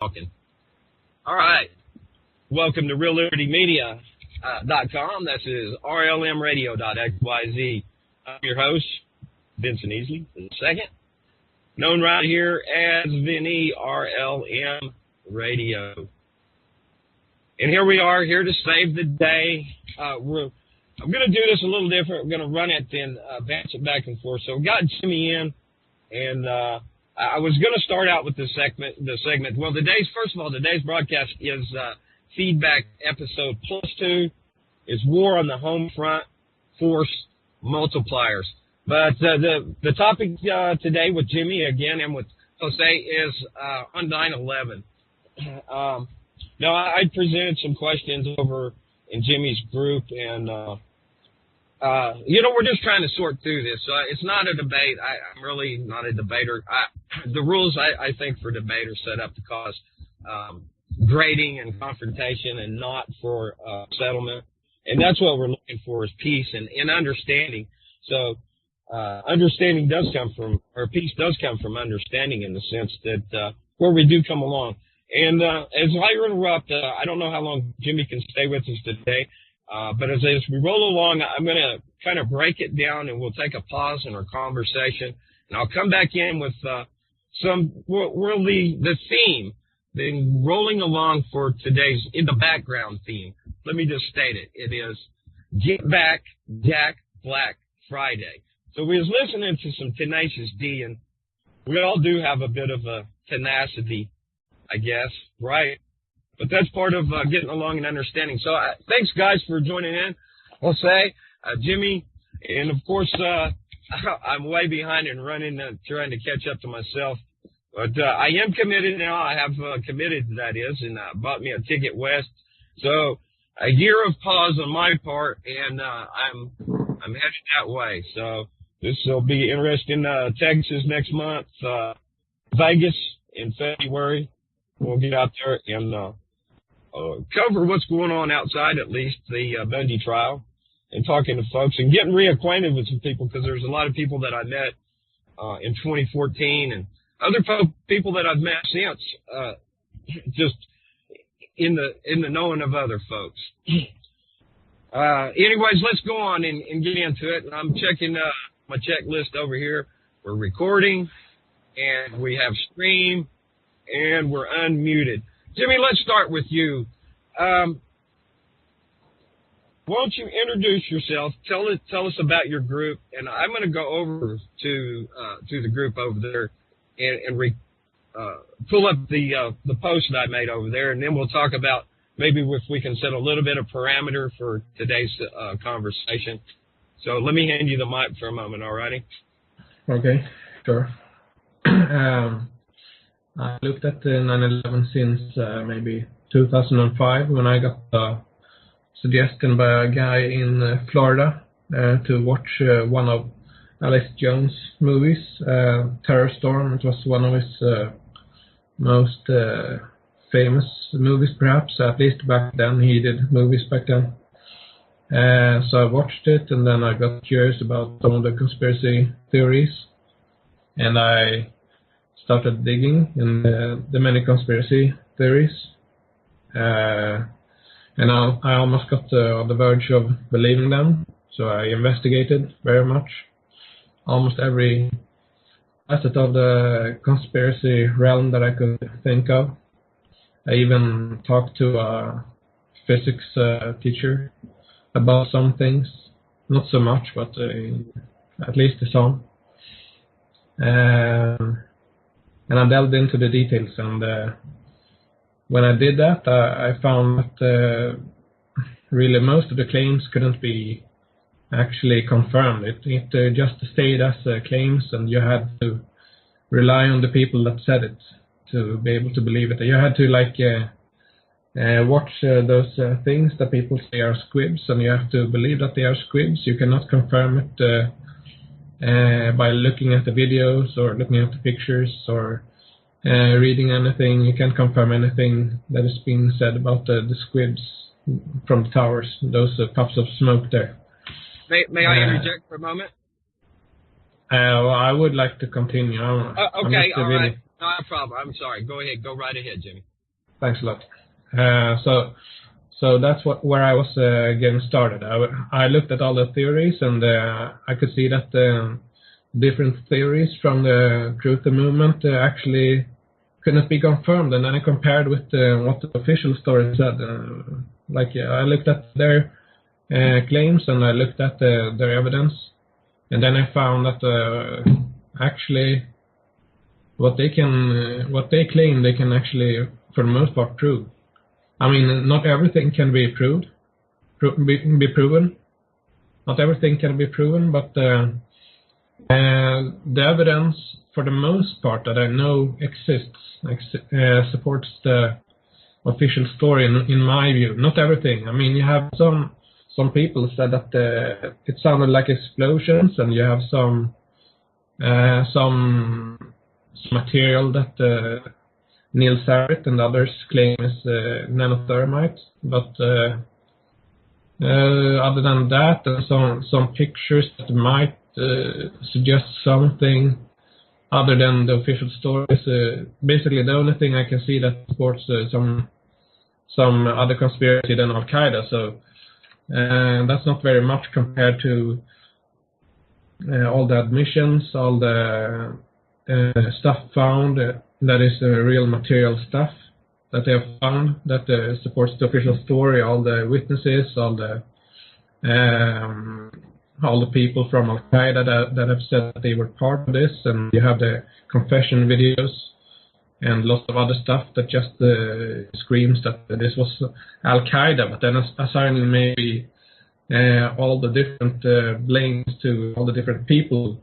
talking. All right. Welcome to RealLibertyMedia.com. This is RLMRadio.xyz. I'm your host, Vincent Easley II, known right here as Vinny RLM Radio. And here we are, here to save the day. I'm going to do this a little different. We're going to run it and bounce it back and forth. So we got Jimmy in, and I was going to start out with the segment. Well, first of all, today's broadcast is feedback episode +2. Is War on the Home Front, Force, Multipliers. But the topic today with Jimmy again and with Jose is on 9/11. Now, I presented some questions over in Jimmy's group, and we're just trying to sort through this. So it's not a debate. I'm really not a debater. The rules, I think, for debate are set up to cause grading and confrontation and not for settlement. And that's what we're looking for is peace and understanding. So understanding does come from, or peace does come from understanding in the sense that where we do come along. And as I interrupt, I don't know how long Jimmy can stay with us today, but as we roll along, I'm going to kind of break it down, and we'll take a pause in our conversation, and I'll come back in with the theme, then rolling along for today's in the background theme. Let me just state it. It is Get Back, Jack Black Friday. So we was listening to some Tenacious D, and we all do have a bit of a tenacity, I guess, right? But that's part of getting along and understanding. So thanks, guys, for joining in. I'll say, Jimmy, and, of course, I'm way behind and trying to catch up to myself. But I am committed now. I have committed, that is, and bought me a ticket west. So a year of pause on my part, and I'm headed that way. So this will be interesting. Texas next month, Vegas in February. We'll get out there and cover what's going on outside, at least, the Bundy trial, and talking to folks and getting reacquainted with some people, because there's a lot of people that I met in 2014 and other people that I've met since, just in the knowing of other folks. Anyways, let's go on and get into it. I'm checking my checklist over here. We're recording, and we have stream, and we're unmuted. Jimmy, let's start with you. Won't you introduce yourself? Tell us about your group, and I'm going to go over to the group over there and pull up the post that I made over there, and then we'll talk about maybe if we can set a little bit of parameter for today's conversation. So let me hand you the mic for a moment, all righty? Okay, sure. I looked at 9/11 since maybe 2005 when I got a suggestion by a guy in Florida to watch one of Alex Jones' movies, Terror Storm. It was one of his most famous movies, perhaps, at least back then. He did movies back then. So I watched it, and then I got curious about some of the conspiracy theories, and I started digging in the many conspiracy theories, and I almost got on the verge of believing them. So I investigated very much, almost every facet of the conspiracy realm that I could think of. I even talked to a physics teacher about some things, not so much, but at least some. And I delved into the details, and when I did that, I found that really most of the claims couldn't be actually confirmed. It just stayed as claims, and you had to rely on the people that said it to be able to believe it. You had to watch those things that people say are squibs, and you have to believe that they are squibs. You cannot confirm it by looking at the videos or looking at the pictures or reading anything. You can't confirm anything that is being said about the squibs from the towers, those puffs of smoke there. May I interject for a moment? Well, I would like to continue. Okay, all right. No problem. I'm sorry. Go ahead. Go right ahead, Jimmy. Thanks a lot. So that's where I was getting started. I looked at all the theories, and I could see that different theories from the Truth Movement actually could not be confirmed. And then I compared with what the official story said. I looked at their claims, and I looked at their evidence, and then I found that actually what they claim they can actually, for the most part, prove. I mean, not everything can be be proven. Not everything can be proven, but the evidence, for the most part, that I know exists, supports the official story in my view. Not everything. I mean, you have some people said that it sounded like explosions, and you have some material that Neil Sarrett and others claim is nanothermite, but other than that, and some pictures that might suggest something other than the official stories. Basically, the only thing I can see that supports some other conspiracy than Al Qaeda. So that's not very much compared to all the admissions, all the stuff found. That is real material stuff that they have found that supports the official story. All the witnesses, all the people from Al Qaeda that have said that they were part of this, and you have the confession videos and lots of other stuff that just screams that this was Al Qaeda. But then assigning maybe all the different blames to all the different people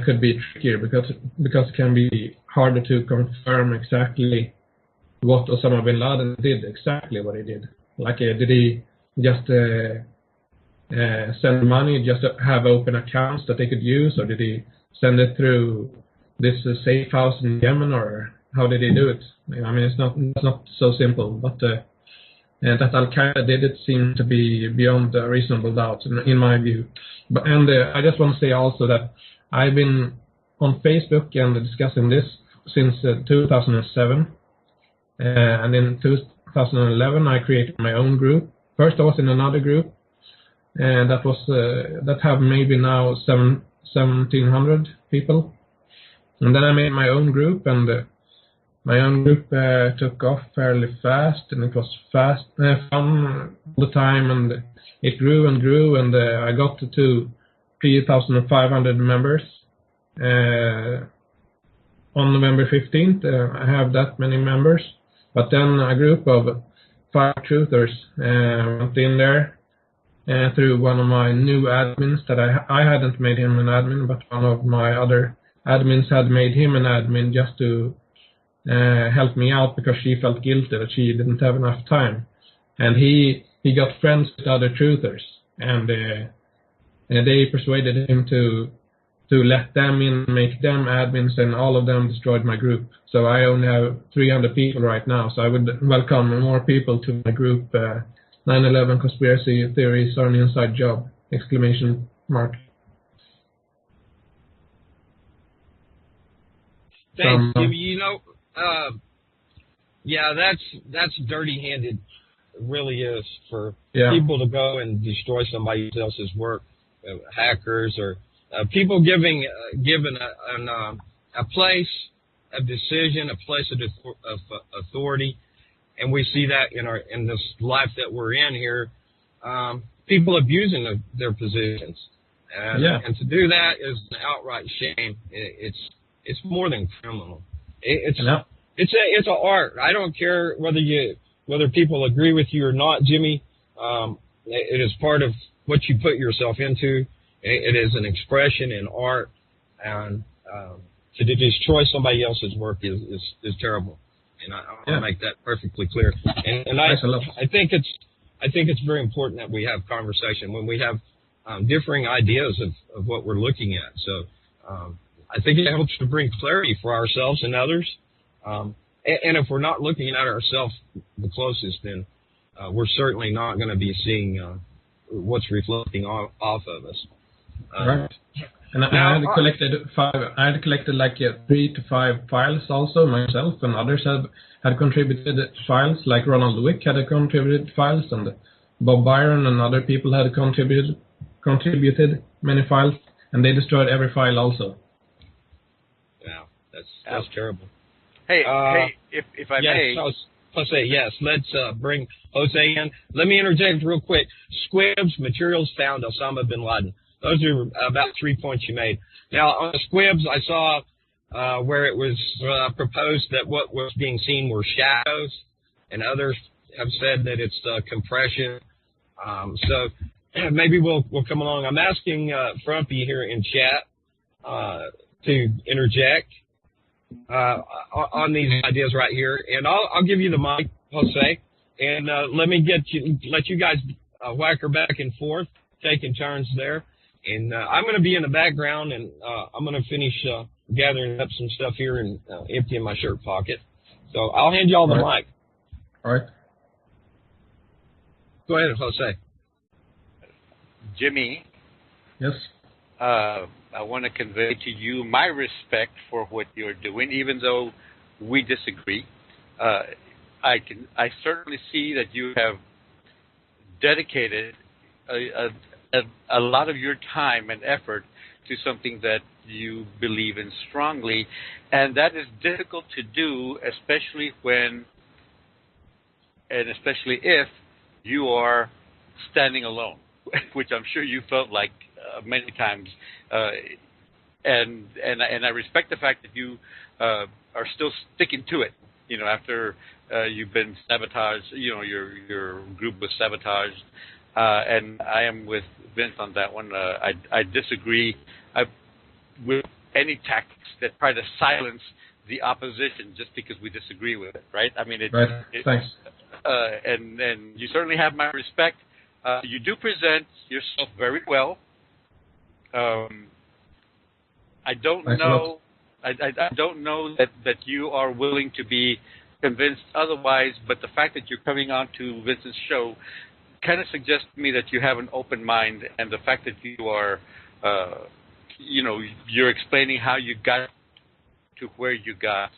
could be trickier because it can be harder to confirm exactly what Osama bin Laden did, exactly what he did. Like, did he just send money just to have open accounts that they could use, or did he send it through this safe house in Yemen, or how did he do it? I mean, it's not so simple, but that Al Qaeda did it seemed to be beyond reasonable doubt in my view. And I just want to say also that I've been on Facebook and discussing this since 2007, and in 2011 I created my own group. First I was in another group, and that have maybe now 1,700 people, and then I made my own group, and my own group took off fairly fast, and it was fun all the time, and it grew and grew, and I got to 3,500 members. On November 15th, I have that many members. But then a group of 5 truthers went in there through one of my new admins that I hadn't made him an admin, but one of my other admins had made him an admin just to help me out because she felt guilty that she didn't have enough time. And he got friends with other truthers, and they persuaded him to let them in, make them admins, and all of them destroyed my group. So I only have 300 people right now, so I would welcome more people to my group. 9/11 conspiracy theories are an inside job! ! Thanks, Jimmy. You know, yeah, that's dirty-handed. It really is, for people to go and destroy somebody else's work, hackers or people given a place of decision, a place of authority, and we see that in this life that we're in here. People abusing their positions, and to do that is an outright shame. It's more than criminal. It's an art. I don't care whether people agree with you or not, Jimmy. It is part of what you put yourself into. It is an expression in art, and to destroy somebody else's work is terrible. And I want to make that perfectly clear. And I think it's very important that we have conversation when we have differing ideas of what we're looking at. So I think it helps to bring clarity for ourselves and others. And if we're not looking at ourselves the closest, then we're certainly not going to be seeing what's reflecting off of us. Right. And I had collected like 3 to 5 files also myself, and others had contributed files, like Ronald Wick had contributed files, and Bob Byron and other people had contributed many files, and they destroyed every file also. Wow, that's terrible. Hey, if I may. Jose, yes, let's bring Jose in. Let me interject real quick. Squibs, materials found Osama bin Laden. Those are about 3 points you made. Now, on the squibs, I saw where it was proposed that what was being seen were shadows, and others have said that it's compression. So maybe we'll come along. I'm asking Frumpy here in chat to interject on these ideas right here, and I'll give you the mic, Jose, and let you guys whack her back and forth, taking turns there. And I'm going to be in the background, and I'm going to finish gathering up some stuff here and emptying my shirt pocket. So I'll hand you all the mic. All right. Go ahead, Jose. Jimmy. Yes. I want to convey to you my respect for what you're doing, even though we disagree. I certainly see that you have dedicated a lot of your time and effort to something that you believe in strongly, and that is difficult to do, especially if you are standing alone, which I'm sure you felt like many times. And I respect the fact that you are still sticking to it. You know, after you've been sabotaged, you know, your group was sabotaged. And I am with Vince on that one. I disagree with any tactics that try to silence the opposition just because we disagree with it, right? I mean, Thanks. And you certainly have my respect. You do present yourself very well. I don't know. I don't know that you are willing to be convinced otherwise, but the fact that you're coming on to Vincent's show kind of suggests to me that you have an open mind, and the fact that you are, you're explaining how you got to where you got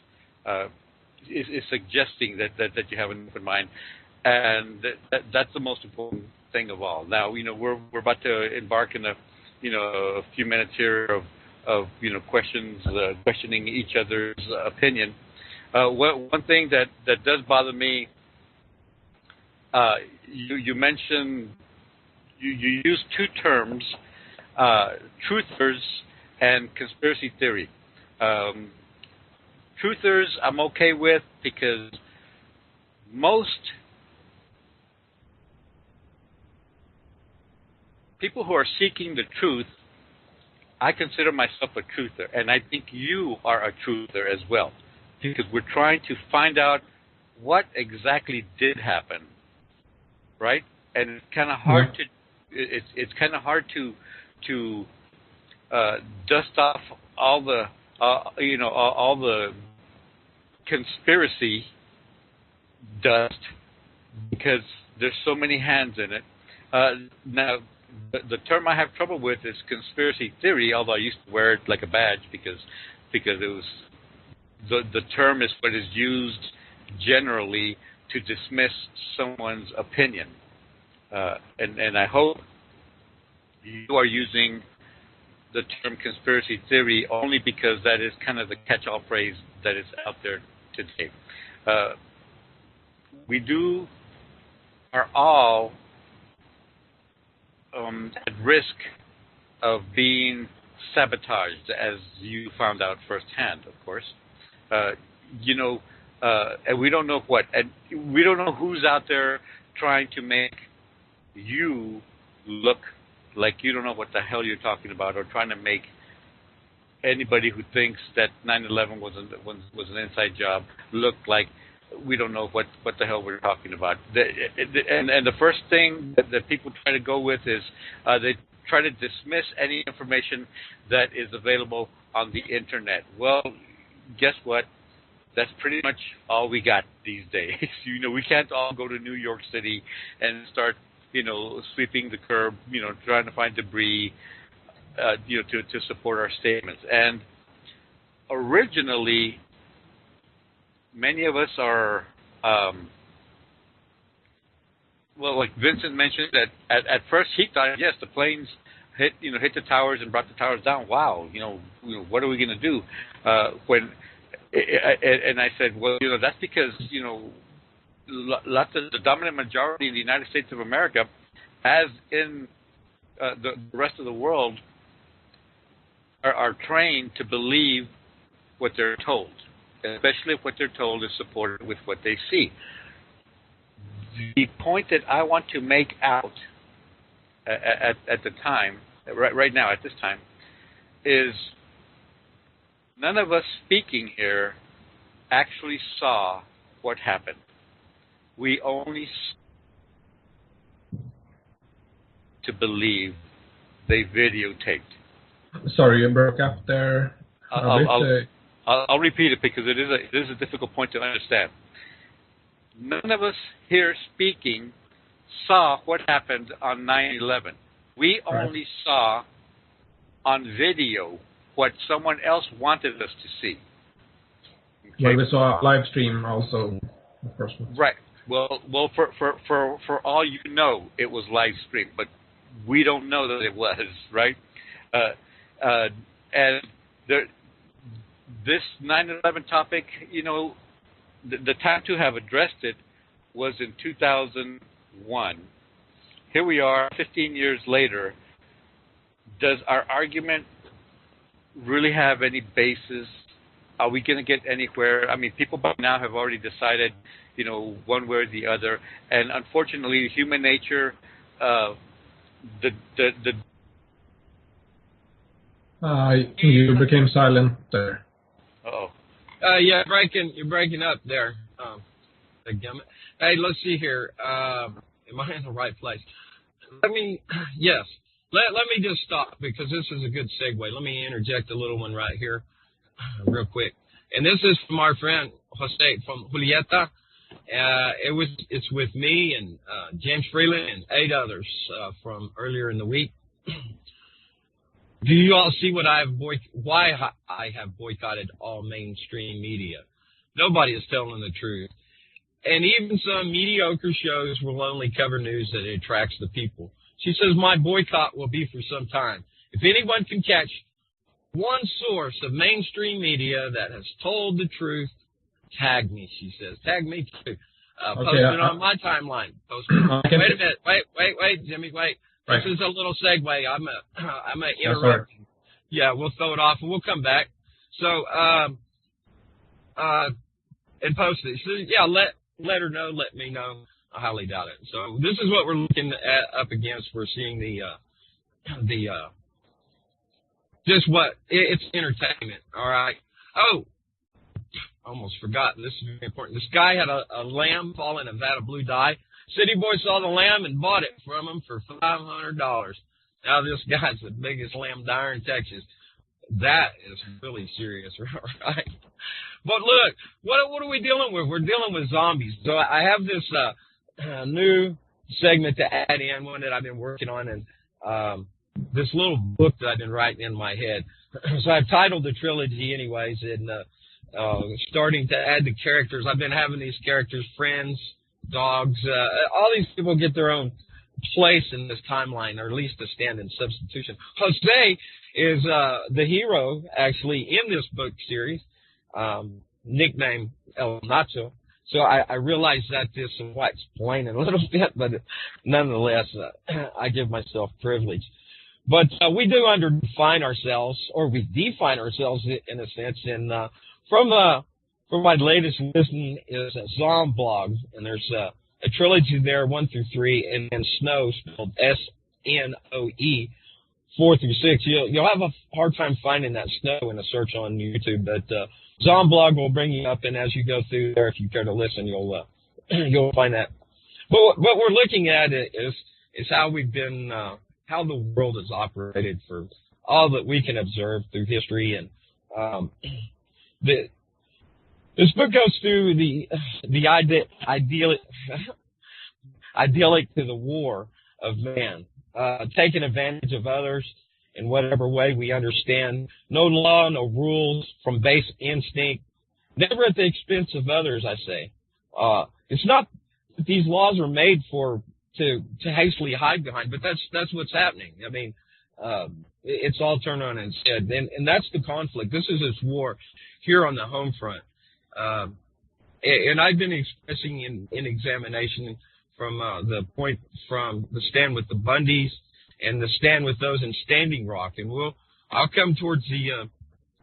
is suggesting that you have an open mind, and that's the most important thing of all. Now, you know, we're about to embark in a few minutes here of questioning each other's opinion. One thing that does bother me. You mentioned you use two terms, truthers and conspiracy theory. Truthers I'm okay with because most people who are seeking the truth, I consider myself a truther, and I think you are a truther as well, because we're trying to find out what exactly did happen. Right, and it's kind of hard it's kind of hard to dust off all the all the conspiracy dust because there's so many hands in it. Now, the term I have trouble with is conspiracy theory, although I used to wear it like a badge because it was the term is what is used generally to dismiss someone's opinion. And I hope you are using the term conspiracy theory only because that is kind of the catch-all phrase that is out there today. We are all at risk of being sabotaged, as you found out firsthand, of course. And we don't know what, and we don't know who's out there trying to make you look like you don't know what the hell you're talking about, or trying to make anybody who thinks that 9/11 was an inside job look like we don't know what the hell we're talking about. And the first thing that people try to go with is they try to dismiss any information that is available on the internet. Well, guess what? That's pretty much all we got these days. We can't all go to New York City and start, sweeping the curb, trying to find debris. to support our statements. And originally, many of us are, well, like Vincent mentioned, that at first he thought, yes, the planes hit the towers and brought the towers down. Wow, what are we going to do? And I said, well, that's because lots of the dominant majority in the United States of America, as in the rest of the world, are trained to believe what they're told, especially if what they're told is supported with what they see. The point that I want to make out at the time, right now at this time, is none of us speaking here actually saw what happened. We only to believe they videotaped. Sorry, you broke up there. I'll repeat it because it is a difficult point to understand. None of us here speaking saw what happened on 9/11. We only saw on video what someone else wanted us to see. Okay? Well, we saw a live stream also, of course. Right. Well, for all you know, it was live streamed, but we don't know that it was, right? And this 9/11 topic, the time to have addressed it was in 2001. Here we are, 15 years later. Does our argument really have any basis? Are we going to get anywhere? I mean, people by now have already decided, one way or the other. And unfortunately, human nature, you became silent there. Uh-oh. Yeah, you're breaking up there. Hey, let's see here. Am I in the right place? Yes. Let me just stop because this is a good segue. Let me interject a little one right here, real quick. And this is from our friend Jose from Julieta. It's with me and James Freeland and 8 others from earlier in the week. Do you all see why I have boycotted all mainstream media? Nobody is telling the truth. And even some mediocre shows will only cover news that attracts the people. She says, my boycott will be for some time. If anyone can catch one source of mainstream media that has told the truth, tag me, she says. Tag me too. Post it on my timeline. Wait a minute. Wait, Jimmy, wait. This is a little segue. I'm a interrupt. Yeah, we'll throw it off and we'll come back. So, and post it. So, yeah, let her know, let me know. I highly doubt it. So this is what we're looking up against. We're seeing just what it's entertainment. All right. Oh, almost forgot. This is very important. This guy had a lamb fall in a vat of blue dye. City boy saw the lamb and bought it from him for $500. Now this guy's the biggest lamb dyer in Texas. That is really serious, right? But look, what are we dealing with? We're dealing with zombies. So I have this new segment to add in, one that I've been working on, and this little book that I've been writing in my head. So I've titled the trilogy anyways, and starting to add the characters. I've been having these characters, friends, dogs, all these people get their own place in this timeline, or at least a stand-in substitution. Jose is the hero, actually, in this book series, nicknamed El Nacho. So I realize that this is why it's explaining a little bit, but nonetheless, I give myself privilege. But we do define ourselves, or we define ourselves in a sense. And from my latest listening is a Zomblog, and there's a trilogy there, 1 through 3, and Snow, spelled SNOE, 4 through 6. You'll have a hard time finding that Snow in a search on YouTube, but Zomblog will bring you up, and as you go through there, if you care to listen, you'll find that. But what we're looking at is how we've been, how the world has operated for all that we can observe through history, and this book goes through the idyllic to the war of man, taking advantage of others in whatever way we understand. No law, no rules, from base instinct. Never at the expense of others, I say. It's not that these laws are made to hastily hide behind, but that's what's happening. I mean, it's all turned on its head, and that's the conflict. This is this war here on the home front. And I've been expressing in examination from the point from the stand with the Bundys and the stand with those in Standing Rock, and I'll come towards the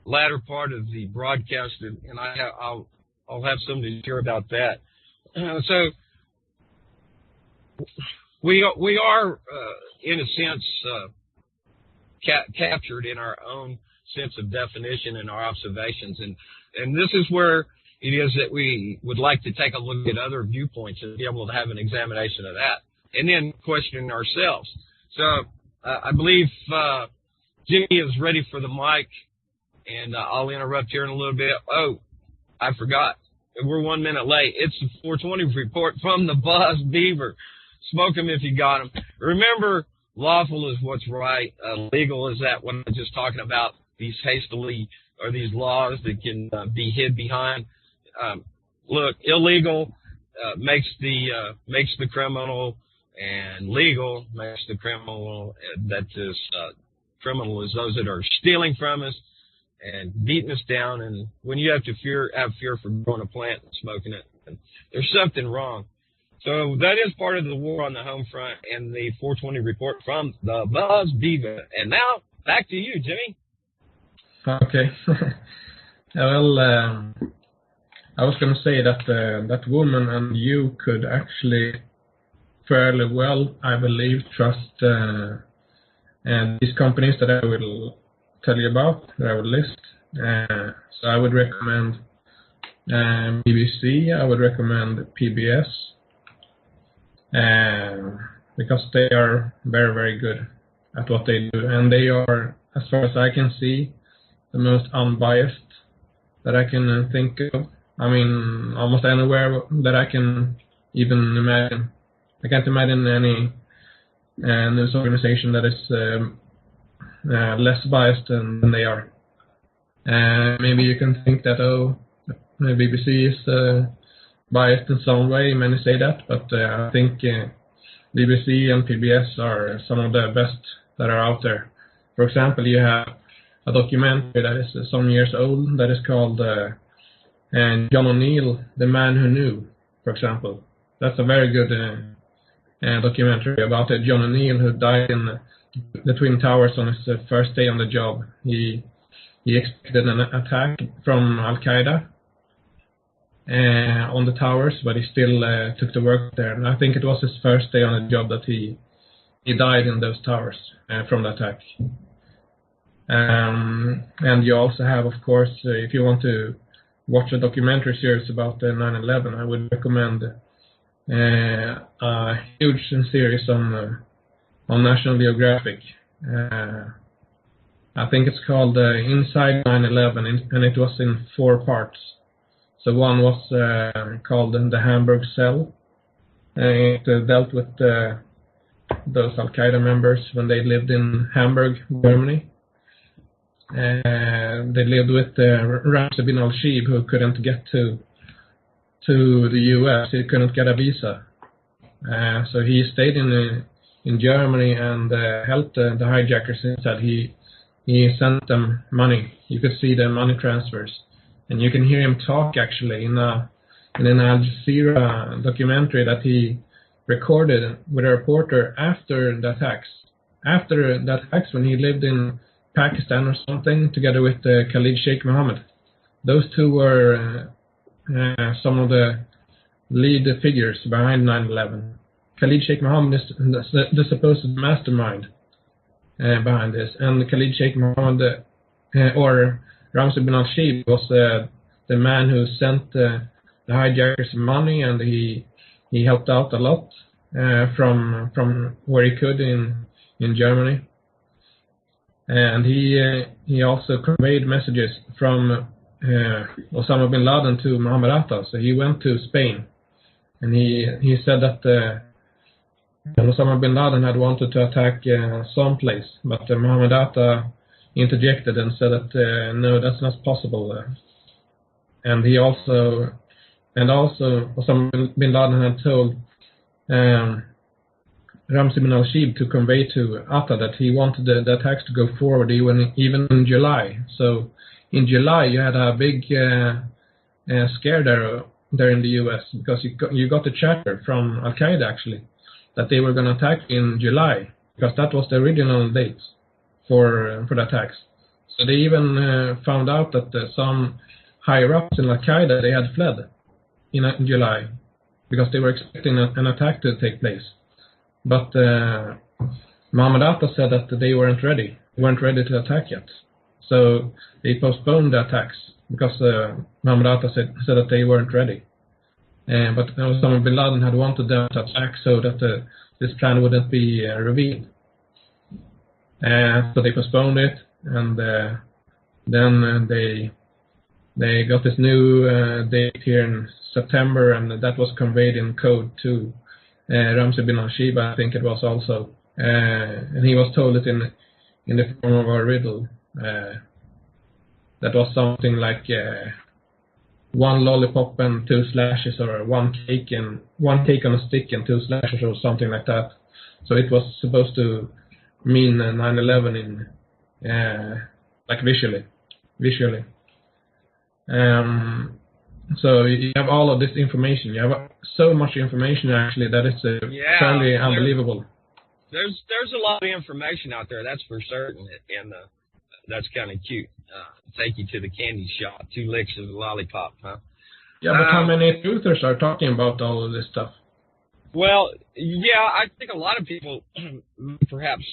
latter part of the broadcast, and I'll have something to share about that. So we are in a sense captured in our own sense of definition and our observations, and this is where it is that we would like to take a look at other viewpoints and be able to have an examination of that, and then question ourselves. So I believe Jimmy is ready for the mic, and I'll interrupt here in a little bit. Oh, I forgot. We're 1 minute late. It's the 420 report from the Buzz Beaver. Smoke 'em if you got 'em. Remember, lawful is what's right. Legal is that what I'm just talking about, these hastily, or these laws that can be hid behind. Look, illegal makes the criminal, and legal makes the criminal. That is criminal is those that are stealing from us and beating us down. And when you have fear for growing a plant and smoking it, and there's something wrong. So that is part of the war on the home front and the 420 report from the Buzz Beaver. And now back to you, Jimmy. Okay. Well, I was going to say that that woman and you could actually fairly well, I believe, trust these companies that I will tell you about, that I will list. So I would recommend BBC, I would recommend PBS, because they are very, very good at what they do. And they are, as far as I can see, the most unbiased that I can think of. I mean, almost anywhere that I can even imagine. I can't imagine any news organization that is less biased than they are. Maybe you can think that, the BBC is biased in some way. Many say that, but I think BBC and PBS are some of the best that are out there. For example, you have a documentary that is some years old that is called John O'Neill, The Man Who Knew, for example. That's a very good documentary about John O'Neill, who died in the Twin Towers on his first day on the job. He expected an attack from Al-Qaeda on the towers, but he still took to work there. And I think it was his first day on the job that he died in those towers from the attack. And you also have, of course, if you want to watch a documentary series about 9/11, I would recommend a huge series on National Geographic. I think it's called Inside 9/11, and it was in 4 parts. So one was called The Hamburg Cell. It dealt with those Al-Qaeda members when they lived in Hamburg, Germany. They lived with Ramzi bin al-Shibh, who couldn't get to the U.S. He couldn't get a visa. So he stayed in Germany and helped the hijackers instead. He sent them money. You could see the money transfers. And you can hear him talk actually in an Al Jazeera documentary that he recorded with a reporter after the attacks. After the attacks, when he lived in Pakistan or something, together with Khalid Sheikh Mohammed. Those two were some of the lead figures behind 9/11. Khalid Sheikh Mohammed is the supposed mastermind behind this, and Khalid Sheikh Mohammed, or Ramzi bin al-Shibh, was the man who sent the hijackers money, and he helped out a lot from where he could in Germany. And he also conveyed messages from Osama bin Laden to Muhammad Atta. So he went to Spain, and he said that And Osama bin Laden had wanted to attack some place, but Mohammed Atta interjected and said that no, that's not possible. And also Osama bin Laden had told Ramzi bin al-Shibh to convey to Atta that he wanted the attacks to go forward even in July. So in July you had a big scare there in the U.S. because you got a chatter from Al-Qaeda actually that they were going to attack in July because that was the original date for the attacks. So they even found out that some higher ups in Al-Qaeda, they had fled in July because they were expecting an attack to take place. But Mohammed Atta said that they weren't ready. They weren't ready to attack yet. So they postponed the attacks because Mohammed Atta said that they weren't ready. But Osama bin Laden had wanted them to attack so that this plan wouldn't be revealed. So they postponed it, and then they got this new date here in September, and that was conveyed in code to Ramzi bin al-Shibh, I think it was also, and he was told it in the form of a riddle. That was something like one lollipop and two slashes, or one cake on a stick and two slashes, or something like that. So it was supposed to mean 9/11 in like visually. So you have all of this information. You have so much information actually that it's fairly unbelievable. There's a lot of information out there, that's for certain, and that's kind of cute. Take you to the candy shop, 2 licks of the lollipop, huh? Yeah, but how many truthers are talking about all of this stuff? Well, yeah, I think a lot of people perhaps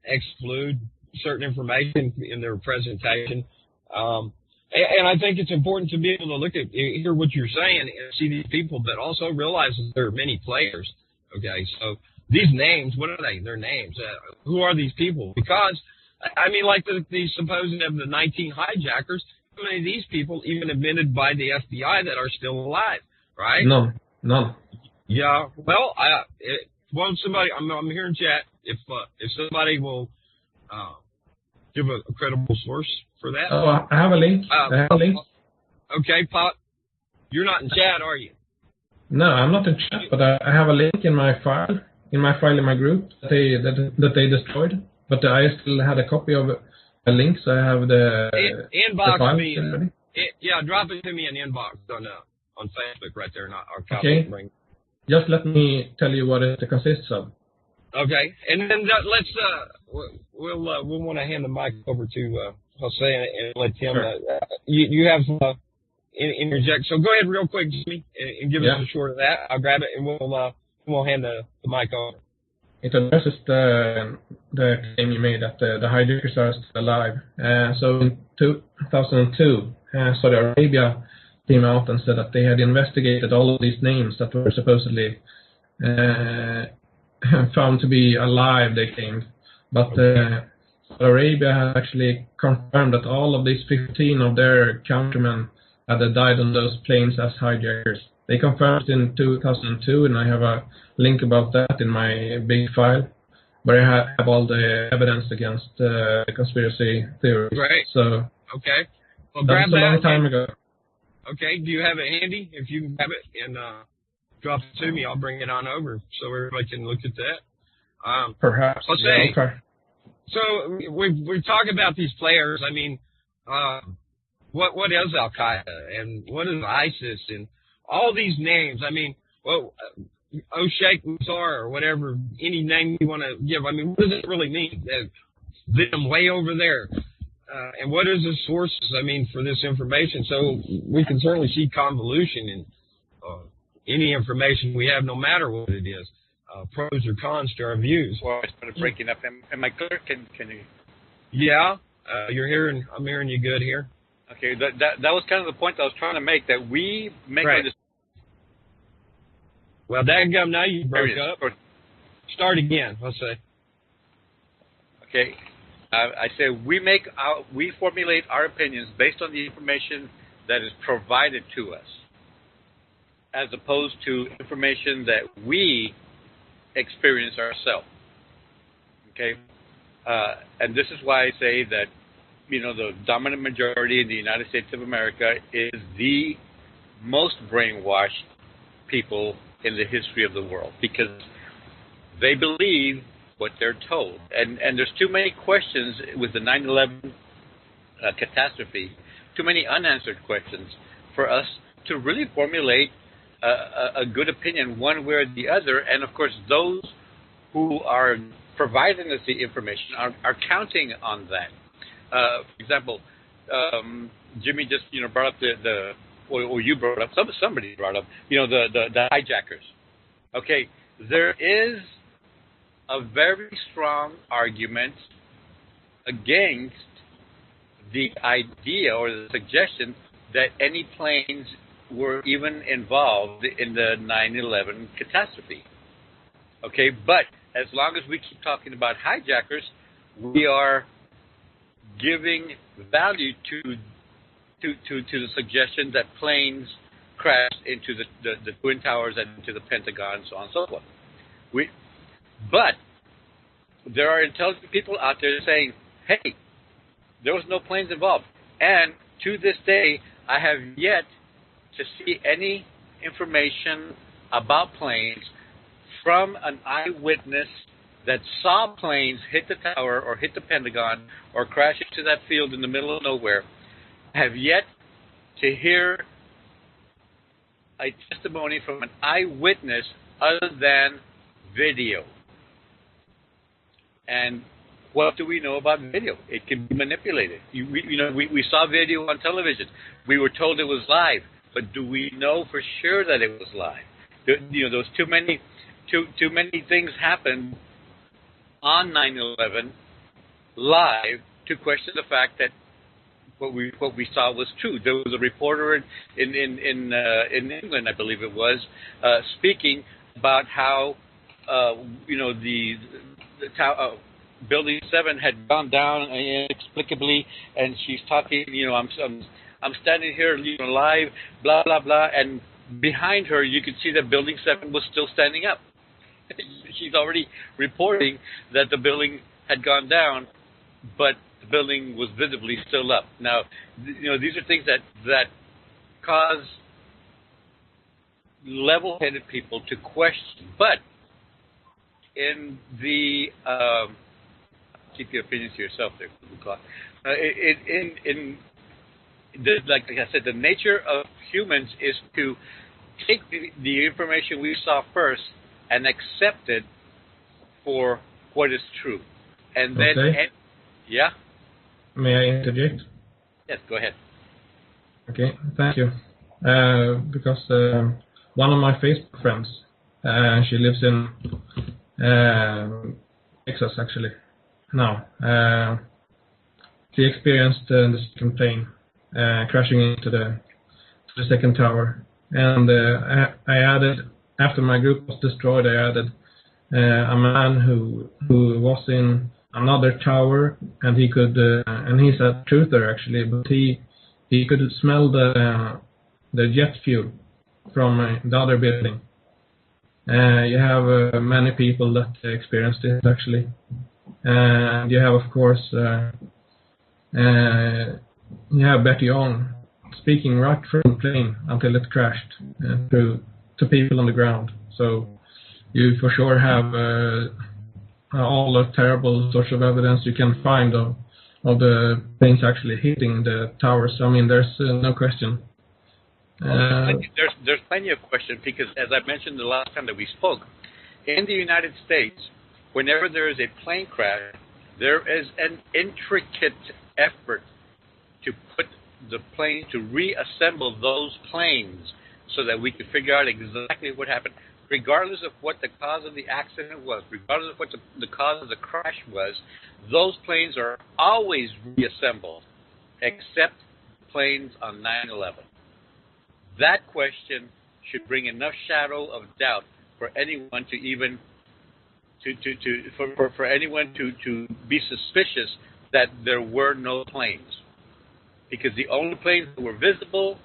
exclude certain information in their presentation. And I think it's important to be able to hear what you're saying and see these people, but also realize that there are many players. Okay, so these names, what are they? They're names. Who are these people? Because, I mean, like the supposing of the 19 hijackers, how many of these people even admitted by the FBI that are still alive, right? None. Yeah, well, somebody, I'm here in chat, if somebody will give a credible source for that. Oh, I have a link. Okay, Pop. You're not in chat, are you? No, I'm not in chat, but I have a link in my file in my group that they destroyed. But I still had a copy of a link, so I have the inbox the me. Drop it to me in inbox on Facebook right there, and I'll copy okay. and bring. Just let me tell you what it consists of. Okay, and then let's we'll want to hand the mic over to Jose and let him. Sure. You have interject. So go ahead real quick, Jimmy, and give us a short of that. I'll grab it and we'll hand the mic over. It addresses the claim you made that the hijackers are still alive. So in 2002, Saudi Arabia came out and said that they had investigated all of these names that were supposedly found to be alive, they claimed. But Saudi Arabia had actually confirmed that all of these 15 of their countrymen had died on those planes as hijackers. They confirmed it in 2002, and I have a link about that in my big file, where I have all the evidence against the conspiracy theories. Right. So okay. Well, that was a long time ago. Okay. Do you have it handy? If you can grab it and drop it to me, I'll bring it on over so everybody can look at that. Perhaps. Let's say. So we talk about these players. I mean, what is Al Qaeda and what is ISIS and all these names? I mean, well, Sheikh Musar or whatever, any name you want to give. I mean, what does it really mean? Them way over there. And what is the sources, I mean, for this information? So we can certainly see convolution in any information we have, no matter what it is. Pros or cons to our views. Well, I started breaking up. Am I clear? Can you? Yeah, I'm hearing you good here. Okay, that was kind of the point I was trying to make, that we make right. Well, dadgum, now you broke up. Start again, let's say. Okay, I said we formulate our opinions based on the information that is provided to us, as opposed to information that we experience ourselves. Okay, and this is why I say that, you know, the dominant majority in the United States of America is the most brainwashed people in the history of the world, because they believe what they're told. And there's too many questions with the 9/11 catastrophe, too many unanswered questions for us to really formulate a good opinion one way or the other. And of course, those who are providing us the information are counting on that. For example, Jimmy just, you know, brought up or you brought up, somebody brought up, you know, the hijackers. Okay, there is a very strong argument against the idea or the suggestion that any planes were even involved in the 9/11 catastrophe. Okay, but as long as we keep talking about hijackers, we are giving value to the suggestion that planes crashed into the Twin Towers and into the Pentagon, so on and so forth. But there are intelligent people out there saying, hey, there was no planes involved. And to this day, I have yet to see any information about planes from an eyewitness that saw planes hit the tower or hit the Pentagon or crash into that field in the middle of nowhere. I have yet to hear a testimony from an eyewitness other than video. And what do we know about video? It can be manipulated. We saw video on television. We were told it was live, but do we know for sure that it was live? There was too many things happened on 9/11 live to question the fact that what we saw was true. There was a reporter in England, I believe it was, speaking about how the Building 7 had gone down inexplicably, and she's talking. I'm standing here, live, blah blah blah, and behind her you could see that Building 7 was still standing up. She's already reporting that the building had gone down, but the building was visibly still up. Now, these are things that cause level-headed people to question. But in the keep your opinions to yourself there, like I said, the nature of humans is to take the information we saw first and accept it for what is true. And then, okay. Yeah? May I interject? Yes, go ahead. Okay, thank you. Because one of my Facebook friends, she lives in Texas, actually, now. She experienced the second plane crashing into the second tower. And I added, after my group was destroyed, I added a man who was in another tower, and he could, and he's a truther actually, but he could smell the jet fuel from the other building. You have many people that experienced it actually, and you have, of course, you have Betty Young speaking right from the plane until it crashed to people on the ground. So you for sure have all the terrible sorts of evidence you can find of the planes actually hitting the towers. I mean, there's no question. There's plenty of questions, because as I mentioned the last time that we spoke, in the United States, whenever there is a plane crash, there is an intricate effort to put the plane, to reassemble those planes so that we can figure out exactly what happened. Regardless of what the cause of the accident was, regardless of what the cause of the crash was, those planes are always reassembled, except planes on 9/11. That question should bring enough shadow of doubt for anyone to even for anyone to be suspicious that there were no planes, because the only planes that were visible,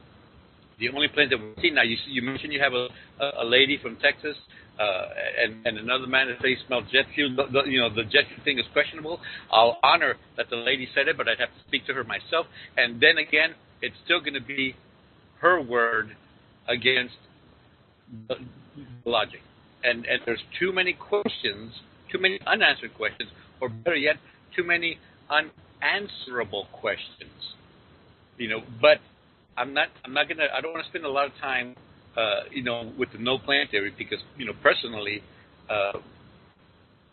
the only planes that were seen. Now you mentioned you have a lady from Texas and another man that says he smelled jet fuel, the jet fuel thing is questionable, I'll honor that the lady said it, but I'd have to speak to her myself. And then again, it's still going to be her word against the logic. And there's too many questions, too many unanswered questions, or better yet, too many unanswerable questions. But I don't want to spend a lot of time, with the no plane theory, because, personally,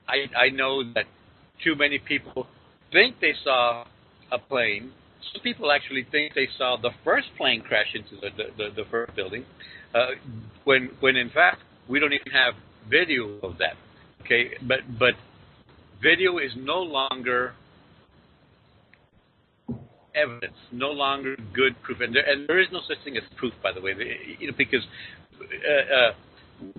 I know that too many people think they saw a plane. Some people actually think they saw the first plane crash into the first building, when in fact we don't even have video of that. Okay, but video is no longer evidence, no longer good proof, and there is no such thing as proof, by the way, because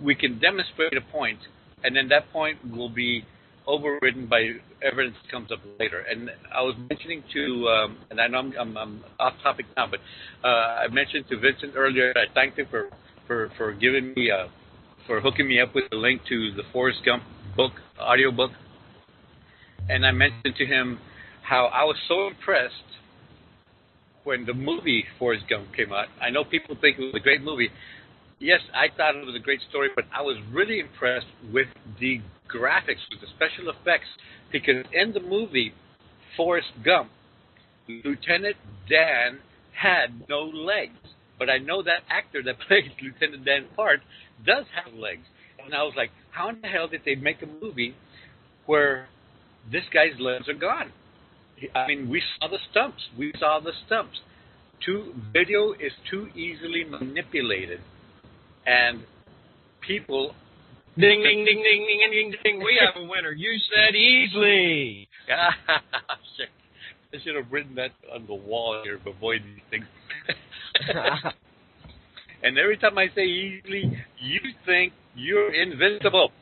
we can demonstrate a point, and then that point will be overridden by evidence that comes up later. And I was mentioning to, and I know I'm off topic now, but I mentioned to Vincent earlier, I thanked him for giving me for hooking me up with the link to the Forrest Gump book, audio book, and I mentioned to him how I was so impressed when the movie Forrest Gump came out. I know people think it was a great movie. Yes, I thought it was a great story, but I was really impressed with the graphics, with the special effects, because in the movie Forrest Gump, Lieutenant Dan had no legs. But I know that actor that plays Lieutenant Dan part does have legs. And I was like, how in the hell did they make a movie where this guy's legs are gone? I mean, we saw the stumps. Video is too easily manipulated. And people... Ding, ding, ding, ding, ding, ding, ding. We have a winner. You said Easley. I should have written that on the wall here to avoid these things. And every time I say Easley, you think you're invincible.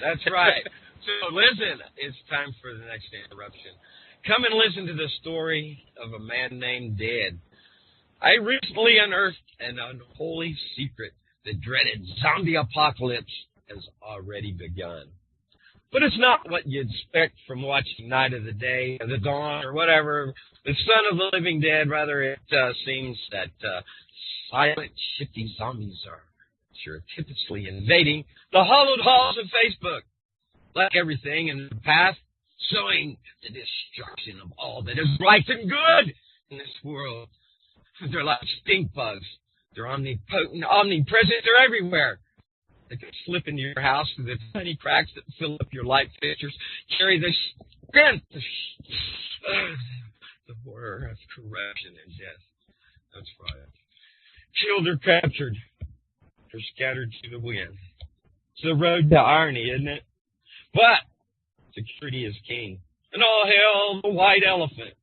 That's right. So listen, it's time for the next interruption. Come and listen to the story of a man named Dead. I recently unearthed an unholy secret. The dreaded zombie apocalypse has already begun. But it's not what you'd expect from watching Night of the Day or The Dawn or whatever, the Son of the Living Dead. Rather, it seems that silent, shifty zombies are surreptitiously invading the hollowed halls of Facebook. Like everything in the past, sowing the destruction of all that is right and good in this world. They're like stink bugs. They're omnipotent, omnipresent. They're everywhere. They can slip into your house through the tiny cracks that fill up your light fixtures, carry the stench, the horror of corruption and death. That's right. Killed or captured, or scattered to the wind. It's the road to irony, isn't it? But security is king. And all hail the white elephant.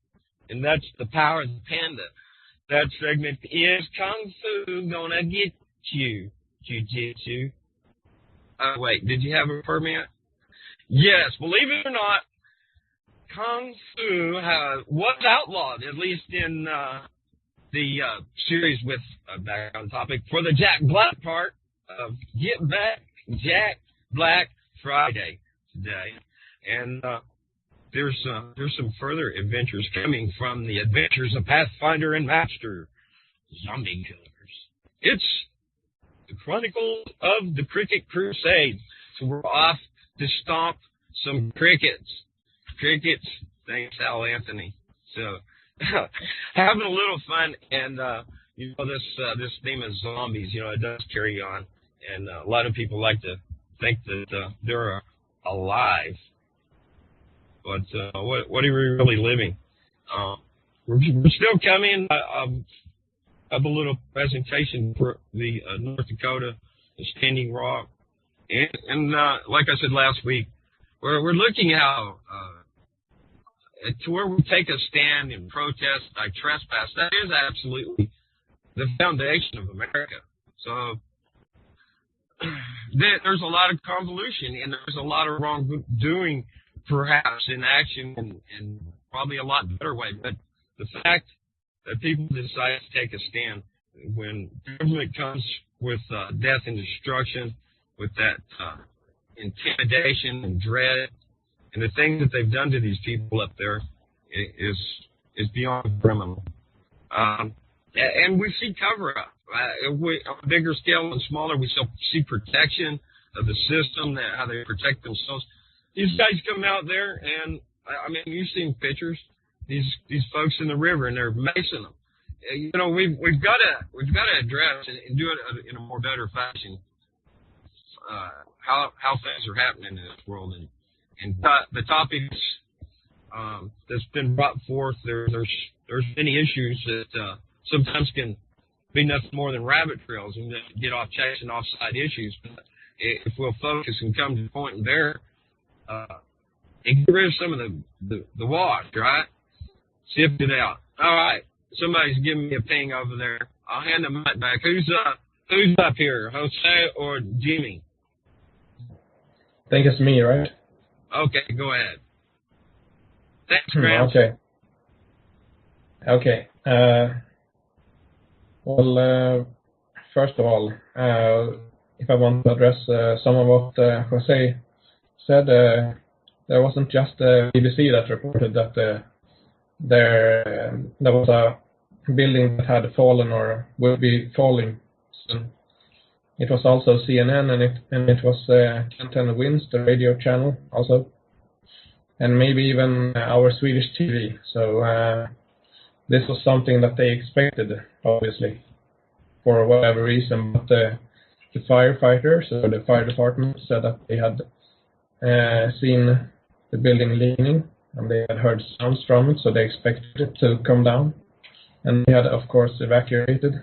And that's the power of the panda. That segment is Kung Fu gonna get you, Jiu-Jitsu. Wait, did you have a permit? Yes, believe it or not, Kung Fu was outlawed, at least in the series with background topic for the Jack Black part of Get Back Jack Black Friday today. And there's some further adventures coming from the adventures of Pathfinder and Master Zombie Killers. It's the Chronicles of the Cricket Crusade. So we're off to stomp some crickets. Crickets, thanks Al Anthony. So having a little fun, and this theme of zombies, it does carry on, and a lot of people like to think that they're alive. But what are we really living? We're still coming. I have a little presentation for the North Dakota Standing Rock, and like I said last week, we're looking how to where we take a stand and protest, like trespass. That is absolutely the foundation of America. So there's a lot of convolution, and there's a lot of wrongdoing, perhaps in action, and probably a lot better way. But the fact that people decide to take a stand when government comes with death and destruction, with that intimidation and dread, and the things that they've done to these people up there is beyond criminal. And we see cover-up. On a bigger scale and smaller, we still see protection of the system, how they protect themselves. These guys come out there, and I mean, you've seen pictures. These folks in the river, and they're macing them. You know, we've got to address and do it in a more better fashion. How things are happening in this world, and the topics that's been brought forth. There's many issues that sometimes can be nothing more than rabbit trails and get off chasing offside issues. But if we'll focus and come to the point there, and get rid of some of the wash, right? Sift it out. All right. Somebody's giving me a ping over there. I'll hand the mic back. Who's up here, Jose or Jimmy? I think it's me, right? Okay, go ahead. Thanks, Graham. Okay. Well, first of all, if I want to address some of what Jose said, there wasn't just the BBC that reported that there was a building that had fallen or will be falling soon. It was also CNN, and it was 1010 Winds, the radio channel, also, and maybe even our Swedish TV. So this was something that they expected, obviously, for whatever reason. But the firefighters or the fire department said that they had seen the building leaning, and they had heard sounds from it, so they expected it to come down. And they had, of course, evacuated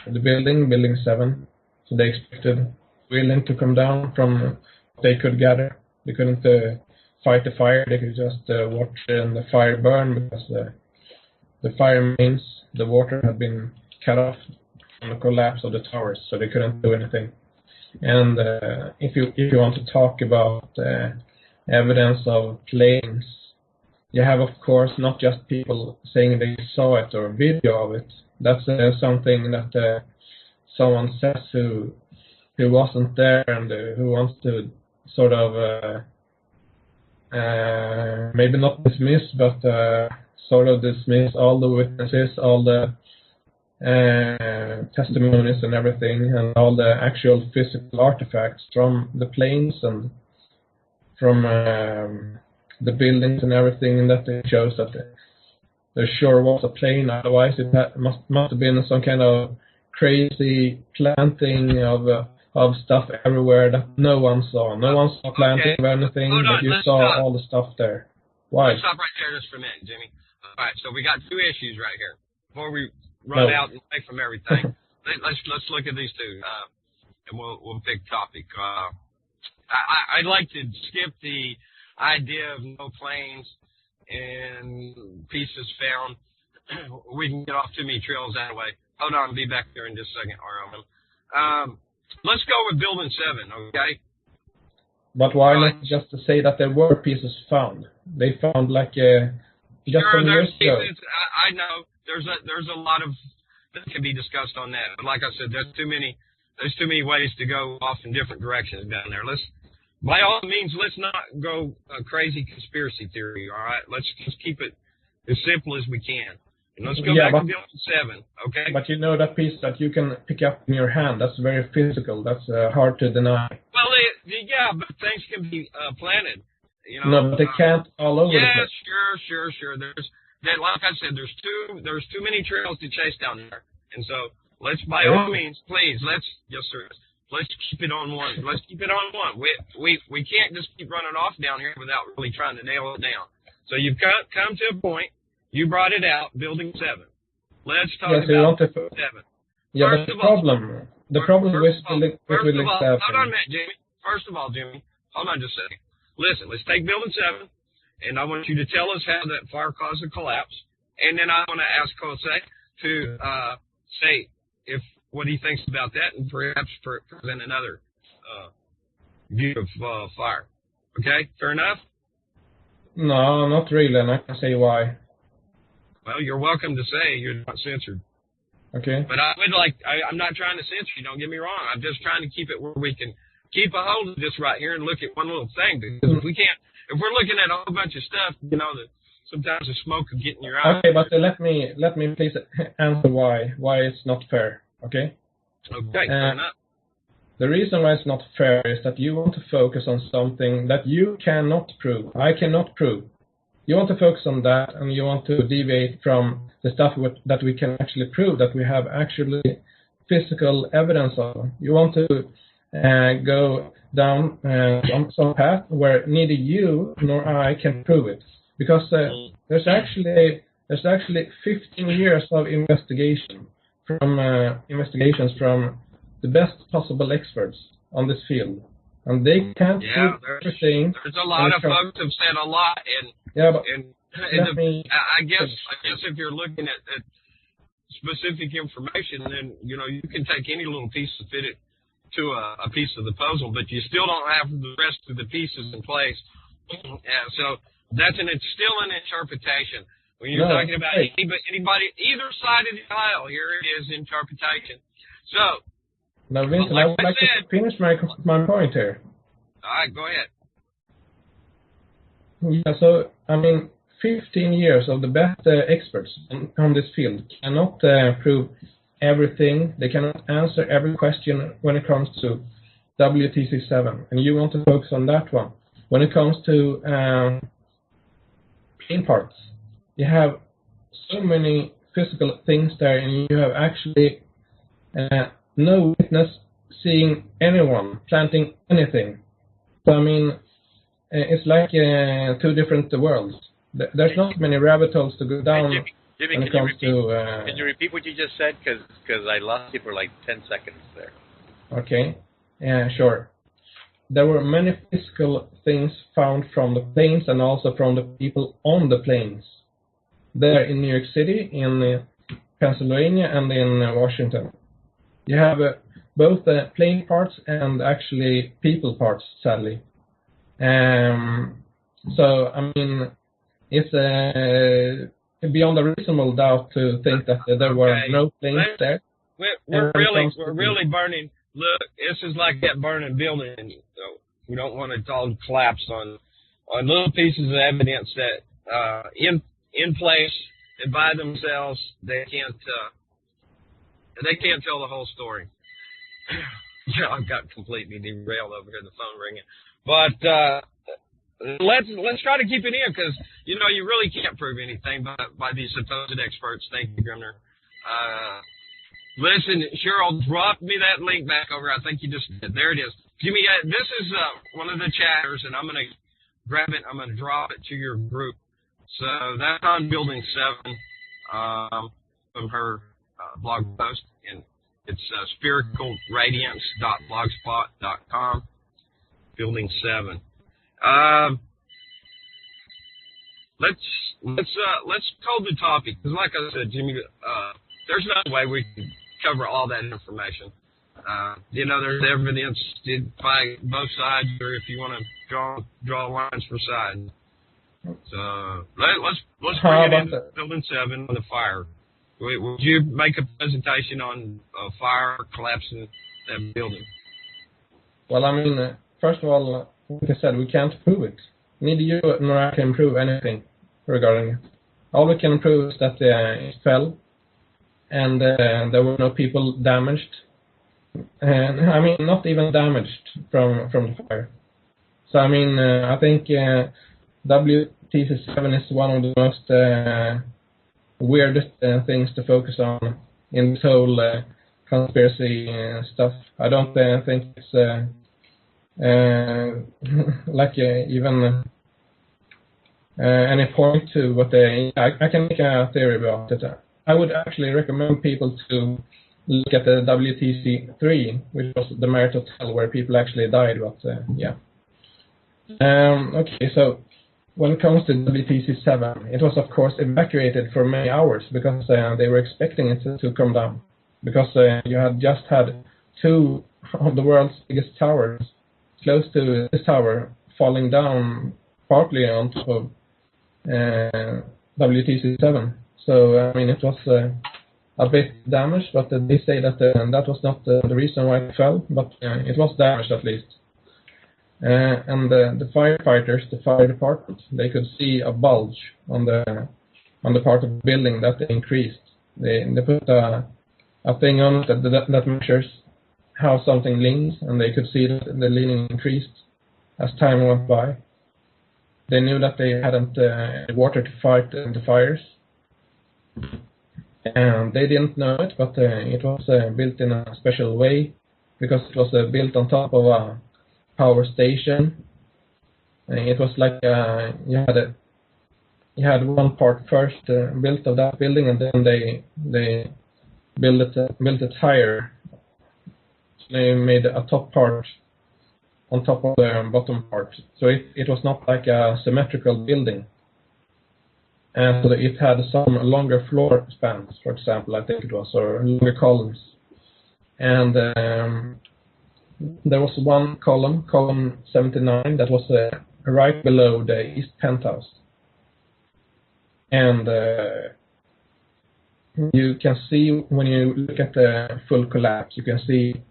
the building 7. So they expected building to come down from what they could gather. They couldn't fight the fire. They could just watch the fire burn, because the fire mains, the water had been cut off from the collapse of the towers, so they couldn't do anything. And if you want to talk about evidence of planes, you have, of course, not just people saying they saw it or video of it. That's something that someone says who wasn't there and who wants to sort of maybe not dismiss, but sort of dismiss all the witnesses, all the testimonies and everything, and all the actual physical artifacts from the planes and from the buildings and everything, and that it shows that there sure was a plane. Otherwise, it must have been some kind of crazy planting of stuff everywhere that no one saw. No one saw planting of anything, but you saw all the stuff there. Why? Let's stop right there just for a minute, Jimmy. All right, so we got two issues right here. Before we run out and away from everything, let's look at these two, and we'll pick topic. I'd like to skip the idea of no planes and pieces found. We can get off too many trails that way. Hold on, I'll be back there in just a second, RLM. Let's go with building 7, okay? But why not just to say that there were pieces found? They found like just some years ago. I know there's a lot of that can be discussed on that, but like I said, there's too many ways to go off in different directions down there. By all means, let's not go a crazy conspiracy theory, all right? Let's just keep it as simple as we can. And let's go back to building 7, okay? But you know that piece that you can pick up in your hand, that's very physical. That's hard to deny. Well, but things can be planted. You know, no, but they can't all over the place. Sure. Like I said, there's too many trails to chase down there. And so let's, by all means, please, let's keep it on one. Let's keep it on one. We can't just keep running off down here without really trying to nail it down. So you've come to a point. You brought it out, building 7. Let's talk about 7. Yeah, but the problem with building 7. Hold on a minute, Jimmy. First of all, Jimmy, hold on just a second. Listen, let's take building 7, and I want you to tell us how that fire caused the collapse. And then I want to ask Jose to say what he thinks about that, and perhaps present another view of fire. Okay, fair enough? No, not really, and I can say why. Well, you're welcome to say you're not censored. Okay. But I'm not trying to censor you, don't get me wrong. I'm just trying to keep it where we can keep a hold of this right here and look at one little thing. Because if we're looking at a whole bunch of stuff, that sometimes the smoke could get in your eye. Okay, but let me please answer why it's not fair. Okay. Okay. Fair enough. The reason why it's not fair is that you want to focus on something that you cannot prove. I cannot prove. You want to focus on that, and you want to deviate from the stuff that we can actually prove, that we have actually physical evidence of. You want to go down some path where neither you nor I can prove it, because there's actually 15 years of investigations from the best possible experts on this field, and they can't prove everything. There's a lot of folks have said a lot, and I guess if you're looking at specific information, then you can take any little piece and fit it to a piece of the puzzle, but you still don't have the rest of the pieces in place. So that's still an interpretation. When you're talking about anybody, either side of the aisle, here it is, interpretation. So. Now, Vincent, I would like to finish my point here. All right, go ahead. Yeah, so, 15 years of the best experts on this field cannot prove everything. They cannot answer every question when it comes to WTC7, and you want to focus on that one. When it comes to plane parts, you have so many physical things there, and you have actually no witness seeing anyone planting anything. So, it's like two different worlds. There's not many rabbit holes to go down. Jimmy, when it comes to... can you repeat what you just said? Because I lost you for like 10 seconds there. Okay, sure. There were many physical things found from the planes and also from the people on the planes. There in New York City, in Pennsylvania, and in Washington. You have both plane parts and actually people parts, sadly. So, it's beyond a reasonable doubt to think that there were no planes there. We're really burning. Look, this is like that burning building. So we don't want it all to collapse on little pieces of evidence that in place and by themselves they can't tell the whole story. I've got completely derailed over here, the phone ringing. But let's try to keep it in, because you really can't prove anything by these supposed experts. Thank you, Grimner. Listen, Cheryl, drop me that link back over. I think you just did. There it is. Jimmy, this is one of the chatters, and I'm going to grab it. I'm going to drop it to your group. So that's on Building 7 from her blog post, and it's spiritualradiance.blogspot.com. Building 7. Let's code the topic, because like I said, Jimmy, there's no way we can cover all that information. There's evidence by both sides, or if you want to draw lines for sides. So let's bring it into Building 7 on the fire. Would you make a presentation on fire collapsing that building? Well, first of all, like I said, we can't prove it. Neither you nor I can prove anything regarding it. All we can prove is that it fell, and there were no people damaged. And not even damaged from the fire. So I think WTC7 is one of the most weirdest things to focus on in this whole conspiracy stuff. I don't think it's even any point to what I can make a theory about it. I would actually recommend people to look at the WTC3, which was the Marriott Hotel where people actually died, but yeah. Okay, so when it comes to WTC7, it was of course evacuated for many hours because they were expecting it to come down, because you had just had two of the world's biggest towers close to this tower falling down partly on top of WTC7. So it was a bit damaged, but they say that that was not the reason why it fell, but it was damaged at least. And the firefighters, the fire department, they could see a bulge on the part of the building that they increased. They put a thing on it that measures how something leans, and they could see that the leaning increased as time went by. They knew that they hadn't water to fight the fires, and they didn't know it, but it was built in a special way because it was built on top of a power station. It was like you had one part first built of that building, and then they built it higher. So they made a top part on top of the bottom part. So it was not like a symmetrical building. And so it had some longer floor spans, for example, I think it was, or longer columns. And there was one column 79, that was right below the east penthouse. And you can see, when you look at the full collapse, you can see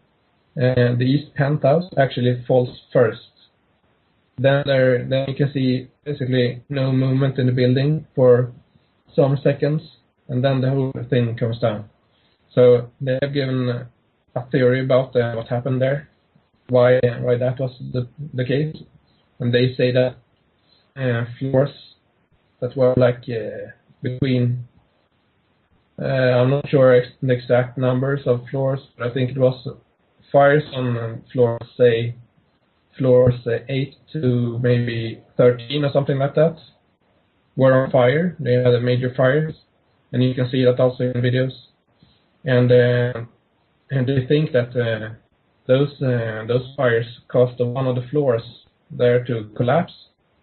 the east penthouse actually falls first. Then you can see basically no movement in the building for some seconds, and then the whole thing comes down. So they have given a theory about what happened there, why that was the case, and they say that floors that were like between, I'm not sure the exact numbers of floors, but I think it was fires on floors 8 to maybe 13 or something like that were on fire. They had major fires, and you can see that also in videos. And they think that those fires caused one of the floors there to collapse,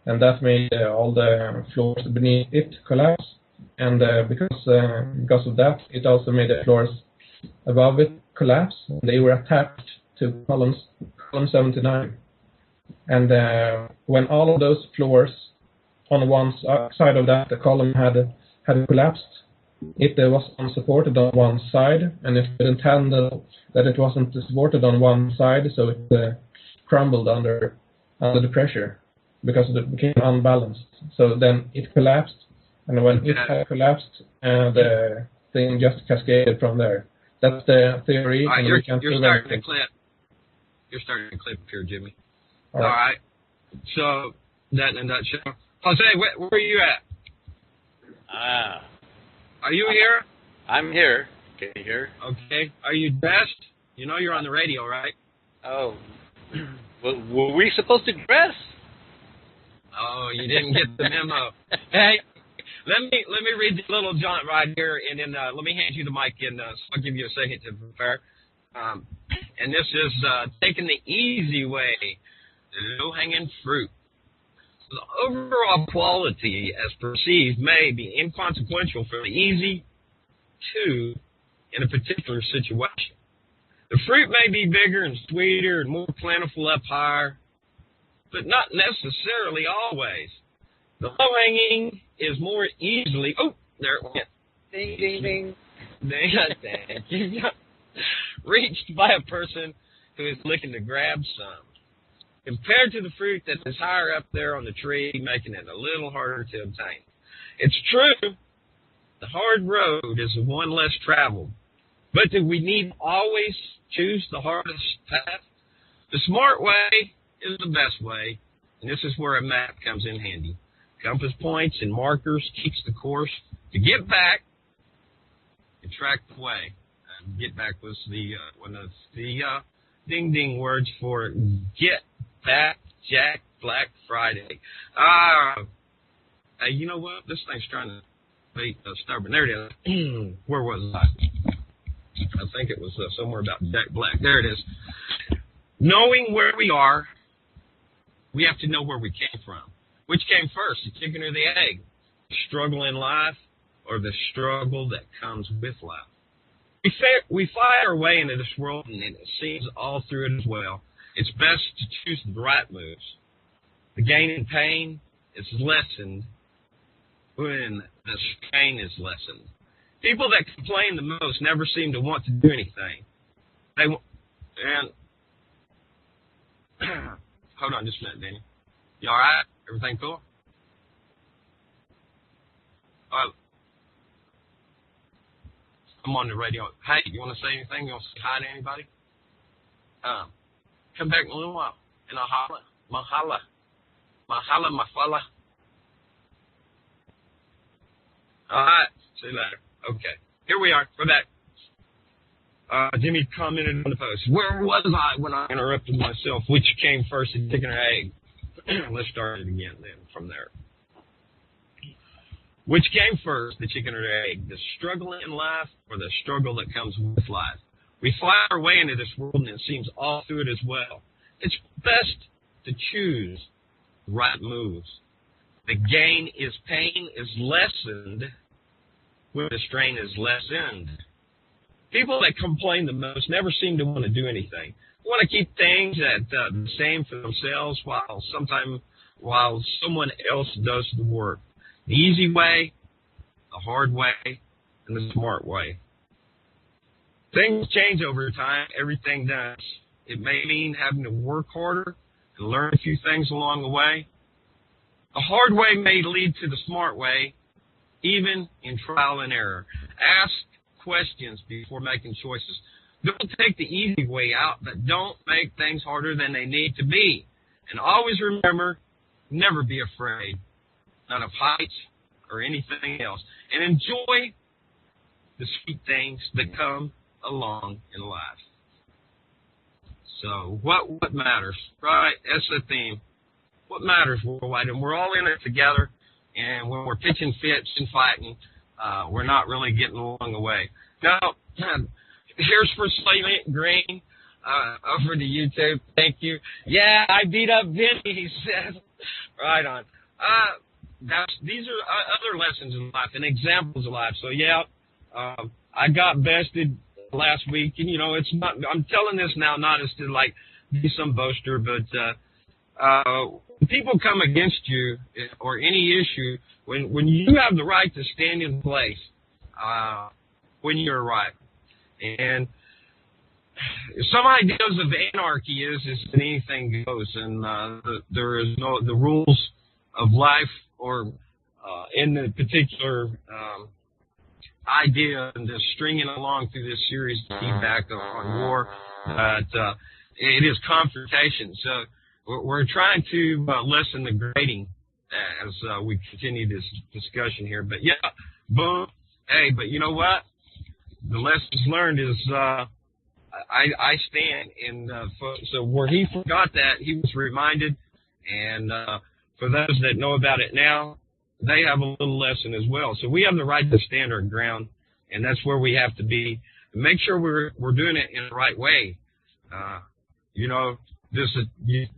and that made all the floors beneath it collapse. And because of that, it also made the floors above it collapse. They were attached to column 79. And when all of those floors on one side of that, the column had collapsed, it was unsupported on one side, and it couldn't handle that it wasn't supported on one side, so it crumbled under the pressure because it became unbalanced. So then it collapsed, and when it had collapsed, the thing just cascaded from there. That's the theory. All right, you're starting to clip. You're starting to clip here, Jimmy. All right. So, that in a nutshell. Jose, where are you at? Are you here? I'm here. Can you hear? Okay. Are you dressed? You know you're on the radio, right? Oh. Well, were we supposed to dress? Oh, you didn't get the memo. Hey, let me read the little jaunt right here, and then let me hand you the mic, and so I'll give you a second to prepare. And this is taking the easy way, the low-hanging fruit. The overall quality, as perceived, may be inconsequential for the easy to in a particular situation. The fruit may be bigger and sweeter and more plentiful up higher, but not necessarily always. The low-hanging is more easily, oh, there it went. Ding, ding, ding. Thank you. Reached by a person who is looking to grab some, compared to the fruit that is higher up there on the tree, making it a little harder to obtain. It's true, the hard road is the one less traveled, but do we need always choose the hardest path? The smart way is the best way, and this is where a map comes in handy. Compass points and markers keeps the course to get back and track the way. Get back was one of the ding-ding words for get back, Jack, Black Friday. Hey, you know what? This thing's trying to be stubborn. There it is. Where was I? I think it was somewhere about Jack Black. There it is. Knowing where we are, we have to know where we came from. Which came first, the chicken or the egg? The struggle in life or the struggle that comes with life? We fight our way into this world, and it seems all through it as well. It's best to choose the right moves. The gain in pain is lessened when the strain is lessened. People that complain the most never seem to want to do anything. hold on just a minute, Danny. You all right? Everything cool? I'm on the radio. Hey, you want to say anything? You want to say hi to anybody? Come back in a little while, and I'll holla. Mahala, mafala. All right. See you later. Okay. Here we are. We're back. Jimmy commented on the post. Where was I when I interrupted myself? Which came first, the chicken or egg? Let's start it again then from there. Which came first, the chicken or the egg? The struggle in life or the struggle that comes with life? We fly our way into this world and it seems all through it as well. It's best to choose right moves. The gain is pain is lessened when the strain is lessened. People that complain the most never seem to want to do anything. They want to keep things the same for themselves while someone else does the work. The easy way, the hard way, and the smart way. Things change over time. Everything does. It may mean having to work harder and learn a few things along the way. The hard way may lead to the smart way, even in trial and error. Ask questions before making choices. Don't take the easy way out, but don't make things harder than they need to be. And always remember, never be afraid, not of heights or anything else. And enjoy the sweet things that come along in life. So what matters, right? That's the theme. What matters worldwide, and we're all in it together. And when we're pitching fits and fighting, we're not really getting along the way. Now, here's for Salient Green over to YouTube. Thank you. Yeah, I beat up Vinny, he says. Right on. These are other lessons in life and examples of life. So, yeah, I got bested last week. And, it's not, I'm telling this now not as to, be some boaster, but when people come against you or any issue, when you have the right to stand in place when you're right. And some ideas of anarchy is that anything goes, and there is no the rules of life or in the particular idea and just stringing along through this series feedback on war. But it is confrontation. So we're trying to lessen the grading as we continue this discussion here. But yeah, boom. Hey, but you know what? The lessons learned is I stand. And so where he forgot that, he was reminded. And for those that know about it now, they have a little lesson as well. So we have the right to stand our ground, and that's where we have to be. Make sure we're doing it in the right way. This is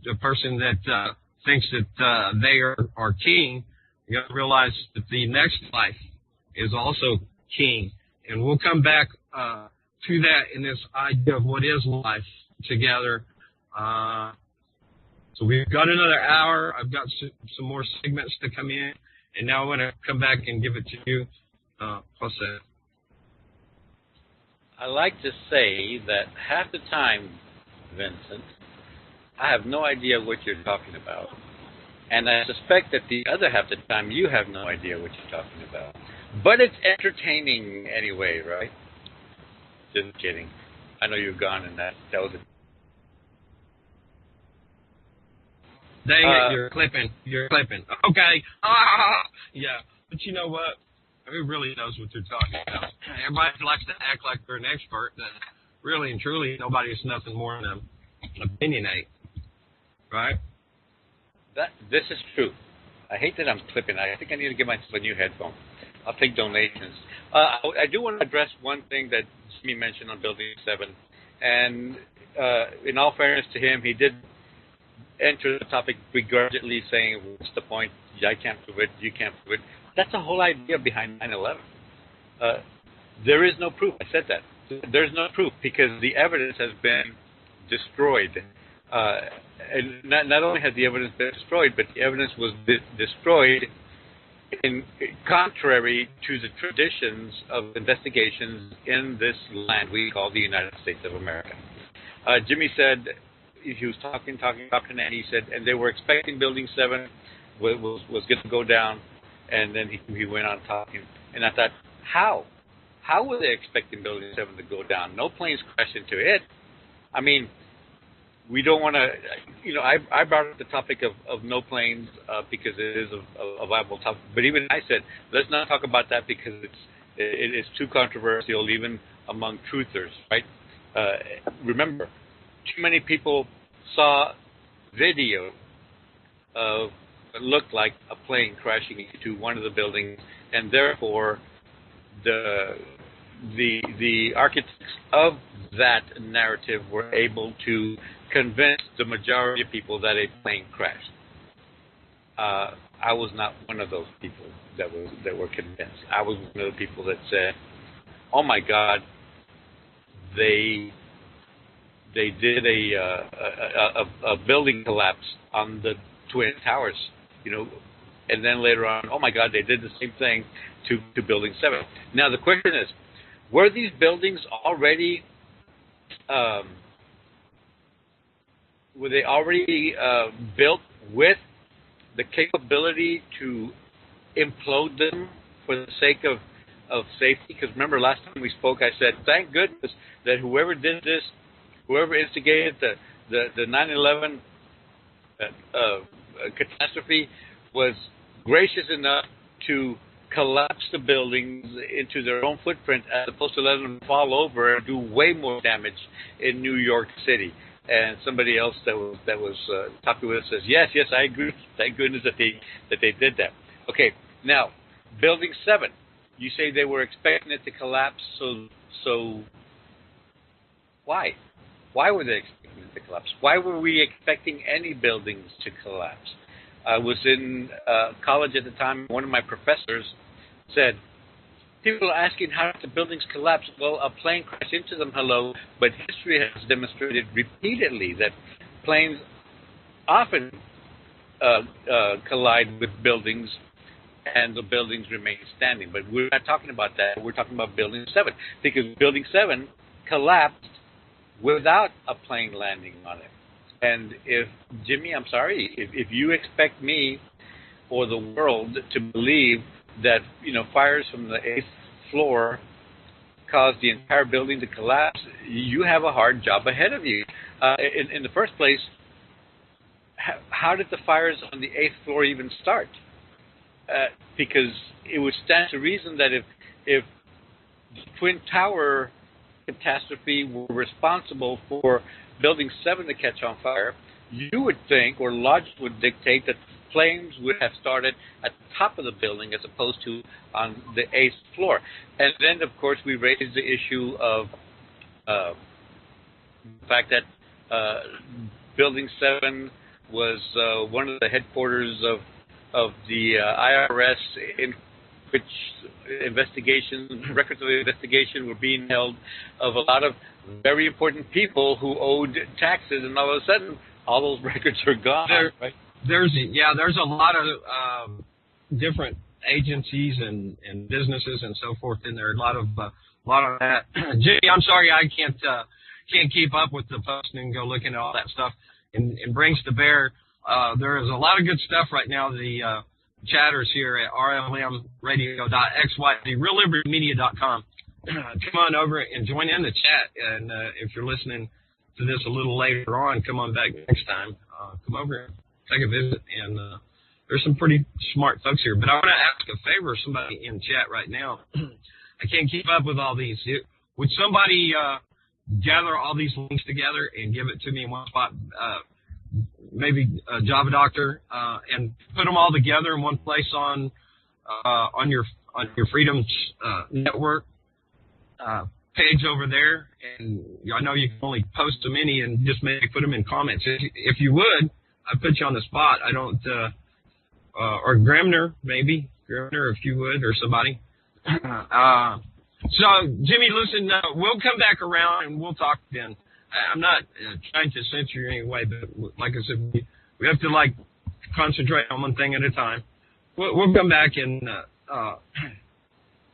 a person that thinks that they are king. You got to realize that the next life is also king, and we'll come back to that in this idea of what is life together. So we've got another hour. I've got some more segments to come in, and now I want to come back and give it to you, Jose. I like to say that half the time, Vincent, I have no idea what you're talking about. And I suspect that the other half the time you have no idea what you're talking about. But it's entertaining anyway, right? Just kidding. I know you're gone and that was it. Dang it, you're clipping. Okay. Yeah. But you know what? Who really knows what they're talking about? Everybody likes to act like they're an expert. That really and truly, nobody is nothing more than an opinionate. Right? This is true. I hate that I'm clipping. I think I need to get myself a new headphone. I'll take donations. I do want to address one thing that Jimmy mentioned on Building 7. And in all fairness to him, he did enter the topic begrudgingly saying, what's the point? I can't prove it. You can't prove it. That's the whole idea behind 9/11. There is no proof. I said that. There's no proof because the evidence has been destroyed. And not only has the evidence been destroyed, but the evidence was destroyed in contrary to the traditions of investigations in this land we call the United States of America. Jimmy said he was talking, and he said, and they were expecting Building 7 was going to go down, and then he went on talking, and I thought, how were they expecting Building 7 to go down? No planes crashed into it. I mean, we don't want to, I brought up the topic of no planes because it is a viable topic. But even I said, let's not talk about that because it is too controversial, even among truthers, right? Remember, too many people saw video of what looked like a plane crashing into one of the buildings, and therefore the architects of that narrative were able to convince the majority of people that a plane crashed. I was not one of those people that were convinced. I was one of the people that said, "Oh my God, they did a building collapse on the Twin Towers, and then later on, oh my God, they did the same thing to Building 7." Now the question is, were these buildings already built with the capability to implode them for the sake of safety? Because remember, last time we spoke, I said, thank goodness that whoever did this, whoever instigated the 9/11 catastrophe, was gracious enough to collapse the buildings into their own footprint as opposed to letting them fall over and do way more damage in New York City. And somebody else that was talking with us says, yes, I agree. Thank goodness that they did that. Okay, now Building 7. You say they were expecting it to collapse. So why? Why were they expecting it to collapse? Why were we expecting any buildings to collapse? I was in college at the time. One of my professors said, people are asking how the buildings collapse. Well, a plane crashed into them, hello, but history has demonstrated repeatedly that planes often collide with buildings and the buildings remain standing. But we're not talking about that. We're talking about Building 7, because Building 7 collapsed without a plane landing on it. And Jimmy, I'm sorry, if you expect me or the world to believe that, fires from the 8th floor caused the entire building to collapse, you have a hard job ahead of you. In the first place, how did the fires on the 8th floor even start? Because it would stand to reason that if the Twin Tower catastrophe were responsible for Building 7 to catch on fire, you would think, or logic would dictate, that flames would have started at the top of the building as opposed to on the 8th floor. And then, of course, we raised the issue of the fact that Building 7 was one of the headquarters of the IRS, in which records of investigation were being held of a lot of very important people who owed taxes, and all of a sudden, all those records are gone. Right? There's a lot of different agencies and businesses and so forth in there. A lot of that. Jimmy, I'm sorry I can't keep up with the posting and go looking at all that stuff and brings to bear. There is a lot of good stuff right now. The chatters here at rlmradio.xyz, reallibertymedia.com. Come on over and join in the chat. And if you're listening to this a little later on, come on back next time. Come over and take a visit. And there's some pretty smart folks here. But I want to ask a favor of somebody in chat right now. I can't keep up with all these. Would somebody gather all these links together and give it to me in one spot? Maybe Java Doctor, and put them all together in one place on your Freedom's network page over there. And I know you can only post so many, and just maybe put them in comments. If you would, I'd put you on the spot. I don't, or Grimner, maybe Grimner, if you would, or somebody. So Jimmy, listen, we'll come back around and we'll talk then. I'm not trying to censor you in any way, but like I said, we have to concentrate on one thing at a time. We'll come back and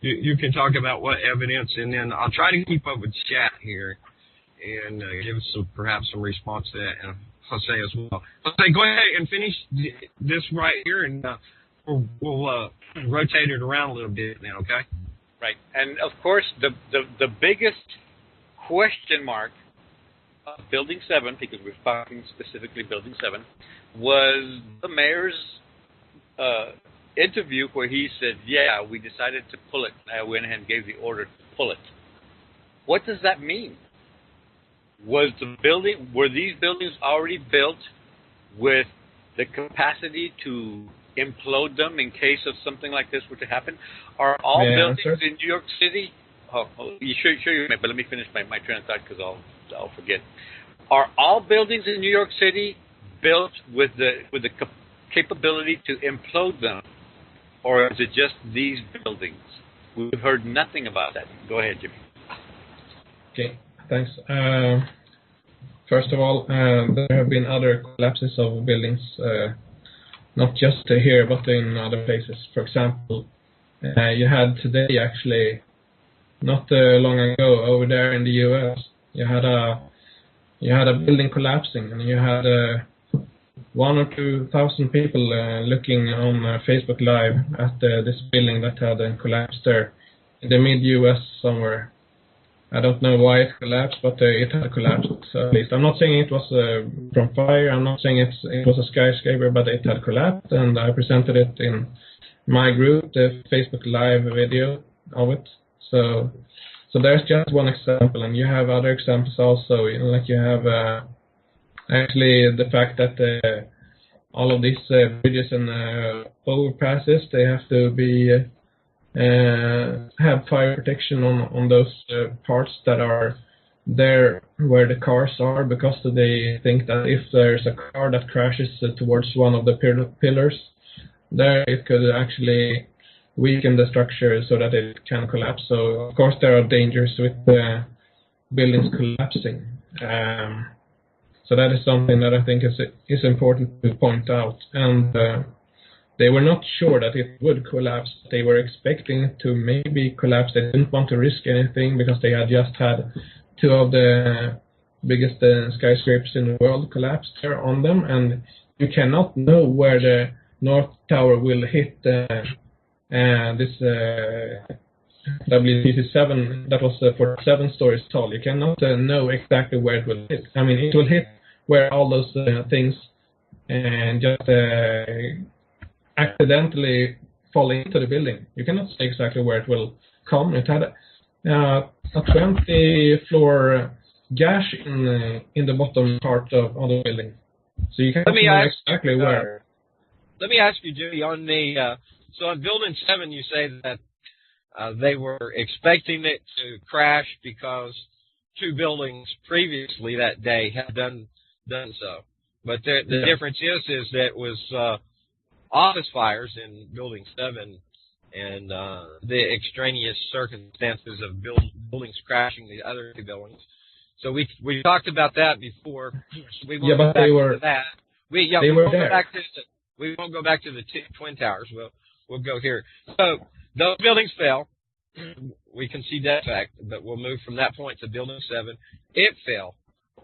you can talk about what evidence, and then I'll try to keep up with chat here. and give perhaps some response to that, and Jose as well. Jose, go ahead and finish this right here, and we'll rotate it around a little bit now, okay? Right. And, of course, the biggest question mark of Building 7, because we're talking specifically Building 7, was the mayor's interview where he said, yeah, we decided to pull it. I went ahead and gave the order to pull it. What does that mean? Were these buildings already built with the capacity to implode them in case of something like this were to happen? Are all buildings in New York City? You sure you may, but let me finish my train of thought because I'll forget. Are all buildings in New York City built with the capability to implode them, or is it just these buildings? We've heard nothing about that. Go ahead, Jimmy. Okay, thanks. First of all, there have been other collapses of buildings, not just here, but in other places. For example, you had today, actually, not long ago, over there in the U.S., you had a building collapsing, and you had 1,000 or 2,000 people looking on Facebook Live at this building that had collapsed there in the mid-U.S. somewhere. I don't know why it collapsed, but it had collapsed, at least. I'm not saying it was from fire. I'm not saying it was a skyscraper, but it had collapsed, and I presented it in my group, the Facebook Live video of it. So there's just one example, and you have other examples also. Like you have actually the fact that all of these bridges and overpasses, they have to be have fire protection on those parts that are there where the cars are, because they think that if there's a car that crashes towards one of the pillars, there it could actually weaken the structure so that it can collapse. So of course there are dangers with buildings collapsing. So that is something that I think is important to point out. And they were not sure that it would collapse. They were expecting it to maybe collapse. They didn't want to risk anything because they had just had two of the biggest skyscrapers in the world collapse there on them. And you cannot know where the North Tower will hit this WTC7 that was for 7 stories tall. You cannot know exactly where it will hit. I mean, it will hit where all those things and just accidentally fall into the building. You cannot say exactly where it will come. It had a 20-floor gash in the bottom part of the building, so you cannot know exactly where. Let me ask you, Judy, on the so on Building 7, you say that they were expecting it to crash because 2 buildings previously that day had done so. But the difference is that it was office fires in Building 7 and the extraneous circumstances of buildings crashing the other 2 buildings. So we talked about that before. So we won't go back to that. We won't go back to the Twin Towers. We'll go here. So those buildings fell. We concede that fact, but we'll move from that point to Building 7. It fell.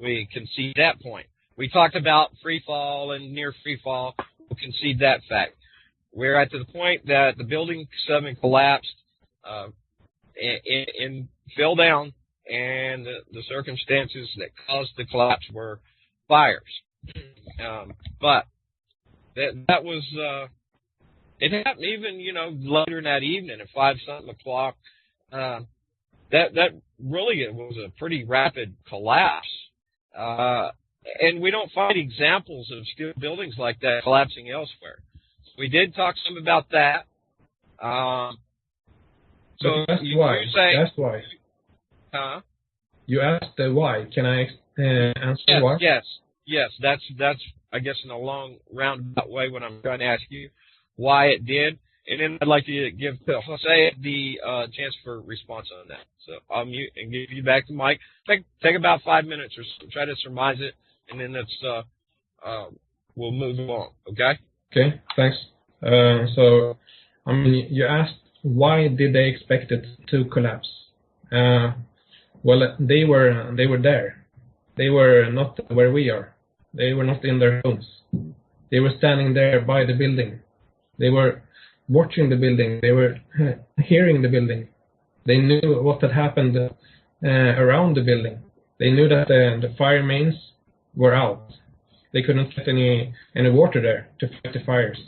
We concede that point. We talked about free fall and near free fall. We'll concede that fact. We're at the point that the Building 7 collapsed and fell down, and the circumstances that caused the collapse were fires. But that was it happened even later in that evening at 5-something o'clock. That really it was a pretty rapid collapse, and we don't find examples of steel buildings like that collapsing elsewhere. We did talk some about that. So that's why. Huh? You asked why. Can I answer why? Yes. That's I guess in a long roundabout way what I'm trying to ask you why it did, and then I'd like to give Jose the chance for response on that. So I'll mute and give you back the mic. Take about 5 minutes or so, try to surmise it, and then we'll move along. Okay. Okay. Thanks. So you asked why did they expect it to collapse? Well, they were there. They were not where we are. They were not in their homes. They were standing there by the building. They were watching the building. They were hearing the building. They knew what had happened around the building. They knew that the fire mains were out. They couldn't get any water there to fight the fires.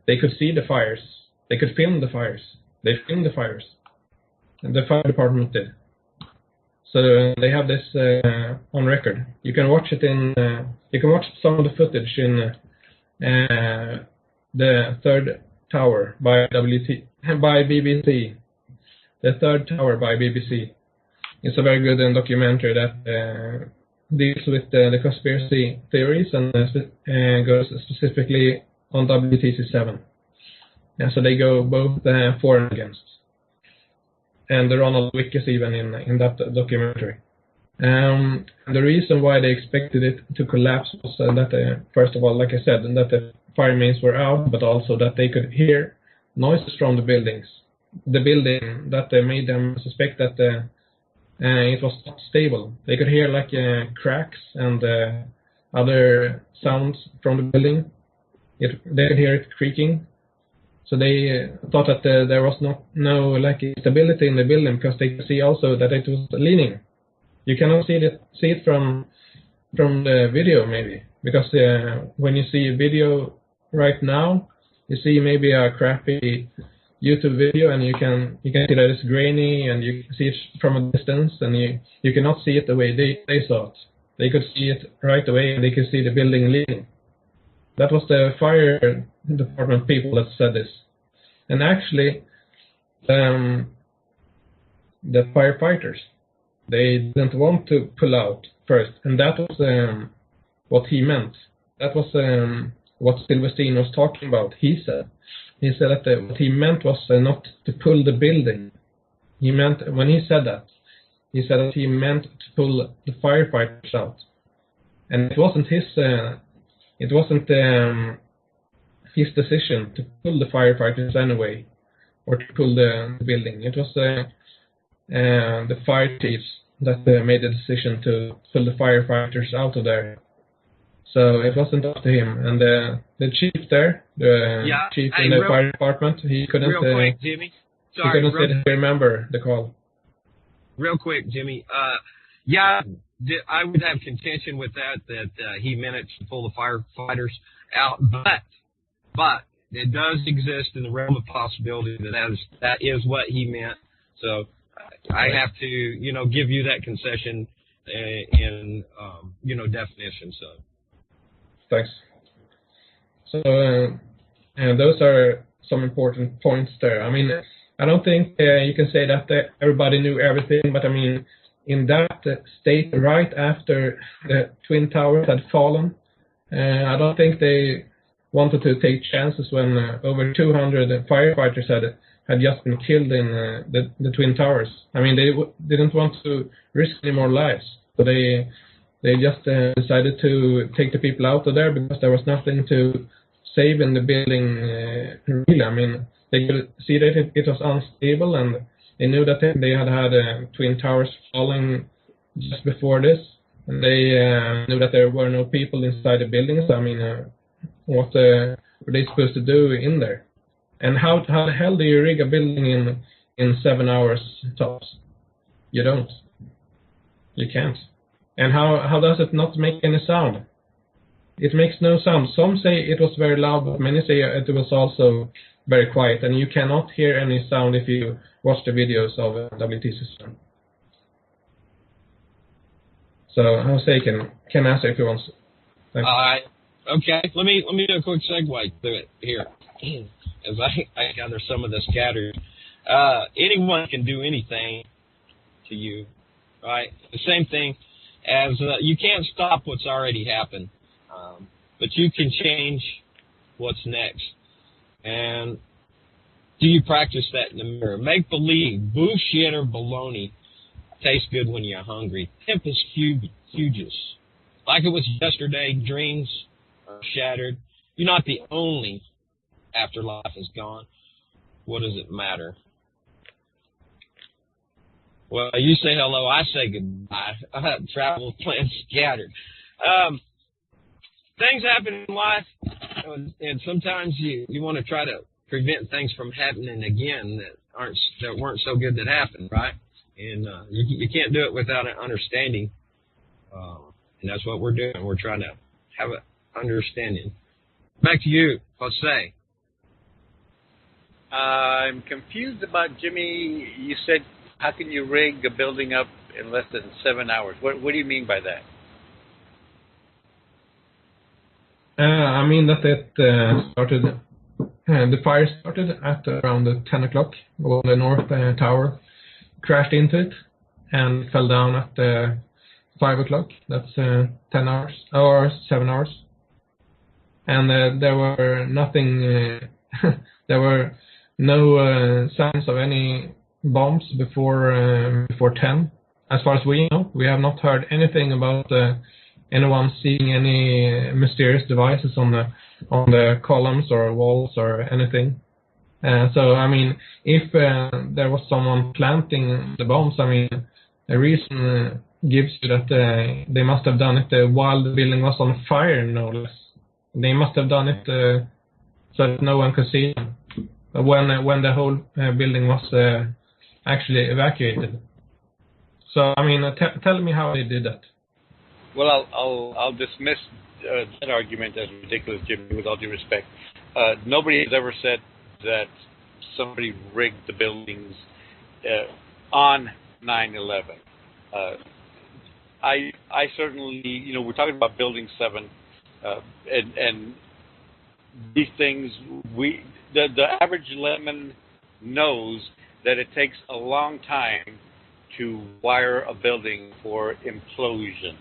They could see the fires. They could film the fires. They filmed the fires. And the fire department did. So they have this on record. You can watch it you can watch some of the footage in the third tower by BBC. The third tower by BBC. It's a very good documentary that deals with the conspiracy theories and goes specifically on WTC7. And so they go both for and against. And the Ronald Wickes even in that documentary. The reason why they expected it to collapse was that, first of all, like I said, that the fire mains were out, but also that they could hear noises from the buildings. The building that made them suspect that it was not stable. They could hear like cracks and other sounds from the building. They could hear it creaking. So they thought that there was no like stability in the building, because they could see also that it was leaning. You cannot see it from the video maybe, because when you see a video right now, you see maybe a crappy YouTube video, and you can see that it's grainy, and you can see it from a distance, and you cannot see it the way they saw it. They could see it right away, and they could see the building leaning. That was the fire department people that said this. And actually, the firefighters, they didn't want to pull out first, and that was what he meant. That was what Silverstein was talking about. He said that what he meant was not to pull the building. He meant, when he said that he meant to pull the firefighters out. And it wasn't his decision to pull the firefighters anyway, or to pull the building. It was the fire chiefs that made the decision to pull the firefighters out of there. So it wasn't up to him. And the chief there, chief in the fire department, he couldn't. Real quick, Jimmy. Sorry, he couldn't remember the call. Real quick, Jimmy. I would have contention with that he meant it to pull the firefighters out, but it does exist in the realm of possibility that is what he meant. So I have to, give you that concession in definition. So. Thanks. So, those are some important points there. I mean, I don't think you can say that everybody knew everything, but I mean, in that state right after the Twin Towers had fallen, I don't think they wanted to take chances when over 200 firefighters had just been killed in the Twin Towers. I mean, they didn't want to risk any more lives, so they just decided to take the people out of there, because there was nothing to save in the building. Really, I mean, they could see that it was unstable, and they knew that they had Twin Towers falling just before this, and they knew that there were no people inside the buildings. I mean, what were they supposed to do in there? And how the hell do you rig a building in 7 hours tops? You don't. You can't. And how does it not make any sound? It makes no sound. Some say it was very loud, but many say it was also very quiet, and you cannot hear any sound if you watch the videos of WTC7. So Jose can answer if he wants. Thanks. Okay. Let me do a quick segue to it here, as I gather some of the scattered. Anyone can do anything to you, right? The same thing as you can't stop what's already happened, but you can change what's next. And do you practice that in the mirror? Make believe, bullshit or baloney tastes good when you're hungry. Tempus fugis. Like it was yesterday, dreams are shattered. You're not the only after life is gone. What does it matter? Well, you say hello, I say goodbye. Travel plans scattered. Things happen in life, and sometimes you want to try to prevent things from happening again that weren't so good that happened, right? And you can't do it without an understanding, and that's what we're doing. We're trying to have an understanding. Back to you, Jose. I'm confused about Jimmy. You said, how can you rig a building up in less than 7 hours? What do you mean by that? I mean that it started. The fire started at around 10 o'clock when the north tower crashed into it and fell down at 5 o'clock. That's 10 hours or 7 hours. And there were nothing. There were no signs of any bombs before 10. As far as we know, we have not heard anything about anyone seeing any mysterious devices on the columns or walls or anything. So, I mean, if there was someone planting the bombs, I mean, the reason gives you that they must have done it while the building was on fire, no less. They must have done it so that no one could see them when the whole building was actually evacuated. So, I mean, tell me how they did that. Well, I'll dismiss that argument as ridiculous, Jimmy, with all due respect. Nobody has ever said that somebody rigged the buildings on 9/11. I certainly, we're talking about Building 7, and these things, the average layman knows that it takes a long time to wire a building for implosion.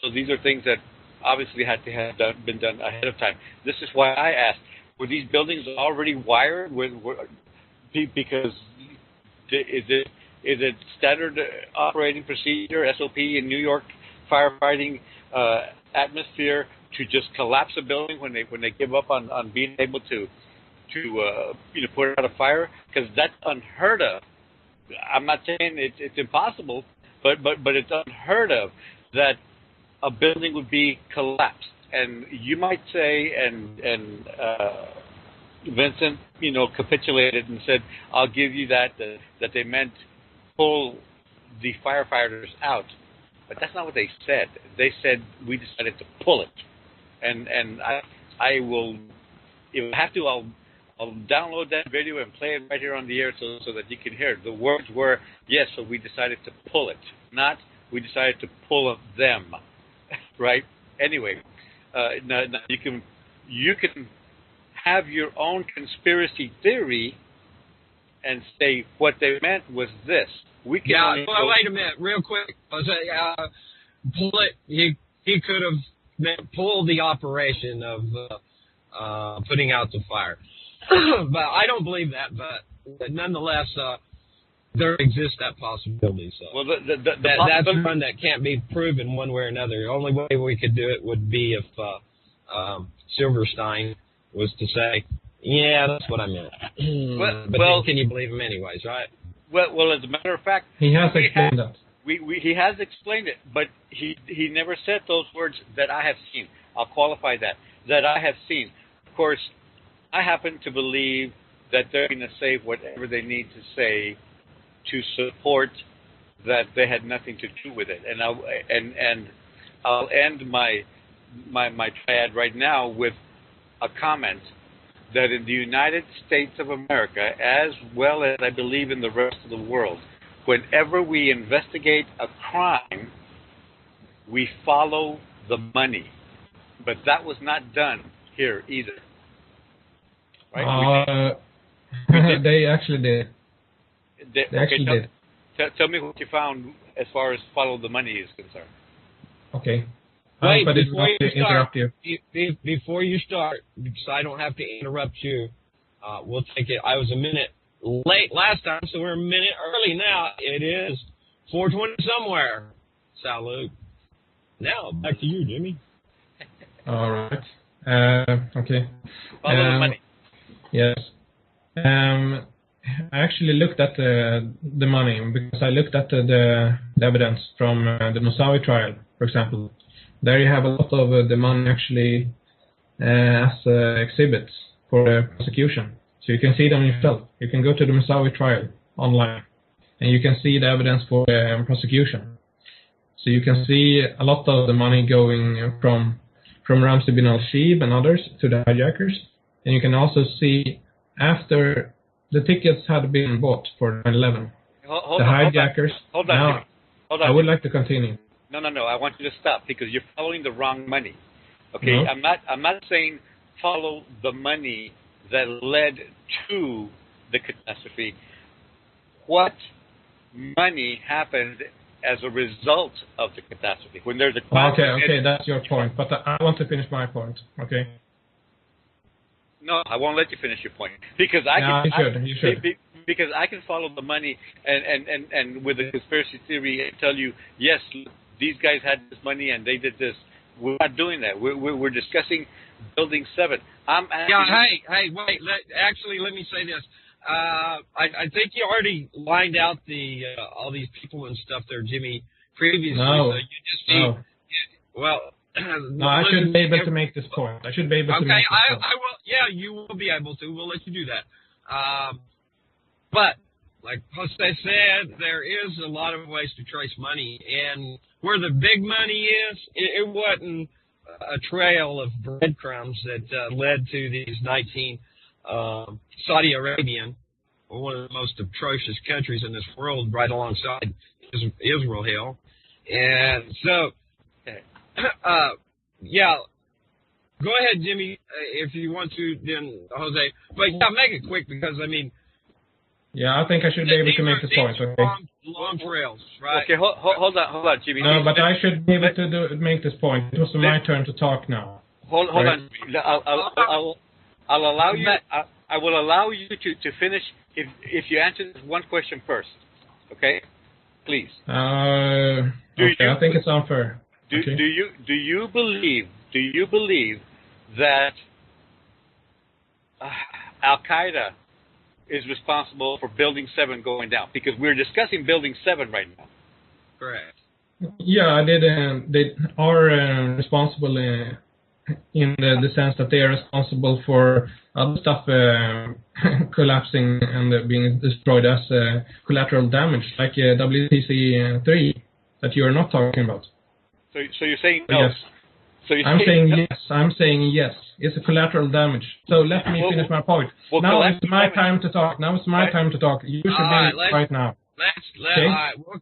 So these are things that obviously had to have been done ahead of time. This is why I asked, were these buildings already wired? Because is it standard operating procedure, SOP in New York firefighting atmosphere to just collapse a building when they give up on being able to put out a fire? Because that's unheard of. I'm not saying it's impossible, but it's unheard of that a building would be collapsed. And you might say, and Vincent, capitulated and said, "I'll give you that they meant pull the firefighters out," but that's not what they said. They said we decided to pull it, and I will, if I have to, I'll download that video and play it right here on the air so that you can hear it. The words were, yes, so we decided to pull it, not we decided to pull them, right? Anyway, now you can have your own conspiracy theory and say what they meant was this. We can wait a minute, real quick. Pull it. He could have meant pull the operation of putting out the fire. But I don't believe that. But nonetheless, there exists that possibility. So well, that's one that can't be proven one way or another. The only way we could do it would be if Silverstein was to say, "Yeah, that's what I meant." But then can you believe him anyways, right? Well, as a matter of fact, he has explained that. He has explained it, but he never said those words that I have seen. I'll qualify that I have seen. Of course, I happen to believe that they're going to say whatever they need to say to support that they had nothing to do with it. And I'll end my triad right now with a comment that in the United States of America, as well as I believe in the rest of the world, whenever we investigate a crime, we follow the money. But that was not done here either. Right? They actually did. They actually did. Tell me what you found as far as follow the money is concerned. Okay. Wait, but before you start, before you start, because I don't have to interrupt you, we'll take it. I was a minute late last time, so we're a minute early now. It is 4:20 somewhere. Salute. Now, back to you, Jimmy. All right. Okay. Follow the money. Yes. I actually looked at the money because I looked at the evidence from the Moussaoui trial, for example. There you have a lot of the money actually as exhibits for the prosecution. So you can see them yourself. You can go to the Moussaoui trial online, and you can see the evidence for the prosecution. So you can see a lot of the money going from Ramzi bin al-Shib and others to the hijackers. And you can also see after the tickets had been bought for 9/11, the hijackers. Hold on. I would like to continue. No. I want you to stop because you're following the wrong money. Okay, No. I'm not saying follow the money that led to the catastrophe. What money happened as a result of the catastrophe? When there's a Okay, that's your point. But I want to finish my point. Okay. No, I won't let you finish your point because you should. Because I can follow the money and with the conspiracy theory tell you, yes, these guys had this money and they did this. We're not doing that. We're discussing Building 7. Hey, wait. Let me say this. I think you already lined out all these people and stuff there, Jimmy, previously. No. So you just need, well. No, I should be able to make this point. Okay, I will. Yeah, you will be able to. We'll let you do that. But like Jose said, there is a lot of ways to trace money, and where the big money is, it wasn't a trail of breadcrumbs that led to these 19 Saudi Arabian, one of the most atrocious countries in this world, right alongside Israel. Hell, and so. Yeah, go ahead, Jimmy, if you want to, then Jose. But yeah, make it quick because, I mean... Yeah, I think I should be able to make this point, okay? Long trails, right? Okay, hold on, Jimmy. No, but I should be able to make this point. It was my turn to talk now. Hold on. I'll allow you... I will allow you to finish if you answer this one question first, okay? Please. Okay, I think it's unfair. Do you believe that Al Qaeda is responsible for Building 7 going down? Because we're discussing Building 7 right now. Correct. Yeah, they are responsible in the sense that they are responsible for other stuff collapsing and being destroyed as collateral damage, like WTC-3 that you are not talking about. So you're saying no? Yes. I'm saying yes. It's a collateral damage. So let me finish my point. Now it's my time to talk. You should be right now.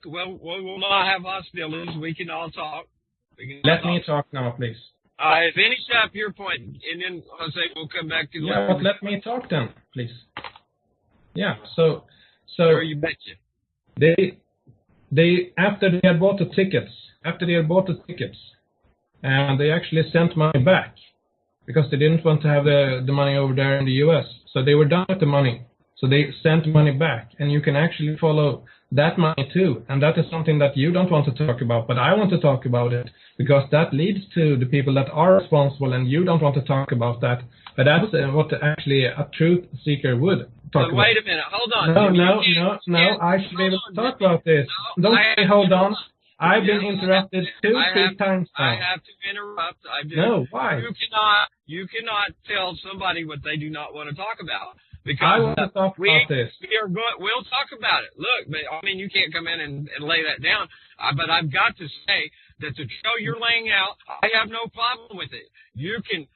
We'll not have hostilities. We can all talk. Let me talk now, please. Finish up your point, and then Jose will come back to. Yeah, but let me talk then, please. Yeah. So. Sure, you betcha. They after they had bought the tickets. And they actually sent money back because they didn't want to have the money over there in the U.S. So they were done with the money. So they sent money back. And you can actually follow that money too. And that is something that you don't want to talk about. But I want to talk about it because that leads to the people that are responsible and you don't want to talk about that. But that's what actually a truth seeker would talk about. Wait a minute. Hold on. No. I should be able to talk about this. Don't say hold on. I've been interrupted 2-3 times now. I have to interrupt. No, why? You cannot tell somebody what they do not want to talk about. Because I want to talk about this. We'll talk about it. Look, I mean, you can't come in and lay that down. But I've got to say that the trail you're laying out, I have no problem with it. You can.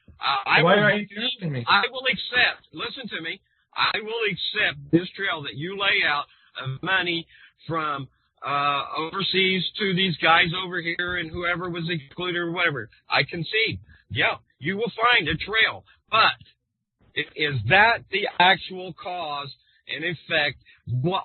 Why are you interrupting me? I will accept. Listen to me. I will accept this trail that you lay out of money from overseas to these guys over here and whoever was excluded or whatever. I concede. Yeah, you will find a trail. But is that the actual cause and effect?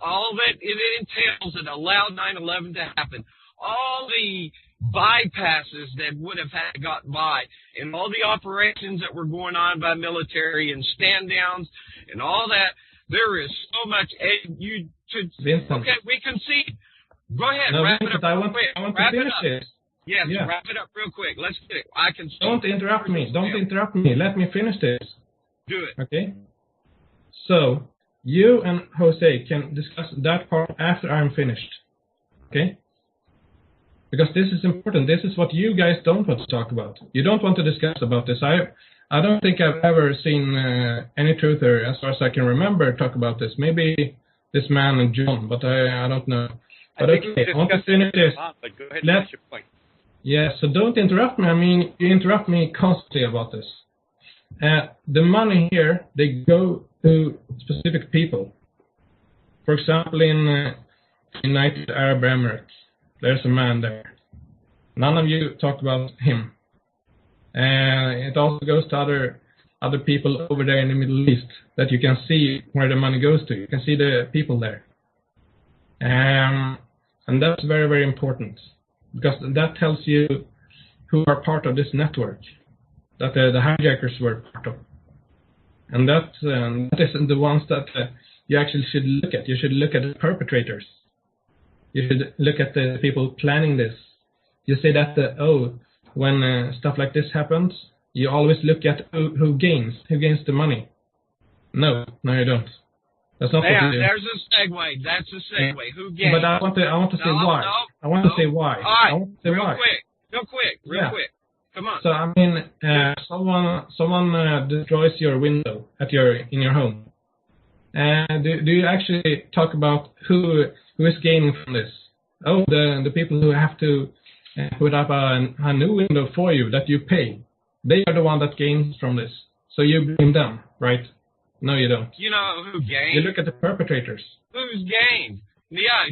All that it entails that allowed 9/11 to happen, all the bypasses that would have had got by, and all the operations that were going on by military and stand downs and all that, there is so much. Vincent. Okay, we concede. Go ahead, no, wrap Vincent, it up. I want to finish this. Yes, yeah. Wrap it up real quick. Let's get it. I can. Don't interrupt me. Let me finish this. Do it. Okay. So You and Jose can discuss that part after I'm finished. Okay? Because this is important. This is what you guys don't want to talk about. You don't want to discuss about this. I don't think I've ever seen any truther, as far as I can remember, talk about this. Maybe this man and John, but I don't know. But okay, I want to finish this. But go ahead and finish your point. Yeah, so don't interrupt me. I mean, you interrupt me constantly about this. The money here, they go to specific people. For example, in United Arab Emirates, there's a man there. None of you talked about him. It also goes to other people over there in the Middle East that you can see where the money goes to. You can see the people there. And that's very, very important, because that tells you who are part of this network that the hijackers were part of. And that isn't the ones that you actually should look at. You should look at the perpetrators. You should look at the people planning this. You say that, when stuff like this happens, you always look at who gains the money. No, you don't. That's not what you do. There's a segue. That's a segue. Who gains? But I want to say why. I want to say why. All right. I want to say why. Real quick. Come on. So I mean, someone destroys your window in your home. Do you actually talk about who is gaining from this? Oh, the people who have to put up a new window for you that you pay. They are the one that gains from this. So you blame them, right? No, you don't. You know who gained? You look at the perpetrators. Who's gained? Yeah.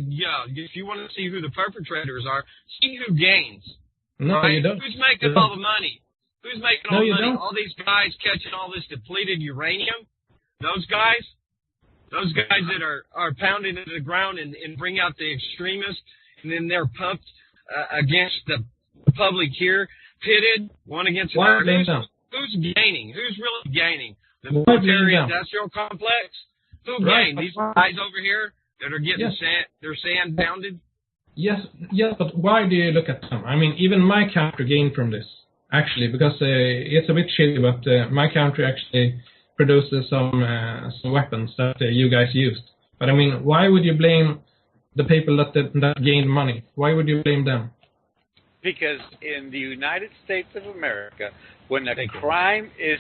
If you want to see who the perpetrators are, see who gains. No, right? you don't. Who's making all the money? Who's making all the money? Don't. All these guys catching all this depleted uranium? Those guys that are pounding into the ground and bring out the extremists, and then they're pumped against the public here, pitted one against another. Who's gaining? Who's really gaining? The military industrial complex? Who gained? These guys over here that are getting their sand pounded? Yes, but why do you look at them? I mean, even my country gained from this, actually, because it's a bit shitty, but my country actually produces some weapons that you guys used. But I mean, why would you blame the people that gained money? Why would you blame them? Because in the United States of America, when a crime is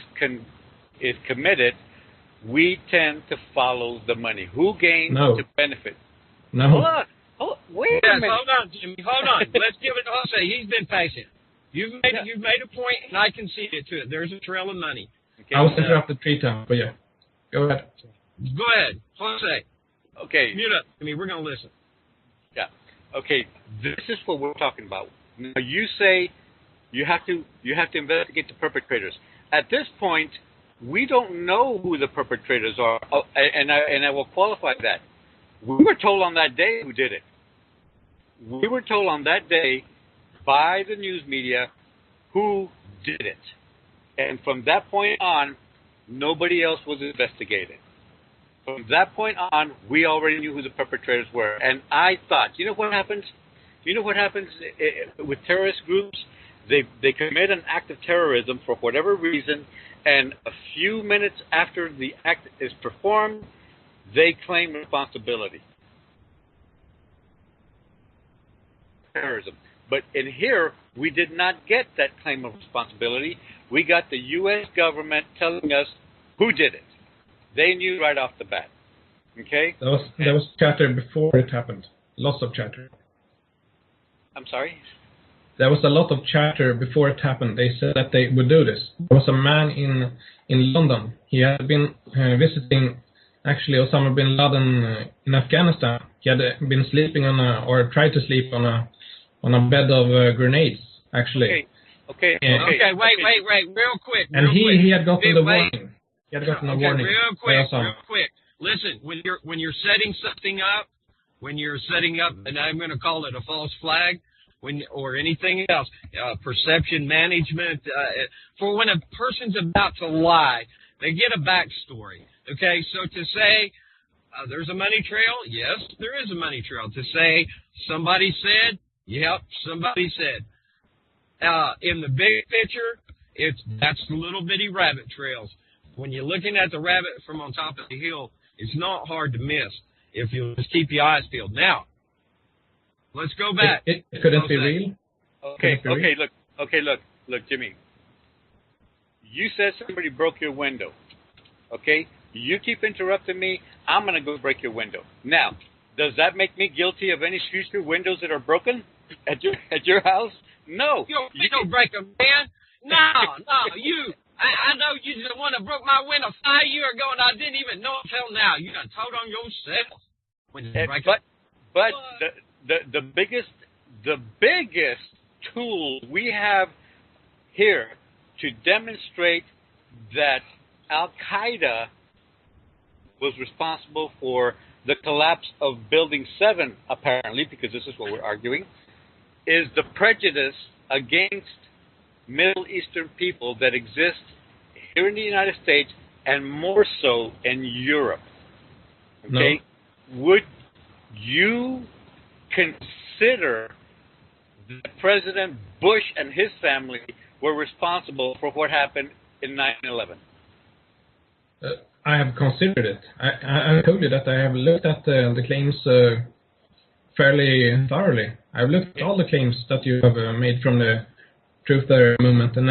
committed, we tend to follow the money. Who gains to benefit? No. Wait a minute. Hold on, Jimmy. Hold on. Let's give it to Jose. He's been patient. You've made a point, and I conceded to it. There's a trail of money. Okay, I was interrupted 3 times, but yeah. Go ahead. Go ahead. Jose. Okay. Mute up. I mean, we're going to listen. Yeah. Okay. This is what we're talking about. Now, you say you have to investigate the perpetrators. At this point, we don't know who the perpetrators are, and I will qualify that. We were told on that day who did it. We were told on that day by the news media who did it. And from that point on, nobody else was investigated. From that point on, we already knew who the perpetrators were. And I thought, you know what happens? You know what happens with terrorist groups? They commit an act of terrorism for whatever reason, and a few minutes after the act is performed, they claim responsibility. Terrorism. But in here, we did not get that claim of responsibility. We got the U.S. government telling us who did it. They knew right off the bat. Okay? There was chatter before it happened. Lots of chatter. I'm sorry? There was a lot of chatter before it happened. They said that they would do this. There was a man in London. He had been visiting, actually, Osama bin Laden in Afghanistan. He had been sleeping or tried to sleep on a bed of grenades, actually. Okay, wait, real quick. And he had gotten the warning. He had gotten a warning. Real quick. Listen, when you're setting something up, and I'm going to call it a false flag, or anything else, perception management, for when a person's about to lie, they get a backstory. Okay, so to say there's a money trail, yes, there is a money trail. To say somebody said, yep, somebody said. In the big picture, that's the little bitty rabbit trails. When you're looking at the rabbit from on top of the hill, It's not hard to miss if you just keep your eyes peeled. Now, let's go back. It couldn't be real. Okay, look, Jimmy. You said somebody broke your window. Okay? You keep interrupting me, I'm going to go break your window. Now, does that make me guilty of any future windows that are broken at your house? No. You don't break them, man. No, I know you the one that broke my window 5 years ago, and I didn't even know until now. You done told on yourself. But the biggest tool we have here to demonstrate that Al-Qaeda was responsible for the collapse of Building 7, apparently, because this is what we're arguing, is the prejudice against Middle Eastern people that exist here in the United States and more so in Europe. Okay? No. Would you consider that President Bush and his family were responsible for what happened in 9/11? I have considered it. I told you that I have looked at the claims fairly thoroughly. I've looked at all the claims that you have made from the Truth There movement, and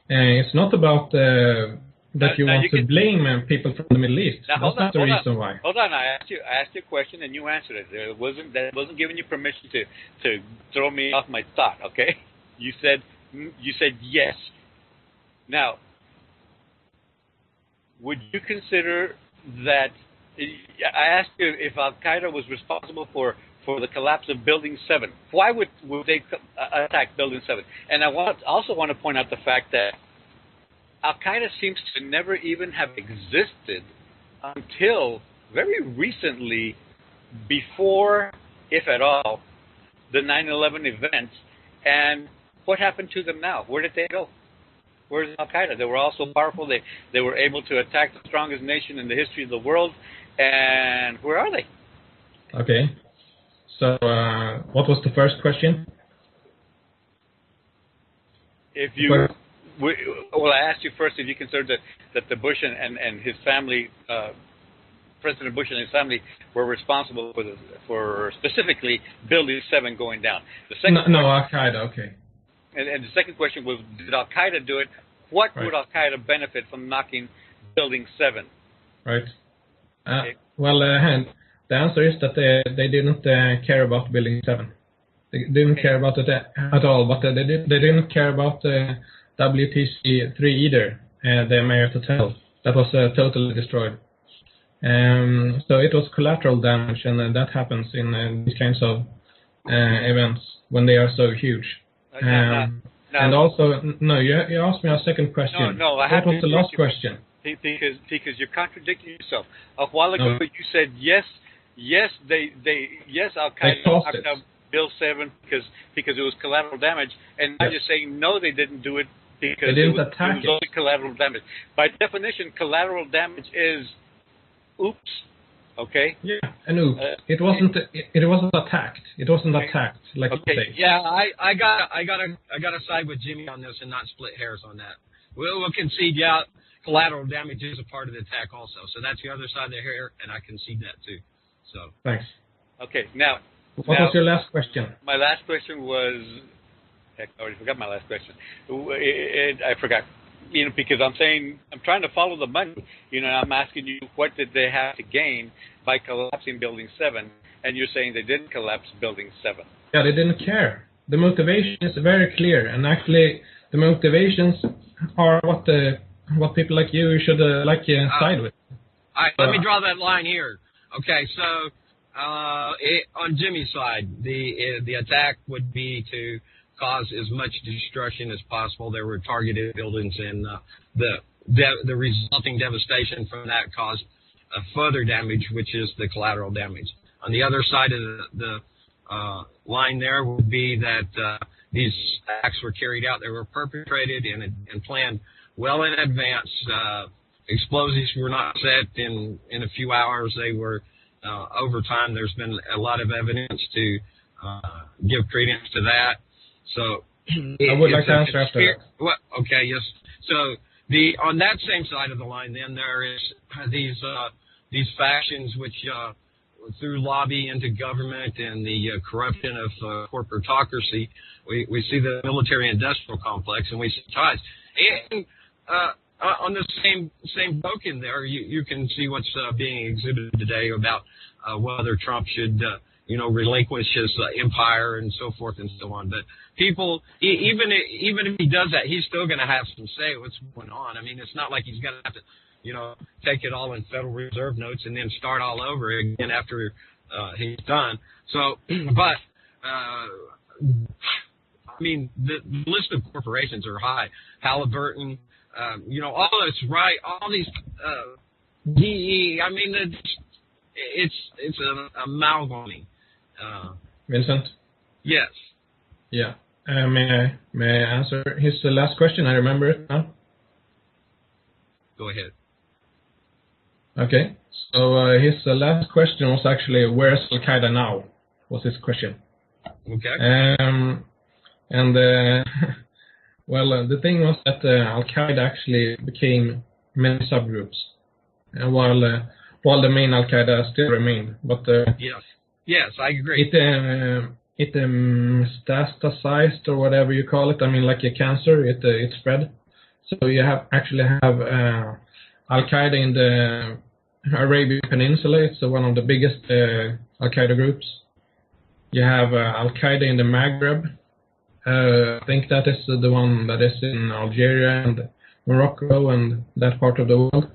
it's not about that you want to blame people from the Middle East. That's not the reason why. Hold on, I asked you a question and you answered it. That wasn't giving you permission to throw me off my thought. Okay, you said yes. Now, would you consider that? I asked you if Al-Qaeda was responsible for the collapse of Building 7. Why would they attack Building 7? And I also want to point out the fact that Al-Qaeda seems to never even have existed until very recently, before, if at all, the 9/11 events. And what happened to them now? Where did they go? Where's Al-Qaeda? They were all so powerful. They were able to attack the strongest nation in the history of the world. And where are they? Okay. So what was the first question? Well, I asked you first if you considered that the Bush and his family, President Bush and his family, were responsible for specifically Building 7 going down. The second Al-Qaeda, okay. And the second question was, did Al-Qaeda do it? What would Al-Qaeda benefit from knocking Building 7? Right. Okay. Well, the answer is that they didn't care about Building 7. They didn't care about it at all, but they didn't care about WTC-3 either, the Marriott Hotel. That was totally destroyed. So it was collateral damage, and that happens in these kinds of events when they are so huge. And also, you asked me a second question. No, what was the last question? Because you're contradicting yourself. A while ago, you said yes, Al-Qaeda knocked out Bill 7 because it was collateral damage, and now you're saying no, they didn't do it because it was only collateral damage. By definition, collateral damage is oops. Okay. Yeah, an oops. It wasn't attacked. It wasn't attacked, like you say. Yeah, I gotta side with Jimmy on this and not split hairs on that. We'll concede. Yeah, collateral damage is a part of the attack also. So that's the other side of the hair, and I concede that too. So. Thanks. Okay. Now. What was your last question? My last question was. Heck, I already forgot my last question. I forgot. Because I'm trying to follow the money. I'm asking you, what did they have to gain by collapsing Building 7? And you're saying they didn't collapse Building 7. Yeah, they didn't care. The motivation is very clear, and actually, the motivations are what people like you should side with. All right, let me draw that line here. Okay, so on Jimmy's side, the attack would be to cause as much destruction as possible. There were targeted buildings, and the resulting devastation from that caused further damage, which is the collateral damage. On the other side of the line there would be that these acts were carried out. They were perpetrated and planned well in advance. Explosives were not set in a few hours. They were over time. There's been a lot of evidence to give credence to that. So I would like to answer after that. Well, okay, yes. So on that same side of the line, then there is these these factions which through lobby into government and the corruption of corporatocracy, we see the military-industrial complex, and we see ties. And on the same token there, you can see what's being exhibited today about whether Trump should, relinquish his empire and so forth and so on. But people, even if he does that, he's still going to have some say what's going on. I mean, it's not like he's going to have to, take it all in Federal Reserve notes and then start all over again after he's done. So, but I mean, the list of corporations are high. Halliburton, all that's right. All these DE. I mean, it's an amalgaming. Vincent. Yes. Yeah. May I answer his last question? I remember it now. Go ahead. Okay. So his last question was actually, where's Al-Qaeda now? Was his question. Okay. Well, the thing was that Al-Qaeda actually became many subgroups, while the main Al-Qaeda still remained. But yes, I agree. It metastasized, or whatever you call it. I mean, like a cancer, it spread. So you actually have Al-Qaeda in the Arabian Peninsula. It's one of the biggest Al-Qaeda groups. You have Al-Qaeda in the Maghreb. I think that is the one that is in Algeria and Morocco and that part of the world.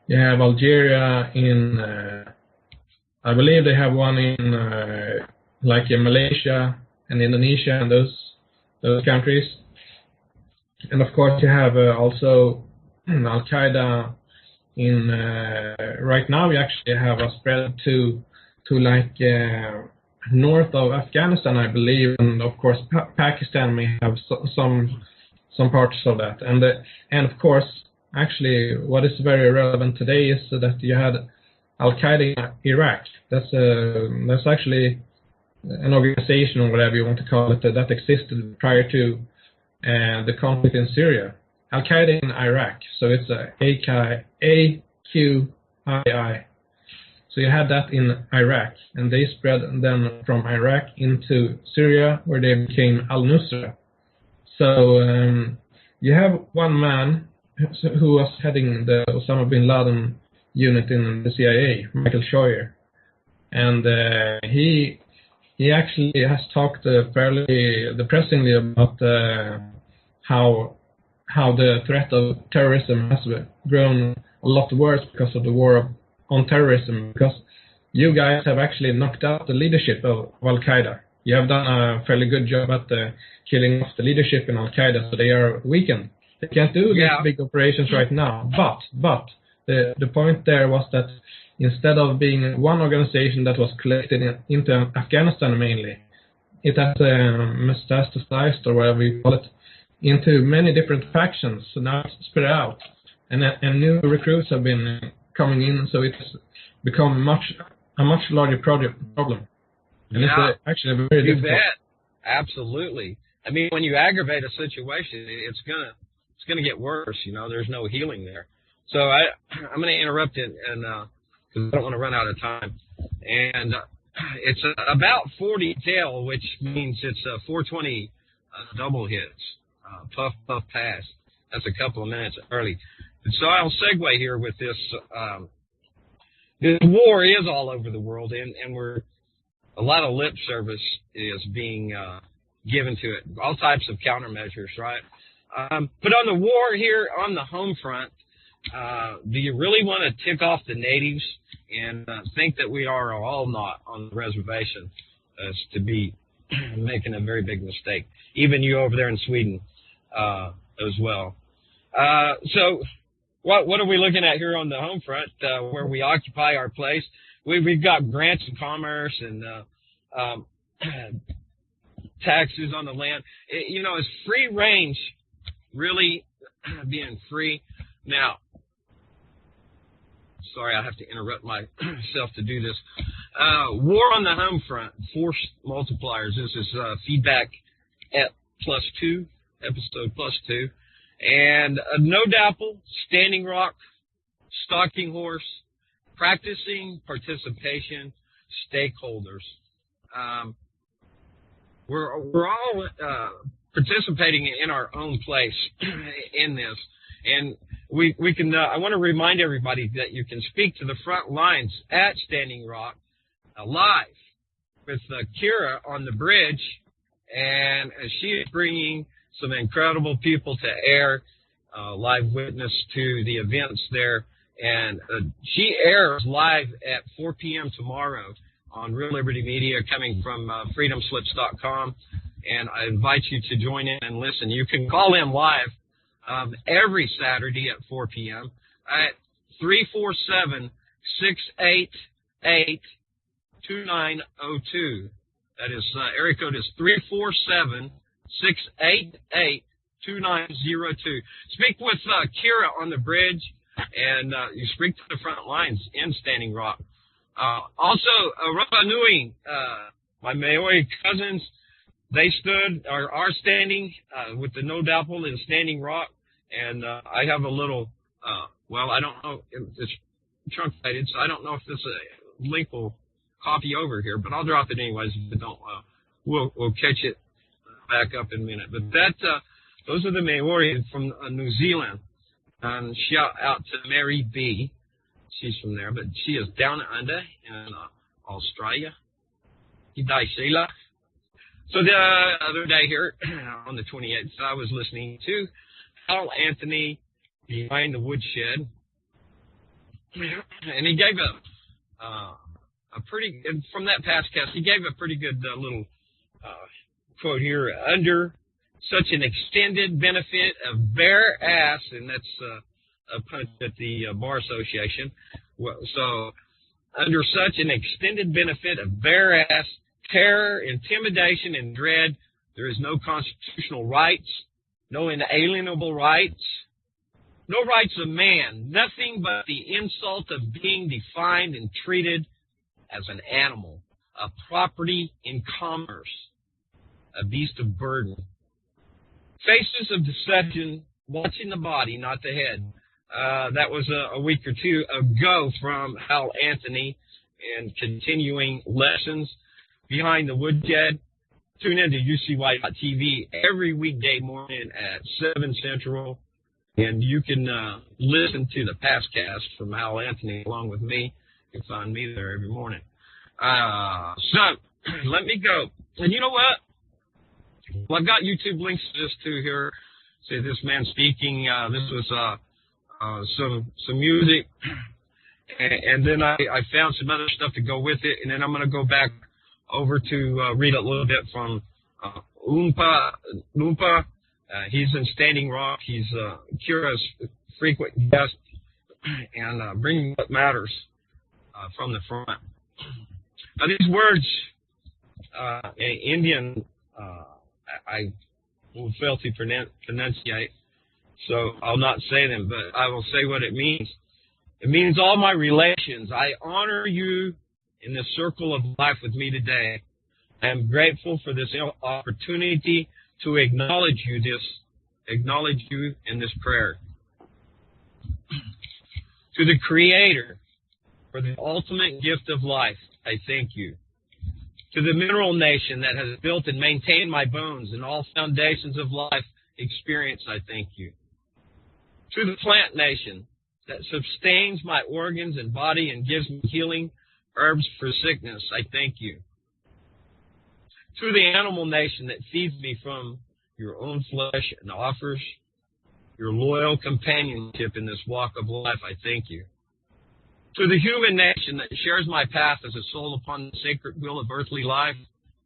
You have Algeria in, I believe they have one in like in Malaysia and Indonesia and those countries. And of course you have also Al-Qaeda in, right now we actually have a spread to like north of Afghanistan, I believe, and of course Pakistan may have some parts of that. And of course, actually, what is very relevant today is that you had Al-Qaeda in Iraq. That's actually an organization, or whatever you want to call it, that existed prior to the conflict in Syria. Al-Qaeda in Iraq, so it's AQII. So you had that in Iraq, and they spread then from Iraq into Syria, where they became al-Nusra. So you have one man who was heading the Osama bin Laden unit in the CIA, Michael Scheuer, and he actually has talked fairly depressingly about how the threat of terrorism has grown a lot worse because of the war on terrorism, because you guys have actually knocked out the leadership of Al-Qaeda. You have done a fairly good job at killing off the leadership in Al-Qaeda, so they are weakened. They can't do these big operations right now. But the point there was that instead of being one organization that was collected into Afghanistan mainly, it has metastasized, or whatever you call it, into many different factions. So now it's spread out, and new recruits have been coming in, so it's become a much larger problem. And it's actually very difficult. Bet. Absolutely. I mean, when you aggravate a situation, it's gonna get worse. There's no healing there. So I'm gonna interrupt it, and because I don't want to run out of time. And it's about 40 tail, which means it's 420 double hits, puff pass. That's a couple of minutes early. And so I'll segue here with this. This war is all over the world, and a lot of lip service is being given to it. All types of countermeasures, right? But on the war here on the home front, do you really want to tick off the natives and think that we are all not on the reservation as to be making a very big mistake? Even you over there in Sweden as well. So what are we looking at here on the home front where we occupy our place? We've got grants and commerce and taxes on the land. Is free range really being free? Now, sorry, I have to interrupt myself to do this. War on the home front, force multipliers. This is feedback Ep+2, episode +2. And No Dapple, Standing Rock, Stalking Horse, practicing participation stakeholders. We're all participating in our own place in this, and we can. I want to remind everybody that you can speak to the front lines at Standing Rock live with Kira on the bridge, and she is bringing some incredible people to air, live witness to the events there. And she airs live at 4 p.m. tomorrow on Real Liberty Media, coming from freedomslips.com. And I invite you to join in and listen. You can call in live every Saturday at 4 p.m. at 347-688-2902. That is, area code is 347-688-2902. Speak with Kira on the bridge, and you speak to the front lines in Standing Rock. Also, Rapa Nui, my Maori cousins, they are standing with the No Dapple in Standing Rock, and I have a little, I don't know, it's truncated, so I don't know if this link will copy over here, but I'll drop it anyways. If it don't, we'll catch it back up in a minute. But those are the Maori from New Zealand. And shout out to Mary B. She's from there, but she is down under in Australia. G'day, Sheila. So the other day here, on the 28th, I was listening to Hal Anthony behind the woodshed, and he gave from that past cast, he gave a pretty good little quote here. Under such an extended benefit of bare ass, and that's a punch at the Bar Association. So, under such an extended benefit of bare ass, terror, intimidation, and dread, there is no constitutional rights, no inalienable rights, no rights of man, nothing but the insult of being defined and treated as an animal, a property in commerce, a beast of burden. Faces of deception, watching the body, not the head. That was a week or two ago from Hal Anthony, and continuing lessons behind the woodshed. Tune in to UCY.TV every weekday morning at 7 Central, and you can listen to the past cast from Hal Anthony along with me. You can find me there every morning. So, let me go. And you know what? Well, I've got YouTube links to this too here. See this man speaking. This was some music, and then I found some other stuff to go with it, and then I'm going to go back over to read a little bit from Loompa. He's in Standing Rock. He's Kira's frequent guest, and bringing what matters from the front. Now these words, Indian, I will fail to pronunciate, so I'll not say them, but I will say what it means. It means all my relations. I honor you in this circle of life with me today. I am grateful for this opportunity to acknowledge you in this prayer. To the Creator, for the ultimate gift of life, I thank you. To the mineral nation that has built and maintained my bones and all foundations of life experience, I thank you. To the plant nation that sustains my organs and body and gives me healing herbs for sickness, I thank you. To the animal nation that feeds me from your own flesh and offers your loyal companionship in this walk of life, I thank you. To the human nation that shares my path as a soul upon the sacred wheel of earthly life,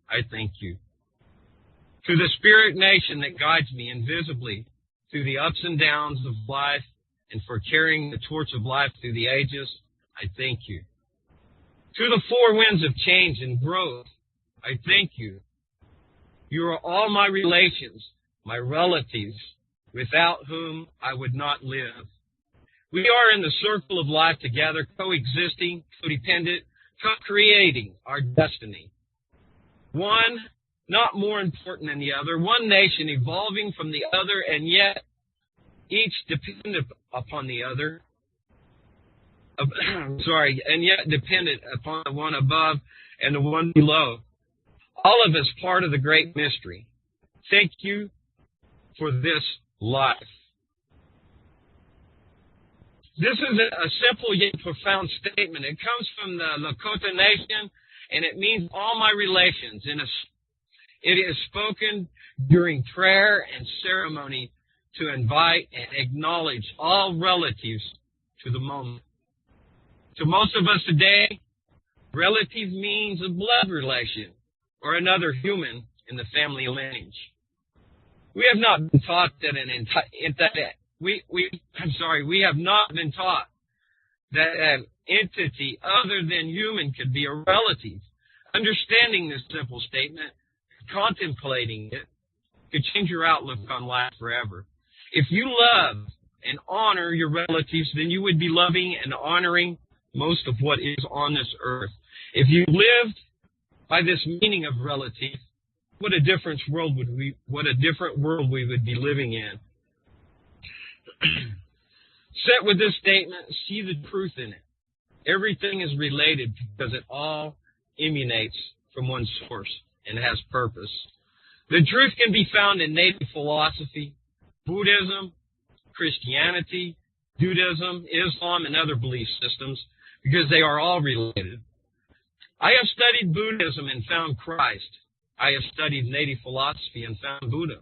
I thank you. To the spirit nation that guides me invisibly through the ups and downs of life and for carrying the torch of life through the ages, I thank you. To the four winds of change and growth, I thank you. You are all my relations, my relatives, without whom I would not live. We are in the circle of life together, coexisting, codependent, co-creating our destiny. One not more important than the other, one nation evolving from the other, and yet each dependent upon the other. and yet dependent upon the one above and the one below. All of us part of the great mystery. Thank you for this life. This is a simple yet profound statement. It comes from the Lakota Nation, and it means all my relations. It is spoken during prayer and ceremony to invite and acknowledge all relatives to the moment. To most of us today, relative means a blood relation or another human in the family lineage. We have not been taught that we have not been taught that an entity other than human could be a relative. Understanding this simple statement, contemplating it, could change your outlook on life forever. If you love and honor your relatives, then you would be loving and honoring most of what is on this earth. If you lived by this meaning of relative, what a different world we would be living in. Set with this statement, see the truth in it. Everything is related because it all emanates from one source and has purpose. The truth can be found in native philosophy, Buddhism, Christianity, Judaism, Islam, and other belief systems because they are all related. I have studied Buddhism and found Christ. I have studied native philosophy and found Buddha.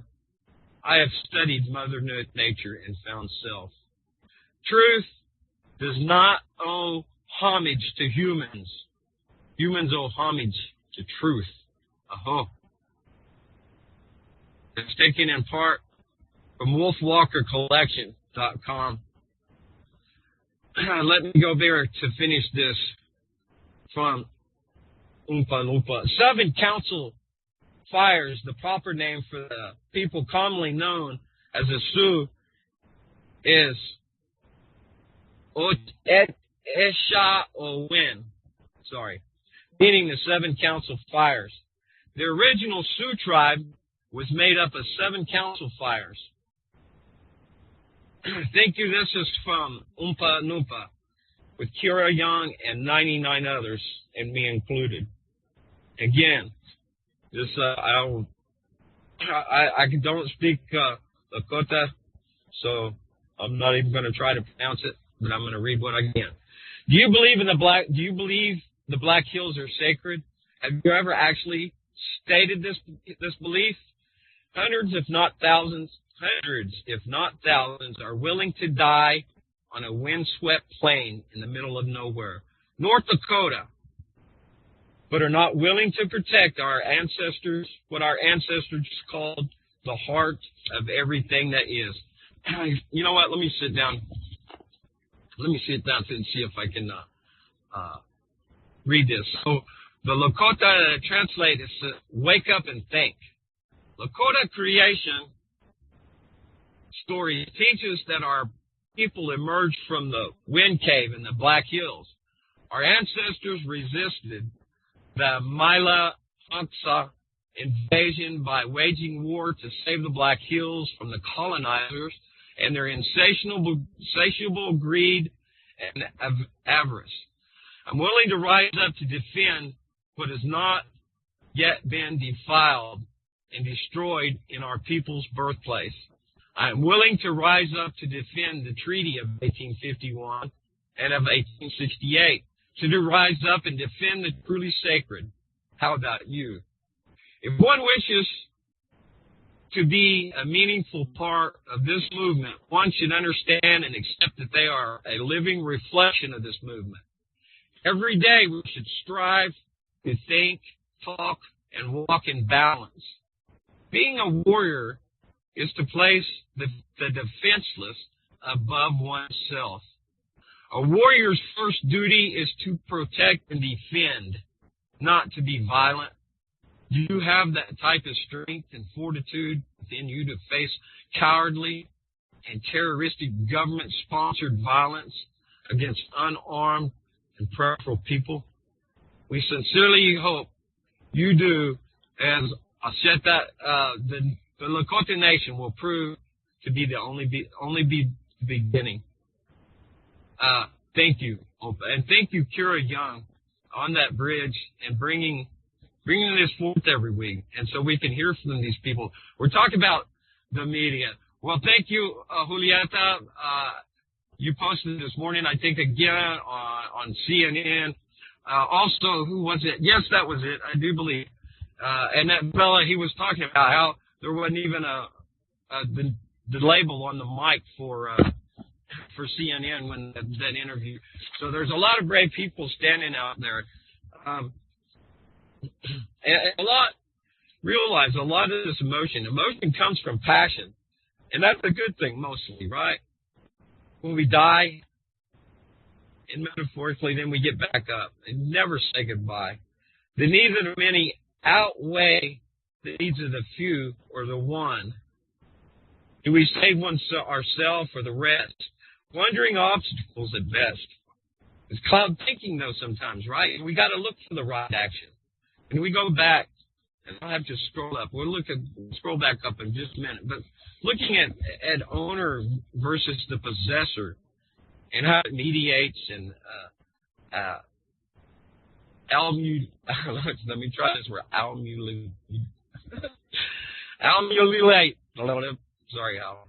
I have studied Mother Nature and found self. Truth does not owe homage to humans. Humans owe homage to truth. Aho. It's taken in part from wolfwalkercollection.com. Let me go there to finish this from Oompa Loompa. 7 council fires, the proper name for the people commonly known as the Sioux, is Esha Owin, meaning the 7 council fires. The original Sioux tribe was made up of 7 council fires. Thank you. This is from Oompa Loompa with Kira Young and 99 others, and me included. Again, this I don't speak Lakota, so I'm not even going to try to pronounce it, but I'm going to read what I can. Do you believe the Black Hills are sacred? Have you ever actually stated this belief? Hundreds, if not thousands, are willing to die on a windswept plain in the middle of nowhere, North Dakota, but are not willing to protect our ancestors, what our ancestors called the heart of everything that is. You know what? Let me sit down and see if I can read this. So the Lakota translate is to wake up and think. Lakota creation story teaches that our people emerged from the wind cave in the Black Hills. Our ancestors resisted the Mila Hunksa invasion by waging war to save the Black Hills from the colonizers and their insatiable greed and avarice. I'm willing to rise up to defend what has not yet been defiled and destroyed in our people's birthplace. I am willing to rise up to defend the Treaty of 1851 and of 1868, to rise up and defend the truly sacred. How about you? If one wishes to be a meaningful part of this movement, one should understand and accept that they are a living reflection of this movement. Every day we should strive to think, talk, and walk in balance. Being a warrior is to place the defenseless above oneself. A warrior's first duty is to protect and defend, not to be violent. Do you have that type of strength and fortitude within you to face cowardly and terroristic government-sponsored violence against unarmed and prayerful people? We sincerely hope you do, as I said that the Lakota Nation will prove to be the only beginning. Thank you. And thank you, Kira Young, on that bridge and bringing this forth every week, and so we can hear from these people. We're talking about the media. Well, thank you, Julieta. You posted this morning, I think, again on CNN. Also, who was it? Yes, that was it. I do believe. And that fella, he was talking about how there wasn't even the label on the mic for CNN when that interview. So there's a lot of brave people standing out there. And realize a lot of this emotion comes from passion. And that's a good thing mostly, right? When we die, and metaphorically, then we get back up and never say goodbye. The needs of the many outweigh the needs of the few or the one. Do we save ourselves or the rest? Wondering obstacles at best. It's cloud thinking, though, sometimes, right? And we got to look for the right action. And we go back, and I'll have to scroll up. We'll scroll back up in just a minute. But looking at owner versus the possessor and how it mediates and let me try this word. Almulate. Sorry, Al.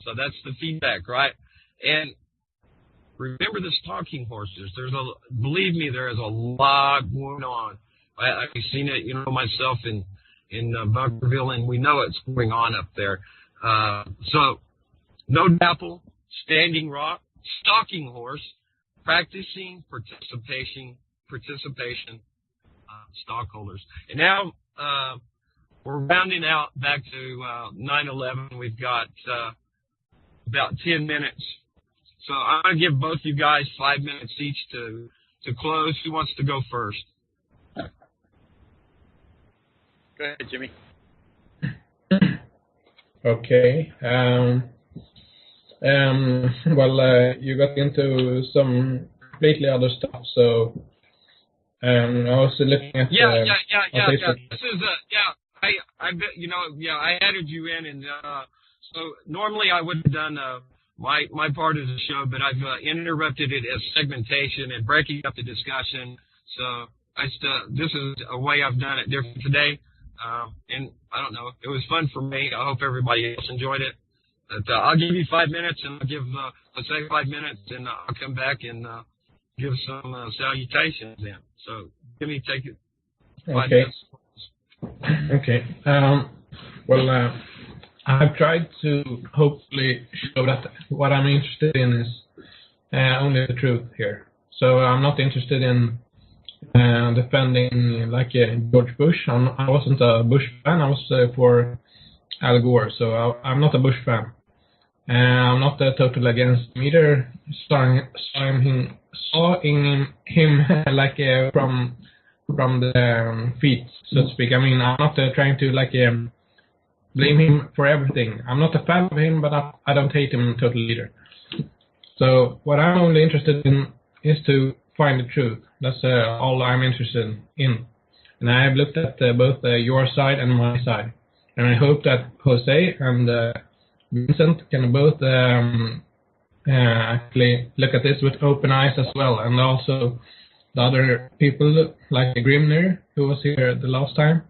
So that's the feedback, right? And remember the stalking horses. Believe me, there is a lot going on. I've seen it, myself in Bunkerville, and we know it's going on up there. So, no dapple, standing rock, stalking horse, practicing participation, stockholders. And now we're rounding out back to 9/11. We've got about 10 minutes. So I'm going to give both you guys 5 minutes each to close. Who wants to go first? Go ahead, Jimmy. Okay. Well, you got into some completely other stuff, so I was looking at yeah. This is I added you in, and so normally I would have done my part of the show, but I've interrupted it as segmentation and breaking up the discussion. So this is a way I've done it different today. And I don't know, it was fun for me. I hope everybody else enjoyed it. But I'll give you 5 minutes, and I'll give let's say 5 minutes, and I'll come back and give some salutations in. So take it 5 minutes. Okay. Well, I've tried to hopefully show that what I'm interested in is only the truth here. So I'm not interested in defending like George Bush. I wasn't a Bush fan. I was for Al Gore. So I'm not a Bush fan. I'm not totally against him either. Sawing him like from the feet, so to speak. I mean, I'm not trying to blame him for everything. I'm not a fan of him, but I don't hate him totally either. So what I'm only interested in is to find the truth. That's all I'm interested in. And I have looked at both your side and my side. And I hope that Jose and Vincent can both actually look at this with open eyes as well. And also the other people, like Grimner, who was here the last time.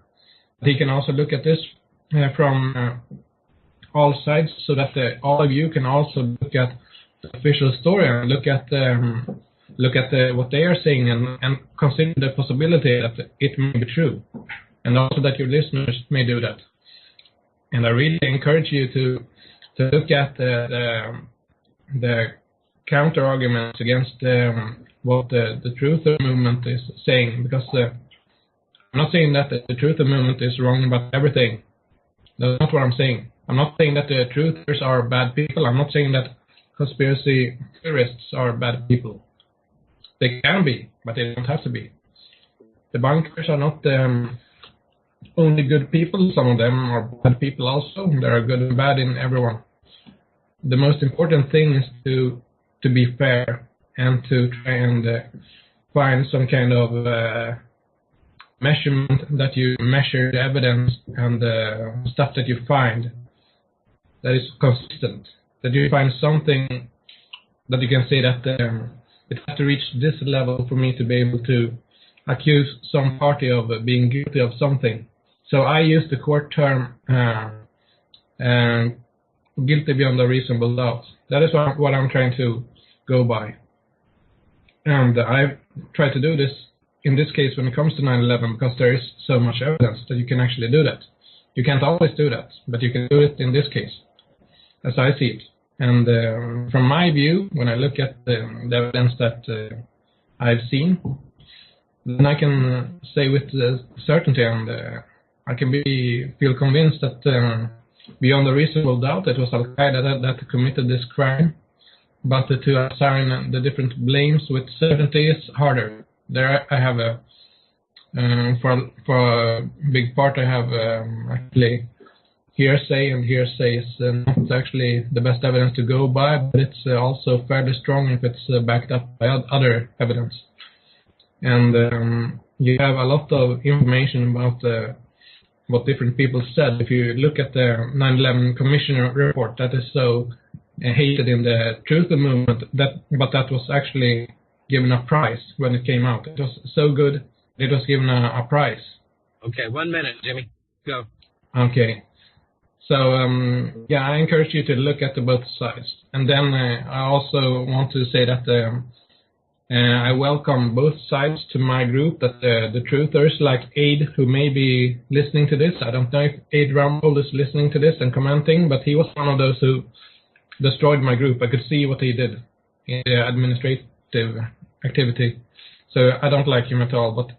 He can also look at this from all sides, so that all of you can also look at the official story and look at what they are saying and consider the possibility that it may be true, and also that your listeners may do that. And I really encourage you to look at the counter arguments against what the truther movement is saying, because I'm not saying that the truther movement is wrong about everything. That's not what I'm saying. I'm not saying that the truthers are bad people. I'm not saying that conspiracy theorists are bad people. They can be, but they don't have to be. The bunkers are not only good people. Some of them are bad people also. There are good and bad in everyone. The most important thing is to be fair and to try and find some kind of measurement that you measure the evidence and the stuff that you find that is consistent. That you find something that you can say that it has to reach this level for me to be able to accuse some party of being guilty of something. So I use the court term guilty beyond a reasonable doubt. That is what I'm trying to go by. And I try to do this in this case when it comes to 9/11 because there is so much evidence that you can actually do that. You can't always do that, but you can do it in this case, as I see it. And from my view, when I look at the evidence that I've seen, then I can say with certainty, and I can feel convinced that beyond a reasonable doubt it was Al-Qaeda that committed this crime. But to assign the different blames with certainty is harder. There I have for a big part I have actually hearsay, and hearsay is not actually the best evidence to go by, but it's also fairly strong if it's backed up by other evidence. And you have a lot of information about what different people said. If you look at the 9/11 Commissioner report, that is so hated in the truth movement, but that was actually given a prize when it came out. It was so good, it was given a prize. Okay, 1 minute, Jimmy. Go. Okay. So, yeah, I encourage you to look at both sides. And then I also want to say that I welcome both sides to my group, that the truthers like Aid, who may be listening to this. I don't know if Aid Rumble is listening to this and commenting, but he was one of those who destroyed my group. I could see what he did in the administrative activity. So I don't like him at all, but